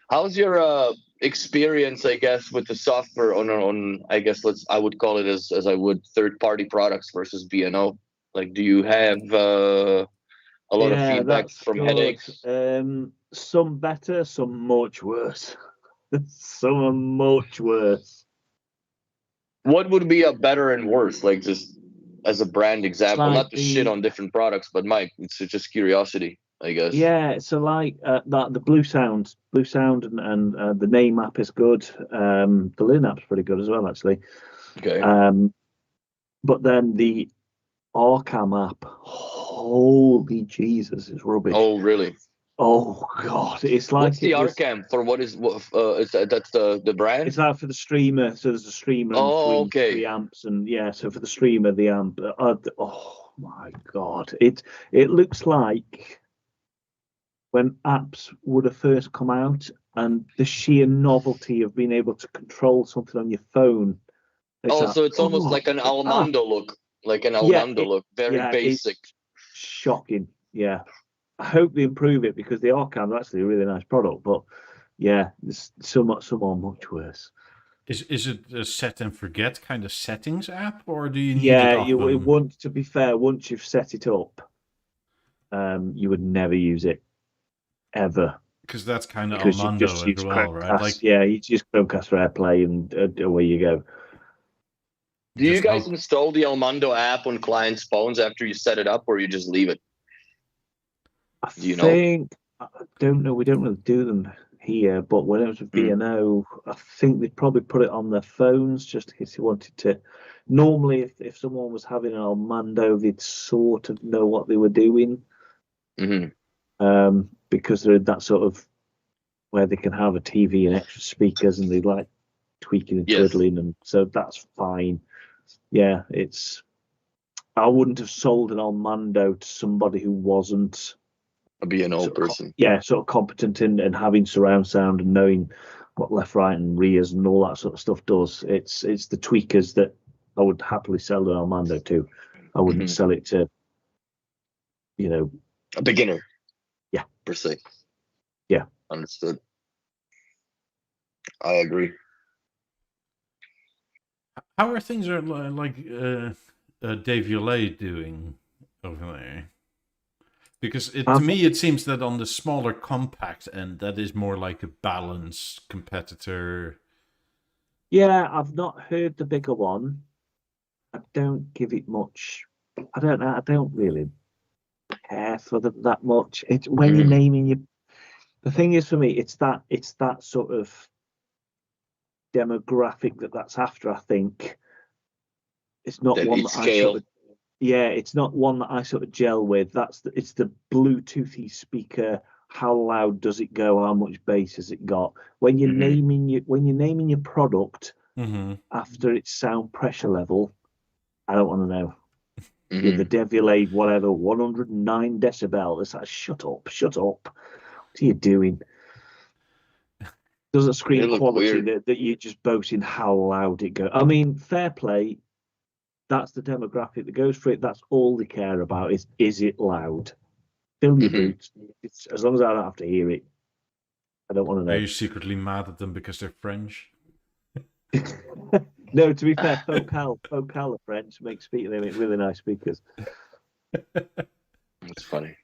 How's your experience, I guess, with the software on I guess I would call it as I would third-party products versus B&O? Like, do you have a lot of feedback from good. Headaches? Some better, some much worse. Some are much worse. What would be a better and worse? Like just as a brand example, like not to shit on different products, but Mike, it's just curiosity, I guess. Yeah, so like the Blue Sound and the Name app is good. The Lin app's pretty good as well, actually. Okay. But then the Arkham app, holy Jesus, it's rubbish. Oh, really? Oh God, it's like what's the Arkham for? What is that's the brand? It's that for the streamer. So there's a streamer. Oh, okay. The amps and yeah. So for the streamer, the amp. Oh my God, it looks like when apps would have first come out, and the sheer novelty of being able to control something on your phone. So it's almost like an Almando look, look, very basic. Shocking, yeah. I hope they improve it because the Arkham is actually a really nice product, but yeah, there's some are much worse. Is it a set and forget kind of settings app, or do you need it often? To be fair, once you've set it up, you would never use it ever. Because that's kind of Armando as well, right? Like, yeah, you just Chromecast for AirPlay and away you go. Do you guys install the Armando app on clients' phones after you set it up, or you just leave it? I don't know. We don't really do them here, but when it was with B&O, I think they'd probably put it on their phones just in case they wanted to. Normally, if someone was having an Armando, they'd sort of know what they were doing, because they're in that sort of where they can have a TV and extra speakers, and they like tweaking and twiddling, and so that's fine. Yeah, I wouldn't have sold an Armando to somebody who wasn't a B&O person. Sort of competent in having surround sound and knowing what left, right, and rears and all that sort of stuff does. It's the tweakers that I would happily sell an Armando to. I wouldn't sell it to, a beginner. Yeah, per se. Yeah, understood. I agree. How are things like Dave Yolet doing over there? Because to me, it seems that on the smaller compact end, that is more like a balanced competitor. Yeah, I've not heard the bigger one. I don't give it much I don't know. I don't really care for them that much. It's when you're naming your. The thing is, for me, it's that sort of demographic that's after. I think it's not one that I sort of. Yeah, it's not one that I sort of gel with. It's the Bluetoothy speaker. How loud does it go? How much bass has it got? When you're naming your product after its sound pressure level, I don't want to know. Yeah, the Deviolade, whatever, 109 decibel. It's like, shut up. What are you doing? Doesn't scream quality that you're just boasting how loud it goes. I mean, fair play. That's the demographic that goes for it. That's all they care about is it loud? Fill your boots. It's, as long as I don't have to hear it, I don't want to know. Are you secretly mad at them because they're French? No, to be fair, Focal are French. They make really nice speakers. That's funny.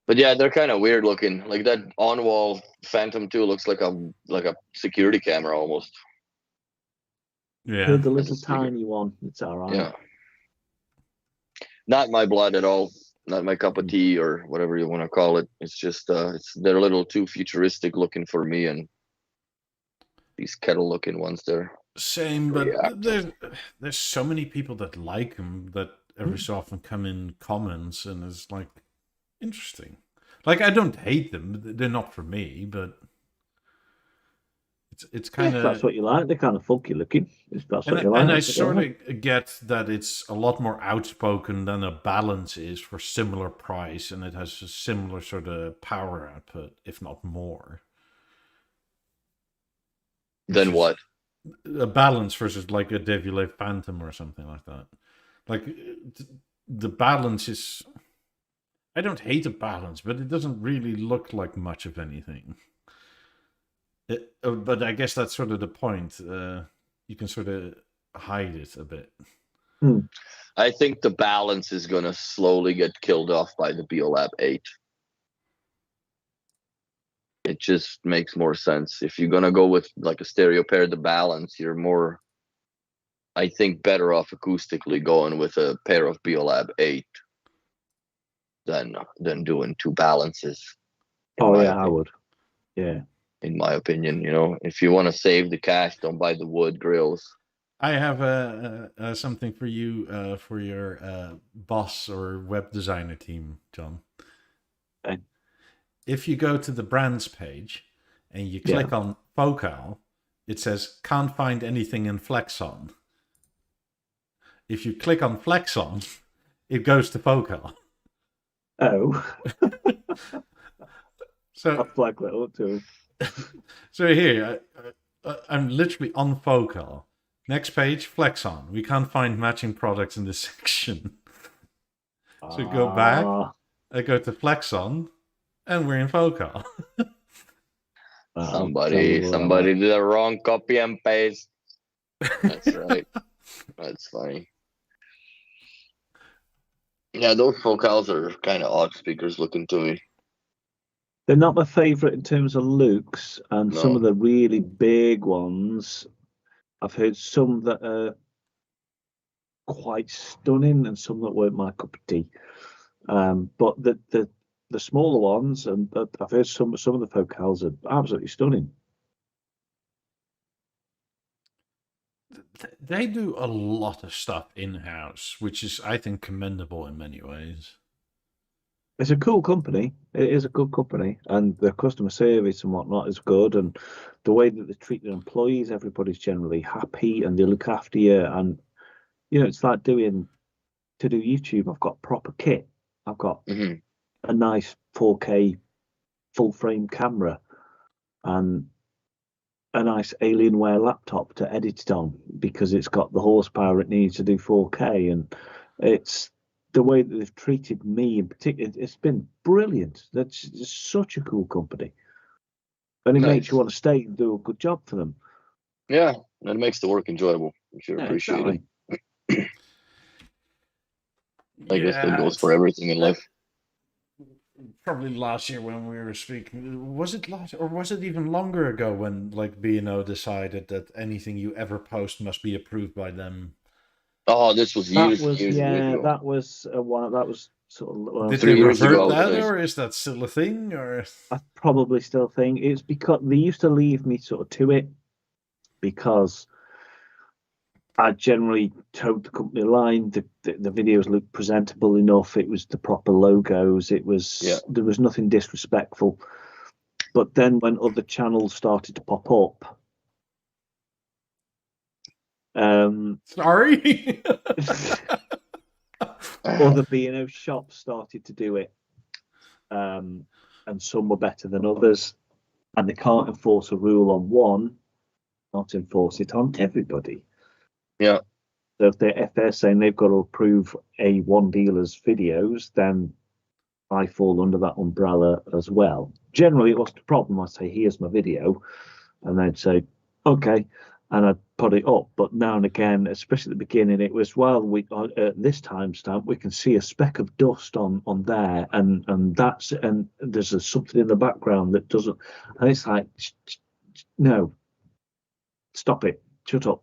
But yeah, they're kind of weird looking. Like that on-wall Phantom 2 looks like a security camera almost. Yeah, the little tiny one. It's all right. Yeah, not my blood at all. Not my cup of tea or whatever you want to call it. It's just they're a little too futuristic looking for me, and these kettle looking ones there. Same, but there's so many people that like them that every so often come in comments, and it's like interesting. Like, I don't hate them; they're not for me, but it's kind of that's what you like. They're kind of funky looking. What you like. And I sort of get that it's a lot more outspoken than a Balance is for similar price, and it has a similar sort of power output, if not more. Then what? A Balance versus like a Deviolade Phantom or something like that. Like the Balance is, I don't hate a Balance, but it doesn't really look like much of anything. But I guess that's sort of the point. You can sort of hide it a bit. I think the Balance is going to slowly get killed off by the BeoLab 8. It just makes more sense. If you're going to go with like a stereo pair, the Balance, you're more, I think, better off acoustically going with a pair of BeoLab 8 than doing two Balances. I would. Yeah. In my opinion, if you want to save the cash, don't buy the wood grills. I have something for you for your boss or web designer team, John. Okay. If you go to the brands page and you click on Focal, it says can't find anything in Flexon. If you click on Flexon, it goes to Focal. Oh. So I'll flag that up too. So here, I'm literally on Focal. Next page, Flexon. We can't find matching products in this section. So go back, I go to Flexon, and we're in Focal. Somebody did a wrong copy and paste. That's right. That's funny. Yeah, those Focals are kind of odd speakers looking to me. They're not my favourite in terms of looks, and some of the really big ones, I've heard some that are quite stunning and some that weren't my cup of tea. But the smaller ones, and I've heard some of the Focals are absolutely stunning. They do a lot of stuff in-house, which is, I think, commendable in many ways. It's a cool company. It is a good company, and the customer service and whatnot is good. And the way that they treat their employees, everybody's generally happy, and they look after you. And it's like to do YouTube. I've got proper kit. I've got a nice 4K full frame camera, and a nice Alienware laptop to edit it on because it's got the horsepower it needs to do 4K, and it's. The way that they've treated me in particular, it's been brilliant. That's just such a cool company. And it makes you want to stay and do a good job for them. Yeah, and it makes the work enjoyable if you're appreciating. Exactly. I guess that goes for everything in life. Probably last year when we were speaking, was it last, or was it even longer ago when like B&O decided that anything you ever post must be approved by them? Oh, this was years ago. That was one. That was sort of. Did 3 they years revert ago, that, nice. or is that still a thing? Or I probably still think it's because they used to leave me sort of to it, because I generally towed the company line. The videos looked presentable enough. It was the proper logos. It was there was nothing disrespectful. But then when other channels started to pop up, sorry, other B&O shops started to do it, and some were better than others, and they can't enforce a rule on one, not enforce it on everybody. Yeah. So if they're saying they've got to approve one dealer's videos, then I fall under that umbrella as well. Generally, what's the problem? I say, here's my video, and they'd say, okay, and I'd put it up. But now and again, especially at the beginning, it was, well, we at this timestamp we can see a speck of dust on there, and there's something in the background that doesn't, and it's like, no, stop it, shut up.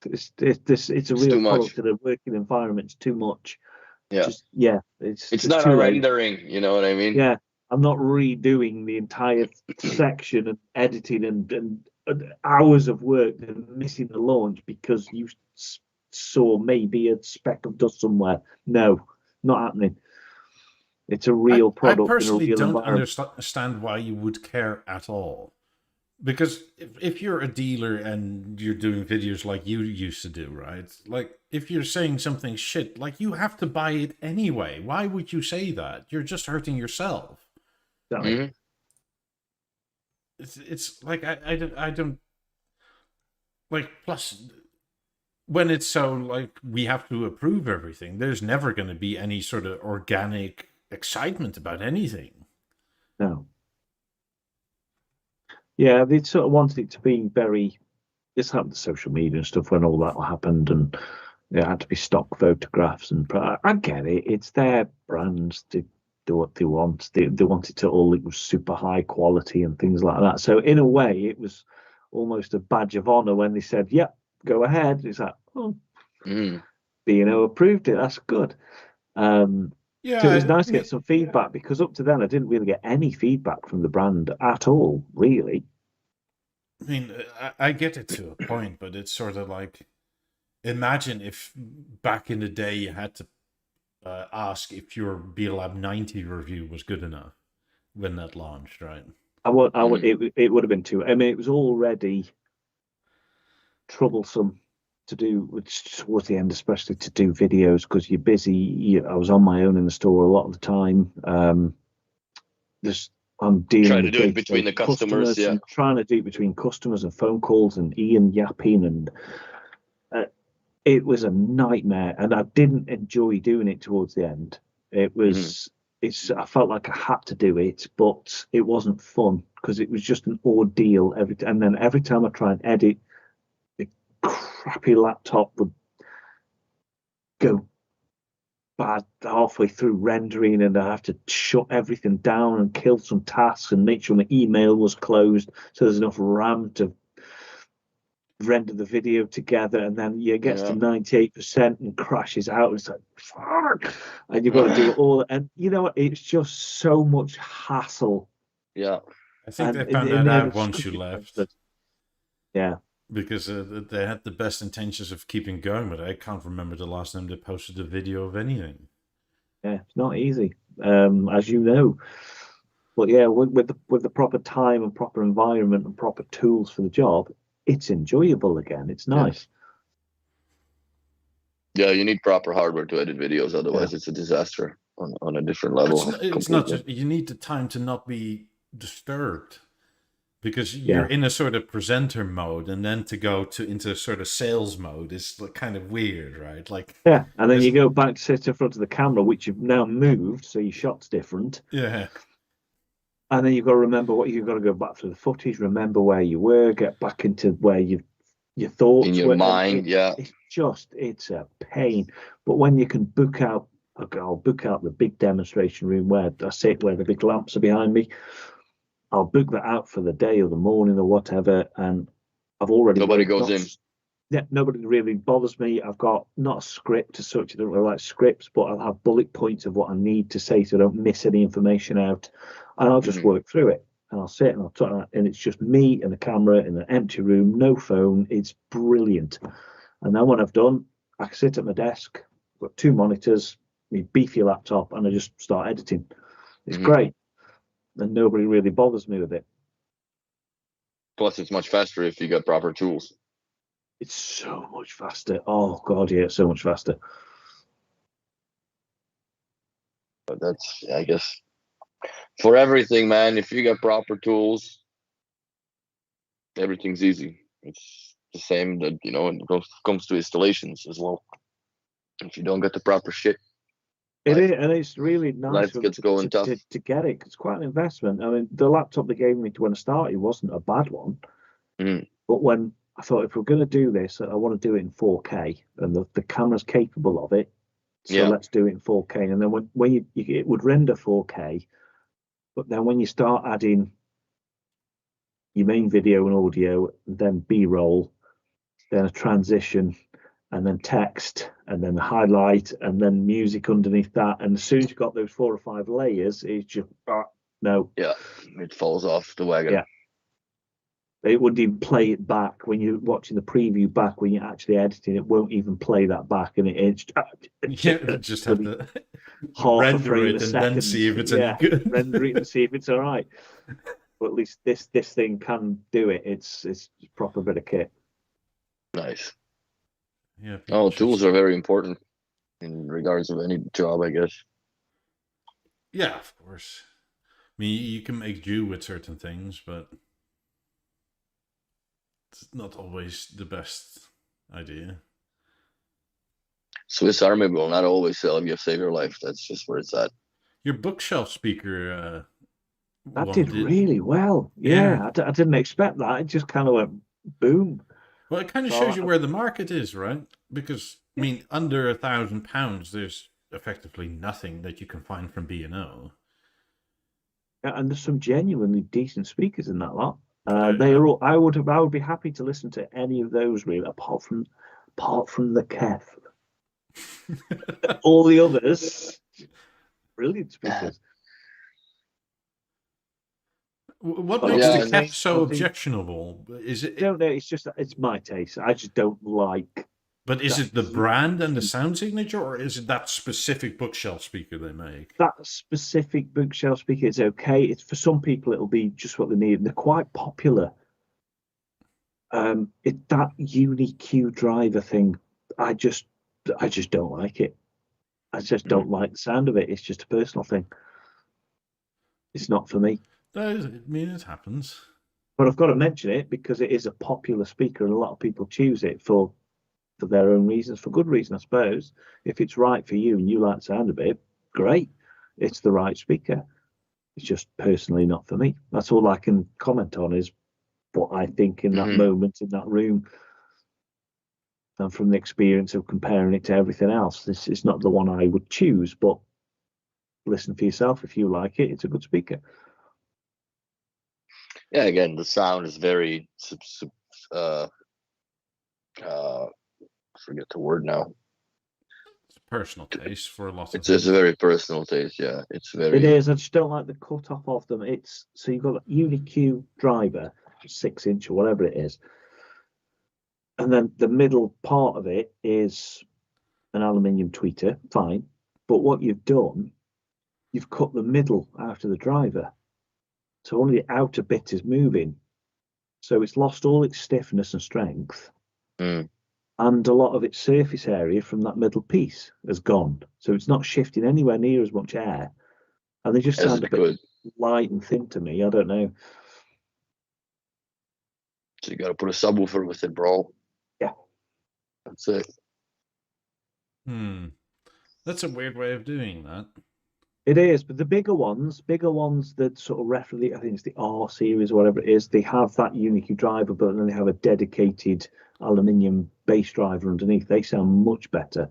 It's a real product in a working environment. It's too much. Yeah. It's not a rendering, you know what I mean? Yeah, I'm not redoing the entire section and editing and hours of work and missing the launch because you saw maybe a speck of dust somewhere. No, not happening. It's a real product. I personally in a real don't understand why you would care at all. Because if you're a dealer and you're doing videos like you used to do, right? Like, if you're saying something shit, like, you have to buy it anyway. Why would you say that? You're just hurting yourself. Mm-hmm. It's like, I don't... Like, plus, when it's so, like, we have to approve everything, there's never going to be any sort of organic excitement about anything. No. Yeah, they sort of wanted it to be very. This happened to social media and stuff when all that happened, and it had to be stock photographs. And I get it; it's their brands to do what they want. They wanted to all it was super high quality and things like that. So in a way, it was almost a badge of honor when they said, "Yep, go ahead." It's like, oh, B&O approved it. That's good. Yeah, so it was nice to get some feedback, because up to then I didn't really get any feedback from the brand at all, really. I mean, I get it to a point, but it's sort of like, imagine if back in the day you had to ask if your BLAB 90 review was good enough when that launched, right? It would have been too. I mean, it was already troublesome to do towards the end, especially to do videos, because you're busy. I was on my own in the store a lot of the time. I'm dealing trying to do it between the customers, and trying to do it between customers and phone calls and Ian yapping, and it was a nightmare. And I didn't enjoy doing it towards the end. It was. I felt like I had to do it, but it wasn't fun because it was just an ordeal. And then every time I try and edit, the crappy laptop would go bad halfway through rendering, and I have to shut everything down and kill some tasks and make sure my email was closed so there's enough RAM to render the video together. And then it gets to 98% and crashes out. It's like, fuck, and you've got to do it all. And you know what? It's just so much hassle. Yeah, I think they found that out once you left. Yeah. Because they had the best intentions of keeping going, but I can't remember the last time they posted a video of anything. Yeah, it's not easy, as you know. But yeah, with the proper time and proper environment and proper tools for the job, it's enjoyable again. It's nice. Yeah, you need proper hardware to edit videos, otherwise it's a disaster on a different level. It's not just, you need the time to not be disturbed. Because you're in a sort of presenter mode, and then to go into sort of sales mode is kind of weird, right? Like, and then you go back to sit in front of the camera, which you've now moved, so your shot's different. Yeah. And then you've got to remember you've got to go back through the footage, remember where you were, get back into where your thoughts in your mind. It's a pain. But when you can book out, I'll book out the big demonstration room where I sit, where the big lamps are behind me. I'll book that out for the day or the morning or whatever, and I've already nobody goes in. Yeah, nobody really bothers me. I've got not a script as such. I don't really like scripts, but I'll have bullet points of what I need to say so I don't miss any information out. And I'll just work through it. And I'll sit and I'll talk, and it's just me and the camera in an empty room, no phone. It's brilliant. And then when I've done, I can sit at my desk, I've got 2 monitors, my beefy laptop, and I just start editing. It's great. And nobody really bothers me with it. Plus, it's much faster if you got proper tools. It's so much faster. Oh, God, yeah, it's so much faster. But that's, I guess, for everything, man, if you got proper tools, everything's easy. It's the same that, you know, when it comes to installations as well. If you don't get the proper shit, it is, and it's really nice to get it. It's quite an investment. I mean, the laptop they gave me when I started wasn't a bad one. But when I thought, if we're going to do this, I want to do it in 4K, and the camera's capable of it. So let's do it in 4K. And then when it would render 4K, but then when you start adding your main video and audio, and then B-roll, then a transition, and then text, and then the highlight, and then music underneath that, and as soon as you've got those 4 or 5 layers, it's just no. Yeah, it falls off the wagon. Yeah. It wouldn't even play it back when you're watching the preview back. When you're actually editing, it won't even play that back, and it's just have to render it and then see if it's any good. Render it and see if it's all right. But at least this thing can do it. It's a proper bit of kit. Nice. Yeah. Tools are very important in regards of any job, I guess. Yeah, of course. I mean, you can make do with certain things, but it's not always the best idea. Swiss Army will not always save your life. That's just where it's at. Your bookshelf speaker that did really well. Yeah. I didn't expect that. It just kind of went boom. Well, it kind of shows you where the market is, right? Because I mean, under £1,000, there's effectively nothing that you can find from B&O. Yeah, and there's some genuinely decent speakers in that lot. They are all, I would be happy to listen to any of those really, apart from the Kef. All the others, brilliant speakers. What makes the Kef so objectionable? Is it? No, it's just it's my taste. I just don't like. But is it the brand and the sound signature, or is it that specific bookshelf speaker they make? That specific bookshelf speaker is okay. It's for some people it'll be just what they need. They're quite popular. That UniQ driver thing, I just don't like it. I just don't like the sound of it. It's just a personal thing. It's not for me. I mean, it happens. But I've got to mention it because it is a popular speaker, and a lot of people choose it for their own reasons, for good reason, I suppose. If it's right for you and you like the sound of it, great. It's the right speaker. It's just personally not for me. That's all I can comment on is what I think in that moment, in that room. And from the experience of comparing it to everything else, this is not the one I would choose, but listen for yourself. If you like it, it's a good speaker. Yeah, again, the sound is very forget the word now. It's a personal taste for a lot of It's a very personal taste, yeah. It is. I just don't like the cut off of them. So you've got a UniQ driver, 6-inch or whatever it is. And then the middle part of it is an aluminium tweeter, fine. But what you've done, you've cut the middle out of the driver. So only the outer bit is moving. So it's lost all its stiffness and strength. And a lot of its surface area from that middle piece has gone. So it's not shifting anywhere near as much air. And they just sound a bit light and thin to me. I don't know. So you got to put a subwoofer with it, bro. Yeah. That's it. That's a weird way of doing that. It is, but the bigger ones that sort of reference, I think it's the R series or whatever it is, they have that UniQ driver, but then they have a dedicated aluminium bass driver underneath. They sound much better.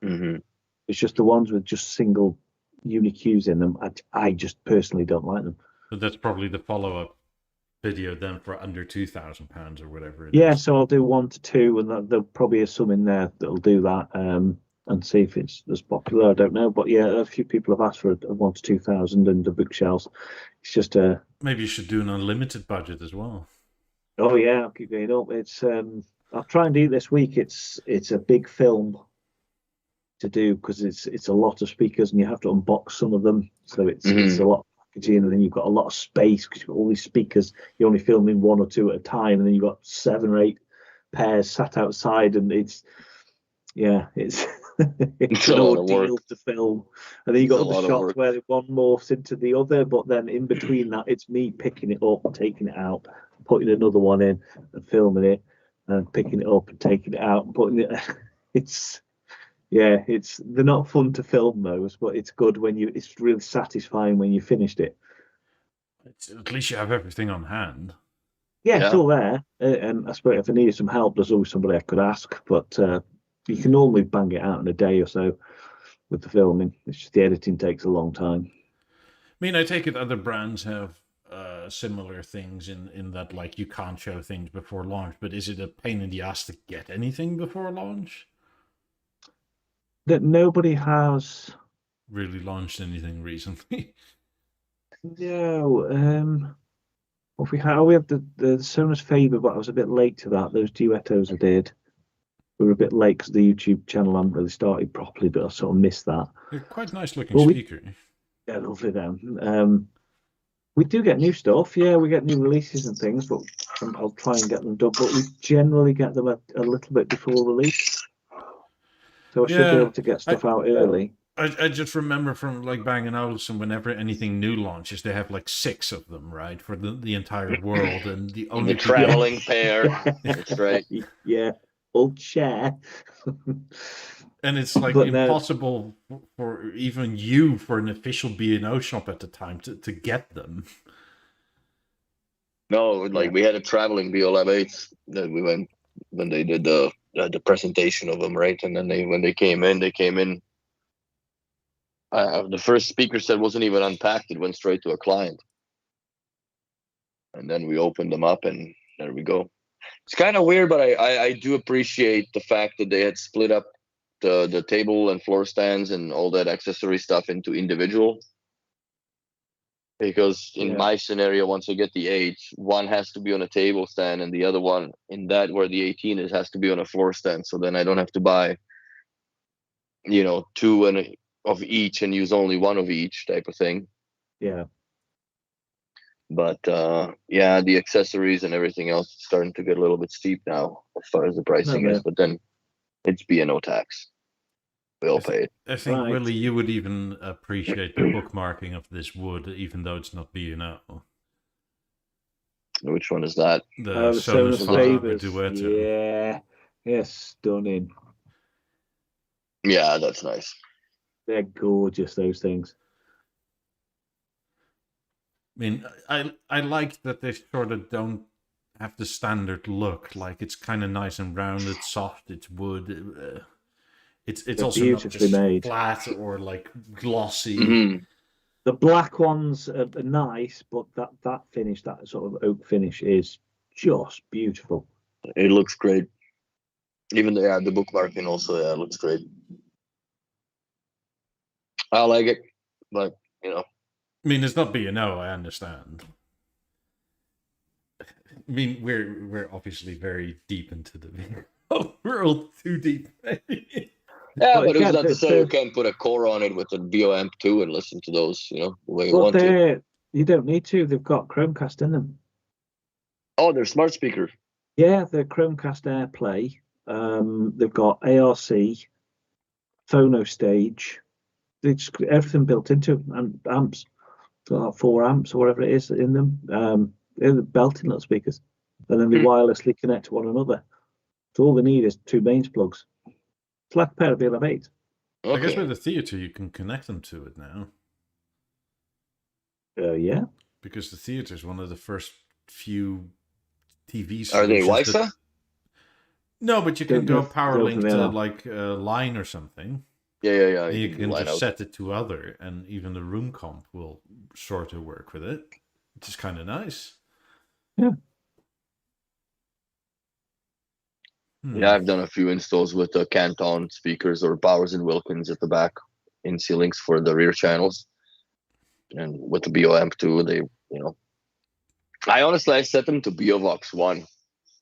It's just the ones with just single UniQs in them. I just personally don't like them. But that's probably the follow-up video then for under £2,000 or whatever it Yeah, is. so I'll do 1 to 2, and there'll probably be some in there that'll do that, and see if it's as popular. I don't know, but yeah, a few people have asked for a 1 to 2,000 and the bookshelves. It's just a. Maybe you should do an unlimited budget as well. Oh yeah, I'll keep going up. It's I'll try and do it this week. It's a big film to do because it's a lot of speakers and you have to unbox some of them. So it's a lot of packaging, and then you've got a lot of space because you've got all these speakers. You're only filming 1 or 2 at a time, and then you've got 7 or 8 pairs sat outside, and it's it's an ordeal to film. And then you got the shots where one morphs into the other, but then in between that, it's me picking it up and taking it out, putting another one in and filming it, and picking it up and taking it out and putting it. They're not fun to film those, but it's good when it's really satisfying when you finished it. At least you have everything on hand. Yeah, it's all there. And I suppose if I needed some help, there's always somebody I could ask, but you can normally bang it out in a day or so with the filming. It's just the editing takes a long time. I mean, I take it other brands have similar things in that, like, you can't show things before launch, but is it a pain in the ass to get anything before launch? That nobody has really launched anything recently. No. We have the Sonos Faber, but I was a bit late to that. Those duettos I did. We were a bit late because the YouTube channel hadn't really started properly, but I sort of missed that. They're quite nice looking speaker. Yeah, lovely them. We do get new stuff. Yeah, we get new releases and things, but I'll try and get them done. But we generally get them a little bit before release. So I should be able to get stuff out early. I just remember from like Bang & Olufsen, whenever anything new launches, they have like 6 of them, right, for the entire world, and the only traveling pair. That's right. Yeah, old chair. And it's like impossible for even you, for an official B&O shop at the time, to get them. No, like we had a traveling BeoLab 8 that we went when they did the presentation of them, right? And then when they came in. The first speaker set wasn't even unpacked; it went straight to a client. And then we opened them up, and there we go. It's kind of weird, but I do appreciate the fact that they had split up the table and floor stands and all that accessory stuff into individual. Because in my scenario, once I get the 8, one has to be on a table stand, and the other one in that where the 18 is has to be on a floor stand. So then I don't have to buy, 2 of each and use only 1 of each type of thing. Yeah. But the accessories and everything else is starting to get a little bit steep now as far as the pricing is. But then it's B&O tax. We all pay it. I think, Willie, you would even appreciate the bookmarking of this wood, even though it's not B&O. Which one is that? The Sonos Faber Duetto. Yeah, stunning. Yeah, that's nice. They're gorgeous, those things. I mean, I like that they sort of don't have the standard look. Like, it's kind of nice and rounded, soft. It's wood. It's also beautifully not just flat or like glossy. Mm-hmm. The black ones are nice, but that finish, that sort of oak finish, is just beautiful. It looks great. Even the bookmarking also, looks great. I like it, but I mean, it's not B&O, I understand. I mean, we're obviously very deep into the world, too deep. Yeah, but it's not to say you can't put a core on it with a BeoAmp 2 and listen to those, the way you want to. You don't need to. They've got Chromecast in them. Oh, they're smart speakers. Yeah, they're Chromecast AirPlay. They've got ARC, phono stage. It's everything built into them, and amps. Got 4 amps or whatever it is in them. They're belting little speakers, and then they wirelessly connect to one another. So all they need is 2 mains plugs. It's like a pair of BeoLab 8. Okay. I guess with the theater you can connect them to it now. Yeah. Because the theater is one of the first few TV solutions. Are they Wi-Fi? No, but you can go power link to like a line or something. Yeah. And you can just set it to other, and even the room comp will sort of work with it, which is kind of nice. Yeah. Yeah, I've done a few installs with the Canton speakers or Bowers and Wilkins at the back in ceilings for the rear channels, and with the BeoAmp too. They, I set them to BeoVox 1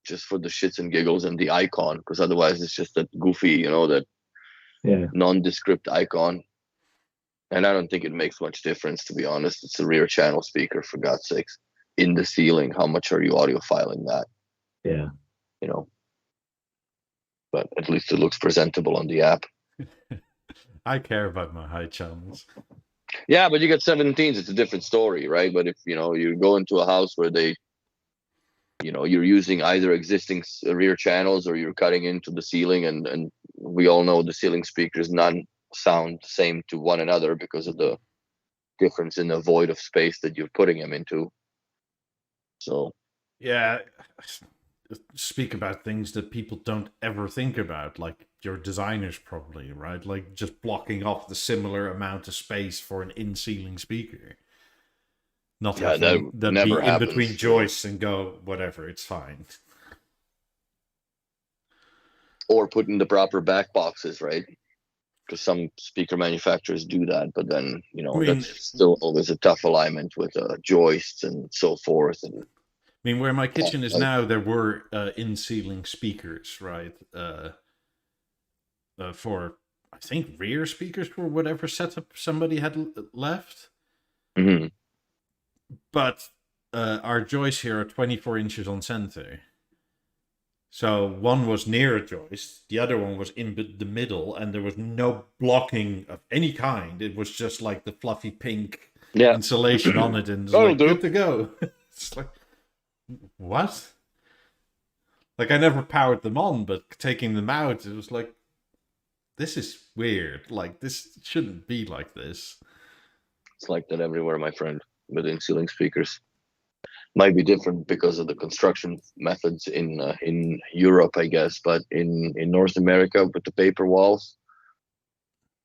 just for the shits and giggles and the icon, because otherwise it's just that goofy, that nondescript icon. And I don't think it makes much difference, to be honest. It's a rear channel speaker, for God's sakes, in the ceiling. How much are you audiophiling that? Yeah. But at least it looks presentable on the app. I care about my high channels. Yeah, but you got 17s, it's a different story, right? But if you go into a house where you're using either existing rear channels or you're cutting into the ceiling, and we all know the ceiling speakers none sound the same to one another because of the difference in the void of space that you're putting them into. So yeah, speak about things that people don't ever think about, like your designers probably, right? Like just blocking off the similar amount of space for an in-ceiling speaker. Not having that be in between joists and go, whatever, it's fine. Or putting the proper back boxes, right? Because some speaker manufacturers do that, but then, that's still always a tough alignment with joists and so forth. And where my kitchen is now, there were in-ceiling speakers, right? For, I think, rear speakers for whatever setup somebody had left. Mm-hmm. But our joists here are 24 inches on center. So one was near a joist, the other one was in the middle, and there was no blocking of any kind. It was just like the fluffy pink insulation on it, and it's like, good to go. It's like, what? Like, I never powered them on, but taking them out, it was like, this is weird. Like, this shouldn't be like this. It's like that everywhere, my friend, with in-ceiling speakers. Might be different because of the construction methods in Europe, I guess, but in North America with the paper walls,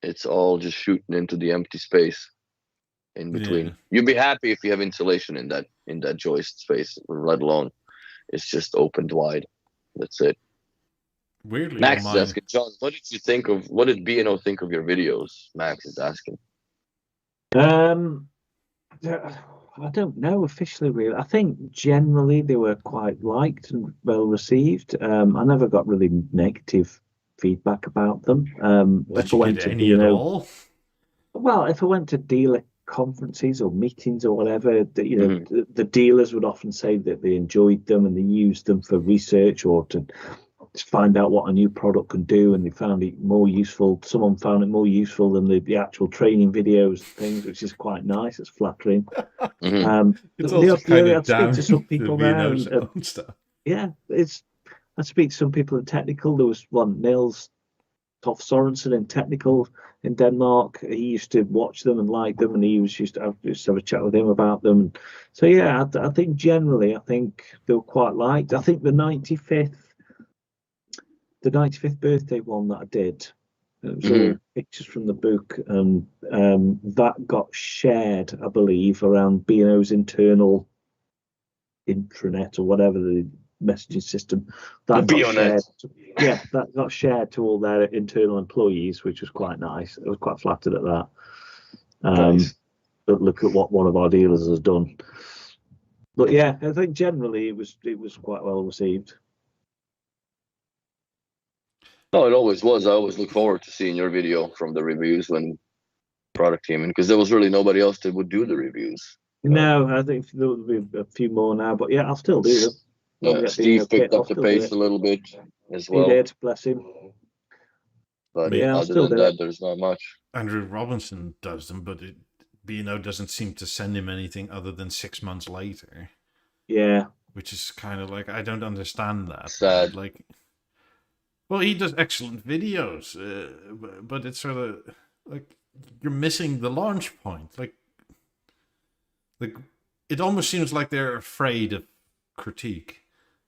it's all just shooting into the empty space in between. Yeah. You'd be happy if you have insulation in that joist space, let alone it's just opened wide. That's it. Weirdly, Max is asking, John, what did B&O think of your videos? Max is asking. I don't know officially, really. I think generally they were quite liked and well received. I never got really negative feedback about them. Did you get any at all? Well, if I went to dealer conferences or meetings or whatever, the dealers would often say that they enjoyed them and they used them for research or to find out what a new product can do, and they found it more useful. Someone found it more useful than the actual training videos, things, which is quite nice. It's flattering. It's also kind of down to some people now. Stuff. Yeah, I speak to some people in technical. There was one, Niels Toff Sorensen in technical in Denmark. He used to watch them and like them, and he used to have a chat with him about them. And so yeah, I think generally, they were quite liked. I think the 95th birthday one that I did, it was all pictures from the book, and that got shared, I believe, around B&O's internal intranet or whatever the messaging system. That got shared to all their internal employees, which was quite nice. I was quite flattered at that. Nice. But look at what one of our dealers has done. But yeah, I think generally it was quite well received. No, it always was. I always look forward to seeing your video from the reviews when product came in, because there was really nobody else that would do the reviews. No, I think there will be a few more now, but yeah, I'll still do them. Yeah, Steve picked up the pace a little bit as well. He did, bless him. But yeah, other than that, there's not much. Andrew Robinson does them, but B&O doesn't seem to send him anything other than 6 months later. Yeah. Which is kind of like, I don't understand that. Sad. Like, well, he does excellent videos, but it's sort of like you're missing the launch point. Like it almost seems like they're afraid of critique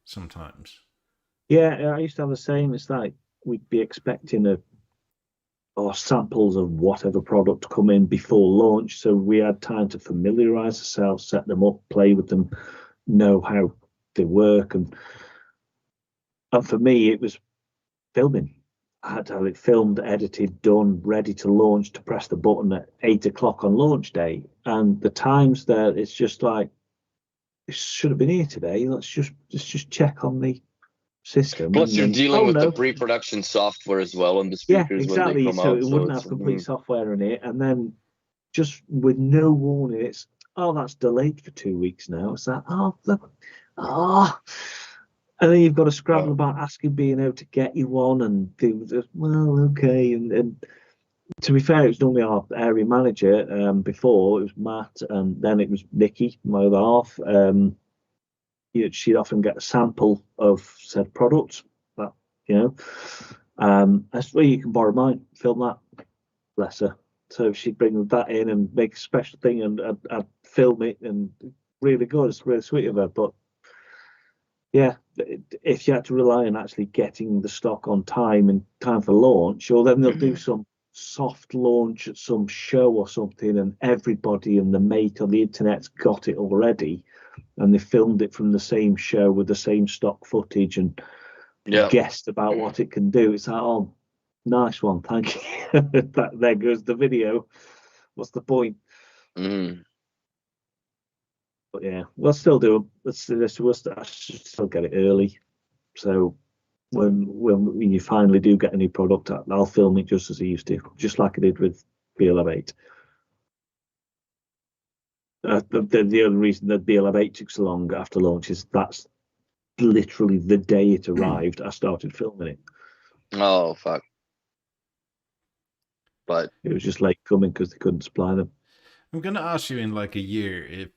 sometimes. Yeah, I used to have the same. It's like we'd be expecting samples of whatever product come in before launch, so we had time to familiarize ourselves, set them up, play with them, know how they work. And for me, it was filming. I had to have it filmed, edited, done, ready to launch, to press the button at 8 o'clock on launch day. And the times there, it's just like, it should have been here today. Let's just check on the system. Plus, you're dealing with the pre-production software as well on the speakers when they come out. So it wouldn't have complete software in it. And then just with no warning, it's, that's delayed for 2 weeks now. It's like, and then you've got to scramble about asking B&O to get you one, and okay. And to be fair, it was normally our area manager. Before it was Matt, and then it was Nikki, my other half. She'd often get a sample of said products, but that's where you can borrow mine, film that, bless her. So she'd bring that in and make a special thing, and I'd film it, and really good. It's really sweet of her, but yeah, if you had to rely on actually getting the stock on time and time for launch, or then they'll do some soft launch at some show or something, and everybody and the mate on the internet's got it already, and they filmed it from the same show with the same stock footage and guessed about what it can do. It's like, nice one, thank you. There goes the video. What's the point? But yeah, we'll still do them. I should still get it early. So when you finally do get a new product, I'll film it just as I used to, just like I did with BLM8. The other reason that BLM8 took so long after launch is that's literally the day it arrived, I started filming it. Oh, fuck. But it was just late coming because they couldn't supply them. I'm going to ask you in like a year if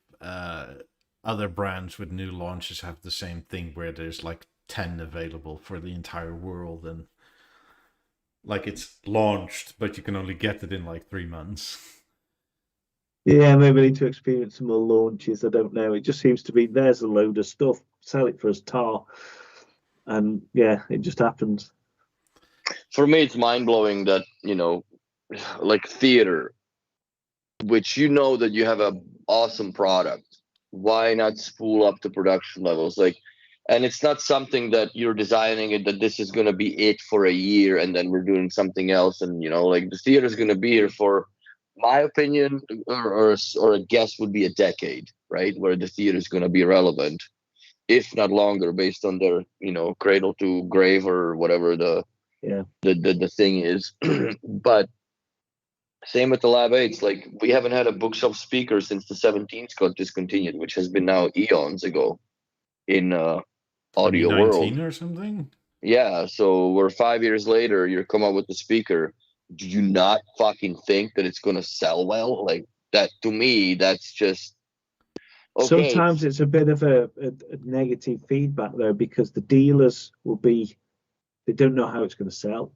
other brands with new launches have the same thing where there's like 10 available for the entire world, and like it's launched but you can only get it in like 3 months. Yeah, maybe I need to experience some more launches. I don't know. It just seems to be there's a load of stuff, sell it for as tar, and yeah, it just happens. For me, it's mind-blowing that like theater, which that you have an awesome product, why not spool up the production levels? Like, and it's not something that you're designing it that this is going to be it for a year and then we're doing something else, and like the theater is going to be here for, my opinion, or a guess would be a decade, right, where the theater is going to be relevant, if not longer, based on their cradle to grave or whatever the thing is. But same with the Lab 8s. Like, we haven't had a bookshelf speaker since the 17s got discontinued, which has been now eons ago in audio world or something. Yeah, so we're 5 years later, you're come up with the speaker. Do you not fucking think that it's going to sell well? Like, that, to me, that's just okay. Sometimes it's a bit of a negative feedback though, because the dealers they don't know how it's going to sell,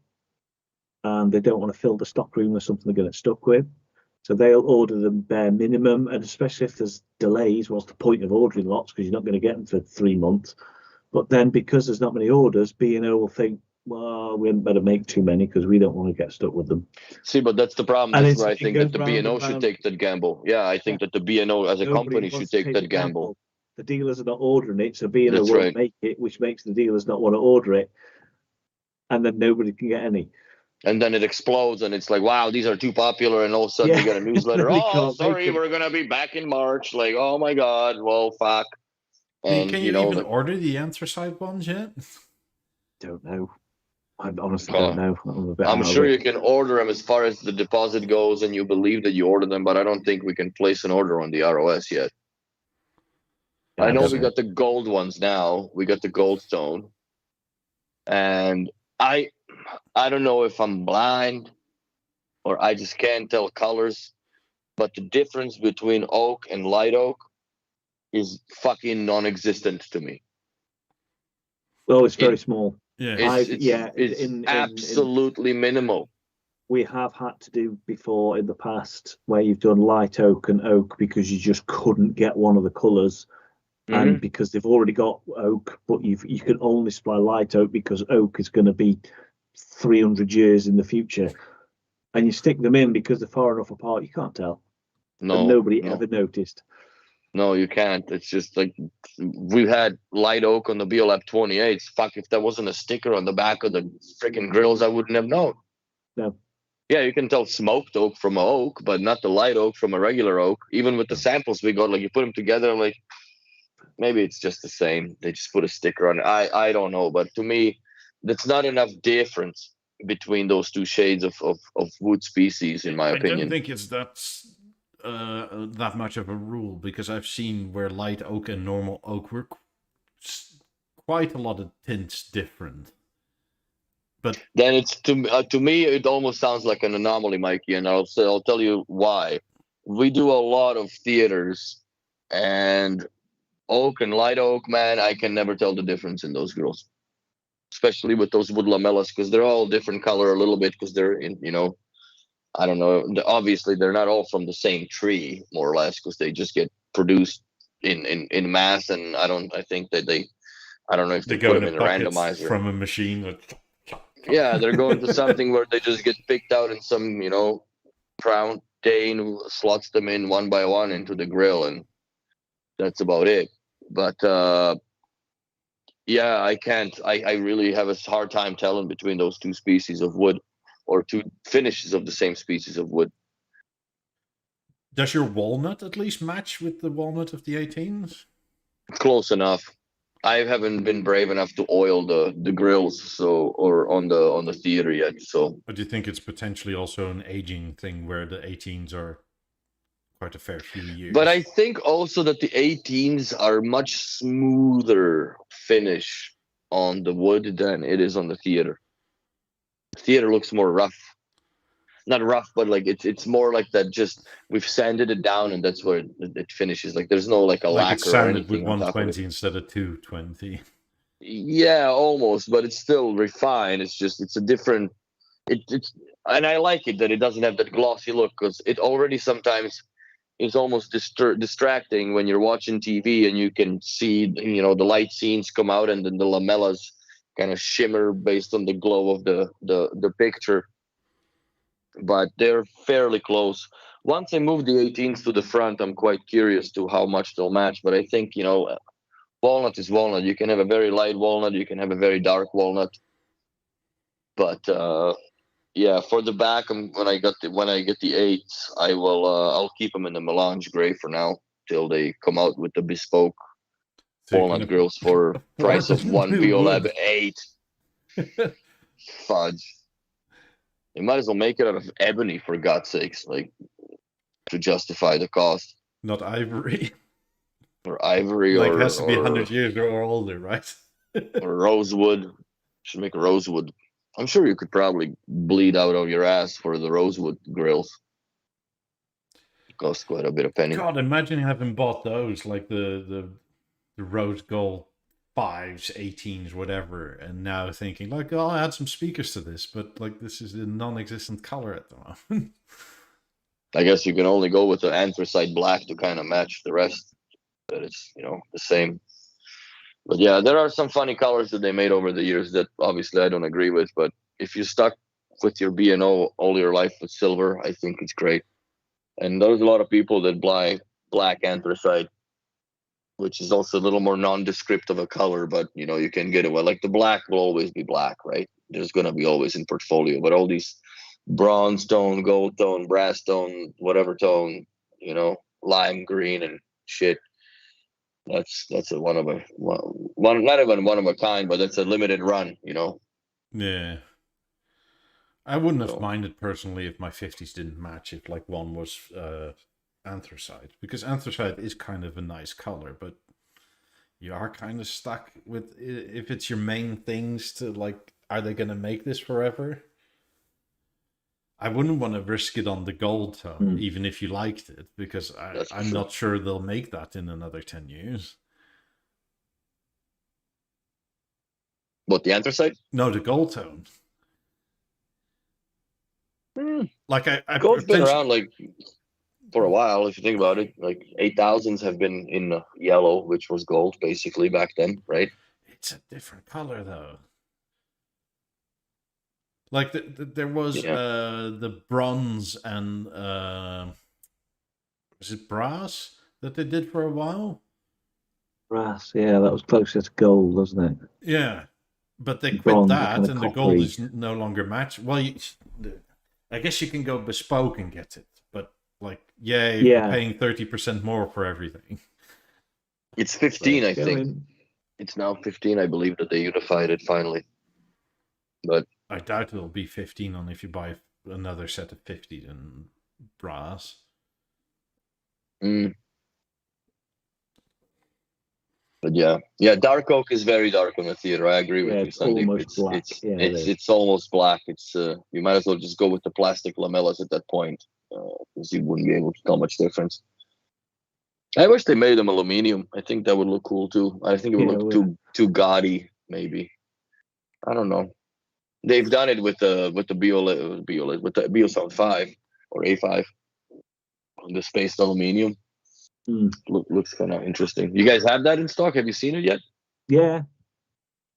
and they don't want to fill the stock room with something they're going to get stuck with. So they'll order them bare minimum, and especially if there's delays, what's the point of ordering lots, because you're not going to get them for 3 months. But then because there's not many orders, B&O will think, well, we better make too many because we don't want to get stuck with them. See, but that's the problem. That's where I think that the B&O should take that gamble. Yeah, I think that the B&O as a company should take that gamble. The dealers are not ordering it, so B&O won't make it, which makes the dealers not want to order it, and then nobody can get any. And then it explodes, and it's like, wow, these are too popular, and all of a sudden you get a newsletter. Oh, sorry, we're gonna be back in March. Like, oh my god, well, fuck. And can you even order the anthracite ones yet? Don't know. I honestly don't know. I'm sure you can order them as far as the deposit goes, and you believe that you order them, but I don't think we can place an order on the ROS yet. Yeah, I know we got the gold ones now. We got the gold stone, and I don't know if I'm blind or I just can't tell colors, but the difference between oak and light oak is fucking non-existent to me. Well, it's very small. Yeah, it's absolutely minimal. We have had to do before in the past where you've done light oak and oak because you just couldn't get one of the colours. And because they've already got oak, but you can only supply light oak because oak is going to be 300 years in the future, and you stick them in because they're far enough apart, you can't tell. No, nobody ever noticed. No, you can't. It's just like we had light oak on the BeoLab 28s. Fuck, if there wasn't a sticker on the back of the freaking grills, I wouldn't have known. No. Yeah, you can tell smoked oak from a oak, but not the light oak from a regular oak. Even with the samples we got, like you put them together, like maybe it's just the same. They just put a sticker on it. I don't know, but to me, that's not enough difference between those two shades of wood species, in my opinion. I don't think it's that much of a rule, because I've seen where light oak and normal oak were quite a lot of tints different. But then it's to me it almost sounds like an anomaly, Mikey, and I'll tell you why. We do a lot of theaters, and oak and light oak, man, I can never tell the difference in those grills, especially with those wood lamellas, because they're all different color a little bit, because they're in, I don't know. Obviously, they're not all from the same tree, more or less, because they just get produced in mass, and I think that I don't know if they put them in a randomizer from a machine. Yeah, they're going to something where they just get picked out, and some crown Dane who slots them in one by one into the grill, and that's about it. But yeah, I can't. I really have a hard time telling between those two species of wood, or two finishes of the same species of wood. Does your walnut at least match with the walnut of the 18s? Close enough. I haven't been brave enough to oil the grills, or on the theater yet. So, but do you think it's potentially also an aging thing where the 18s are quite a fair few years? But I think also that the 18s are much smoother finish on the wood than it is on the theater. The theater looks more rough. Not rough, but like it's more like that. Just we've sanded it down, and that's where it finishes. Like there's no like a lacquer it's sanded or anything with 120 instead of 220. Yeah, almost, but it's still refined. It's a different. It's and I like it that it doesn't have that glossy look, because it already sometimes is almost distracting when you're watching TV and you can see the light scenes come out, and then the lamellas kind of shimmer based on the glow of the picture. But they're fairly close. Once I move the 18s to the front, I'm quite curious to how much they'll match. But I think walnut is walnut. You can have a very light walnut, you can have a very dark walnut. But yeah, for the back, when I get the 8s, I'll keep them in the melange gray for now till they come out with the bespoke walnut grills for price of one BeoLab 8. Fudge. You might as well make it out of ebony, for God's sakes, like, to justify the cost. Not ivory. Or ivory, like it has to be 100 years or older, right? Or rosewood. Should make a rosewood. I'm sure you could probably bleed out of your ass for the rosewood grills. It costs quite a bit of penny. God, imagine having bought those, like the rose gold 5s, 18s, whatever, and now thinking like, oh, I'll add some speakers to this, but like this is a non-existent color at the moment. I guess you can only go with the anthracite black to kind of match the rest. That it's the same. But yeah, there are some funny colors that they made over the years that obviously I don't agree with. But if you stuck with your B&O all your life with silver, I think it's great. And there's a lot of people that buy black anthracite, which is also a little more nondescript of a color, but you can get it well. Like the black will always be black, right? There's gonna be always in portfolio, but all these bronze tone, gold tone, brass tone, whatever tone, lime green and shit. That's a one not even one of a kind, but that's a limited run, Yeah. I wouldn't have minded personally if my 50s didn't match it, like one was anthracite, because anthracite is kind of a nice color, but you are kind of stuck with, if it's your main things, to like, are they going to make this forever? I wouldn't want to risk it on the gold tone, even if you liked it, because I'm not sure they'll make that in another 10 years. What, the anthracite? No, the gold tone. Like gold's been around like for a while, if you think about it. Like 8000s have been in yellow, which was gold basically back then, right? It's a different color though. Like there was the bronze and is it brass that they did for a while. Brass, yeah, that was closer to gold, wasn't it? Yeah, but they quit Bronze, that, kind of and the gold coppery. is no longer matched. Well, I guess you can go bespoke and get it, but like, you're paying 30% more for everything. It's 15, I think. It's now 15, I believe, that they unified it finally. But I doubt it'll be 15 on if you buy another set of 50 in brass. But yeah, dark oak is very dark on the theater. I agree with you, Sandeep. Almost black. It's almost black. It's you might as well just go with the plastic lamellas at that point, because you wouldn't be able to tell much difference. I wish they made them aluminium. I think that would look cool too. I think it would look too gaudy, maybe. I don't know. They've done it with the BeoSound 5 or A5 on the spaced aluminium. Looks kind of interesting. You guys have that in stock? Have you seen it yet? Yeah.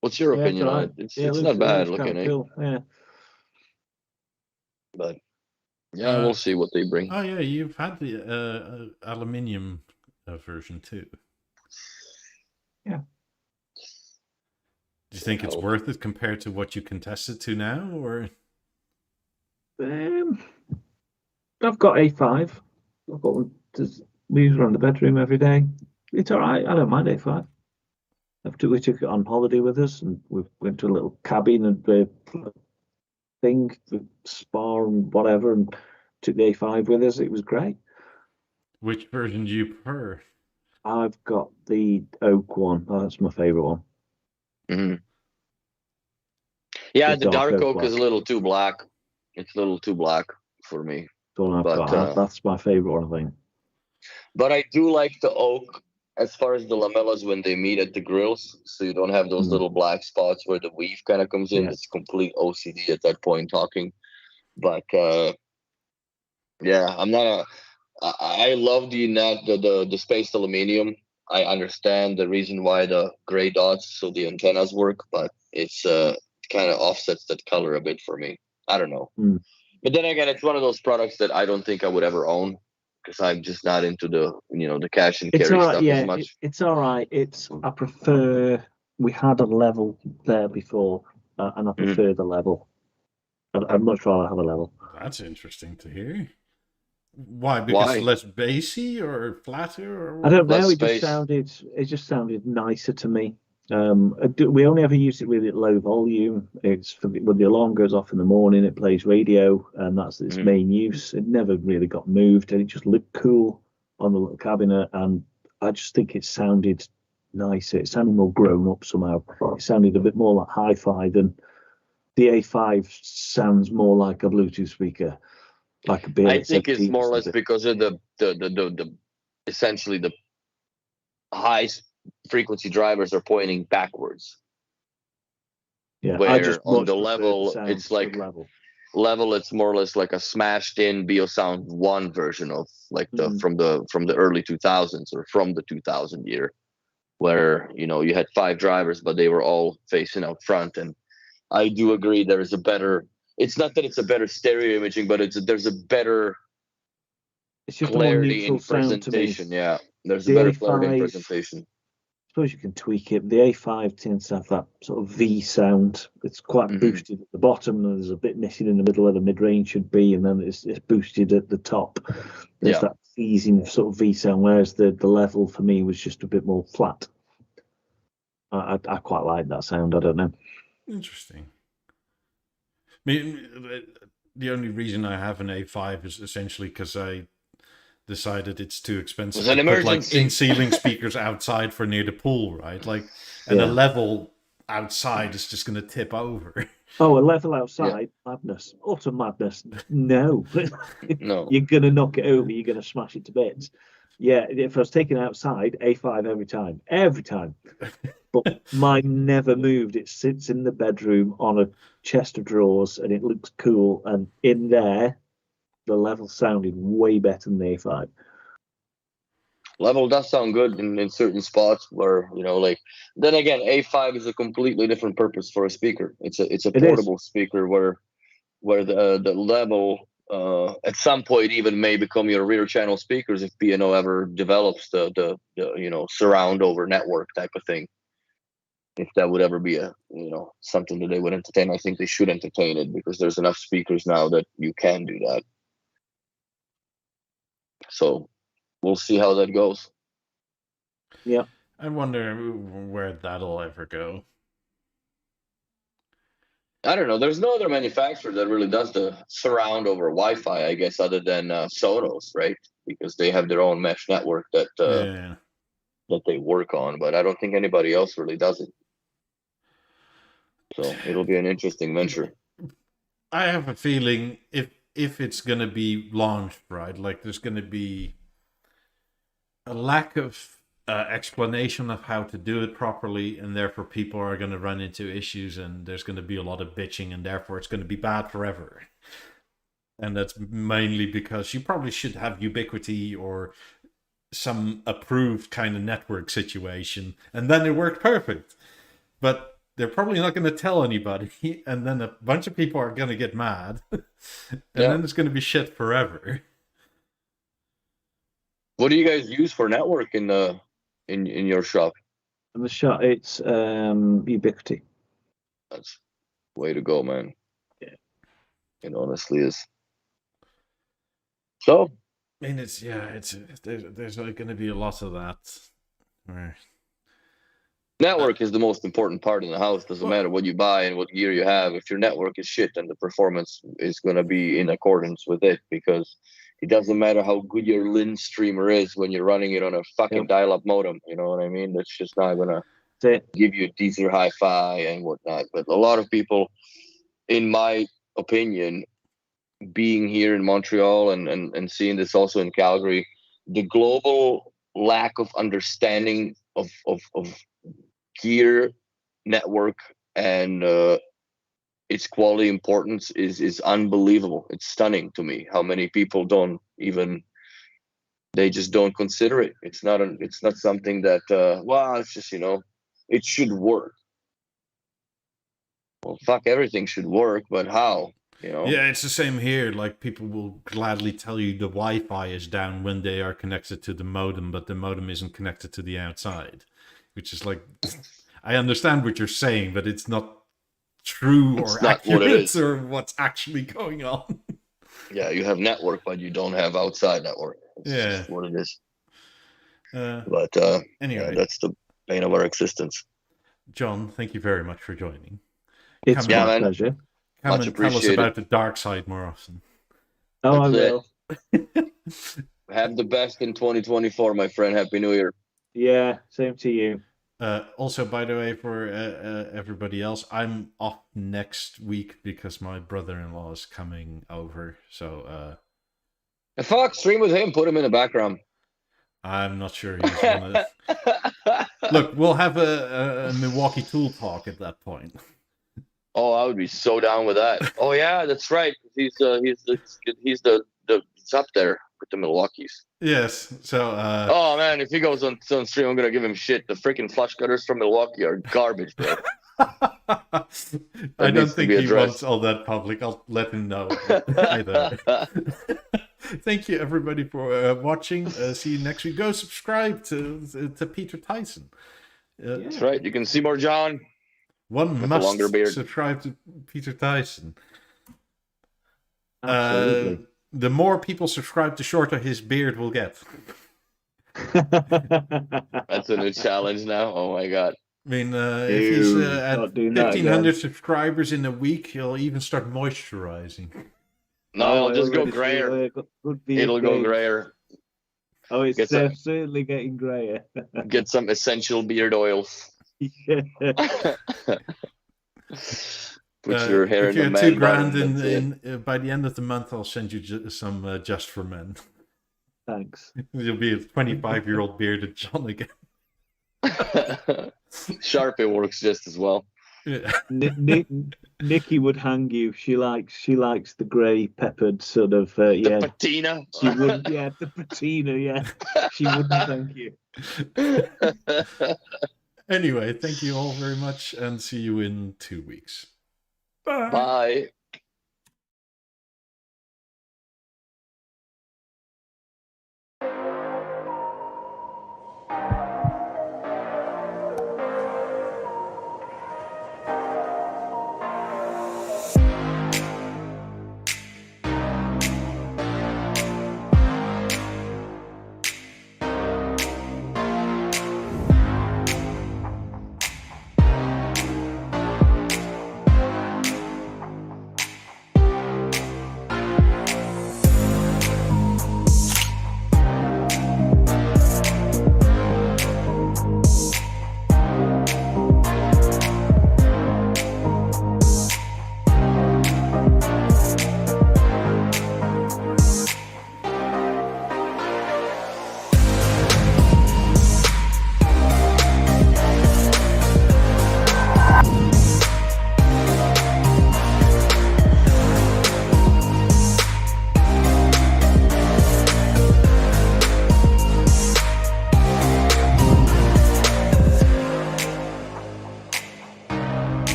What's your opinion on it? It's not bad looking, eh? Cool. Yeah. But yeah, we'll see what they bring. Oh yeah, you've had the aluminium version too. Yeah. Do you think it's worth it compared to what you can test it to now, or? I've got A5. I've got one. We use around the bedroom every day. It's all right. I don't mind A5. We took it on holiday with us, and we went to a little cabin and the spa and whatever, and took the A5 with us. It was great. Which version do you prefer? I've got the oak one. Oh, that's my favorite one. Mm-hmm. Yeah, the dark oak is a little too black. It's a little too black for me. That's my favorite one, I think. But I do like the oak as far as the lamellas when they meet at the grills, so you don't have those little black spots where the weave kind of comes in. It's complete OCD at that point talking. But yeah, I love the spaced aluminium. I understand the reason why the gray dots, so the antennas work, but it's kind of offsets that color a bit for me. I don't know. But then again, it's one of those products that I don't think I would ever own, because I'm just not into the cash and carry stuff as much. It's all right. I prefer. We had a level there before, and I prefer the level. I'd much rather have a level. That's interesting to hear. Why? Because less bassy or flatter? Or I don't know. It just sounded nicer to me. We only ever use it with it low volume. It's when the alarm goes off in the morning, it plays radio, and that's its main use. It never really got moved, and it just looked cool on the little cabinet. And I just think it sounded nicer. It sounded more grown up somehow. It sounded a bit more like hi-fi than the A5 sounds more like a Bluetooth speaker, like a I think it's more or less because of the essentially the high frequency drivers are pointing backwards. Yeah, where on the level it's like level it's more or less like a smashed in BeoSound 1 version of like from the early 2000s or from the 2000 year, where you had 5 drivers but they were all facing out front. And I do agree there is a better, it's not that it's a better stereo imaging, but there's a better clarity in presentation. Yeah, there's a better clarity in presentation. I suppose you can tweak it. The A5 tends to have that sort of V sound. It's quite boosted at the bottom, and there's a bit missing in the middle where the mid-range should be, and then it's boosted at the top. There's that easing sort of V sound, whereas the level for me was just a bit more flat. I quite like that sound. I don't know. Interesting. I mean, the only reason I have an A5 is essentially because I decided it's too expensive to put like in-ceiling speakers outside for near the pool, right? Like, and a level outside is just going to tip over. Oh, a level outside? Madness. Utter madness. No. No. You're going to knock it over. You're going to smash it to bits. Yeah, if I was taken outside, A5 every time. Every time. But mine never moved. It sits in the bedroom on a chest of drawers, and it looks cool. And in there, the level sounded way better than the A5. Level does sound good in certain spots where, like, then again, A5 is a completely different purpose for a speaker. It's a portable speaker where the level at some point even may become your rear channel speakers if B&O ever develops the surround over network type of thing. If that would ever be a something that they would entertain, I think they should entertain it, because there's enough speakers now that you can do that. So we'll see how that goes. Yeah. I wonder where that'll ever go. I don't know. There's no other manufacturer that really does the surround over Wi-Fi, I guess, other than Sonos, right? Because they have their own mesh network that they work on, but I don't think anybody else really does it. So it'll be an interesting venture. I have a feeling if it's going to be launched, right, like there's going to be a lack of explanation of how to do it properly, and therefore people are going to run into issues, and there's going to be a lot of bitching, and therefore it's going to be bad forever. And that's mainly because you probably should have Ubiquiti or some approved kind of network situation, and then it worked perfect. But they're probably not going to tell anybody, and then a bunch of people are going to get mad, and then it's going to be shit forever. What do you guys use for network in your shop? In the shop, it's Ubiquiti. That's way to go, man. Yeah, it honestly is. So, I mean, there's going to be a lot of that. Right. Network is the most important part in the house. Doesn't matter what you buy and what gear you have. If your network is shit, then the performance is going to be in accordance with it, because it doesn't matter how good your LIN streamer is when you're running it on a fucking dial-up modem. You know what I mean? That's just not going to give you decent hi-fi and whatnot. But a lot of people, in my opinion, being here in Montreal and seeing this also in Calgary, the global lack of understanding of gear, network, and its quality importance is unbelievable. It's stunning to me how many people they just don't consider it. It's not something that it's just, it should work. Well, fuck, everything should work, but how? Yeah, it's the same here. Like, people will gladly tell you the Wi-Fi is down when they are connected to the modem, but the modem isn't connected to the outside. Which is like, I understand what you're saying, but it's not true or accurate or what's actually going on. Yeah, you have network, but you don't have outside network. It's just what it is. But anyway, that's the bane of our existence. John, thank you very much for joining. It's my pleasure. Come and tell us about the dark side more often. Oh, I will. Have the best in 2024, my friend. Happy New Year. Yeah, same to you. Also, by the way, for everybody else, I'm off next week because my brother-in-law is coming over. So, fuck, stream with him. Put him in the background. I'm not sure he's gonna. Look, we'll have a Milwaukee Tool Talk at that point. Oh, I would be so down with that. Oh yeah, that's right. He's up there with the Milwaukees. Yes. So. Oh man, if he goes on stream, I'm gonna give him shit. The freaking flush cutters from Milwaukee are garbage, bro. I don't think he wants all that public. I'll let him know either. Thank you, everybody, for watching. See you next week. Go subscribe to Peter Tyson. That's right. You can see more John. One must subscribe to Peter Tyson. Absolutely. The more people subscribe, the shorter his beard will get. That's a new challenge now. Oh my god. I mean, if he's at 1,500 subscribers in a week, he'll even start moisturizing. No, it'll just go grayer. It'll go grayer. Oh, it's certainly getting grayer. Get some essential beard oils. Put your hair in the man bun. $2,000 by the end of the month, I'll send you some just for men. Thanks. You'll be a 25-year-old bearded John again. Sharpie works just as well. Yeah. Nikki would hang you. She likes the grey peppered sort of the patina. She wouldn't. Yeah, the patina. Yeah, she wouldn't thank you. Anyway, thank you all very much, and see you in 2 weeks. Bye.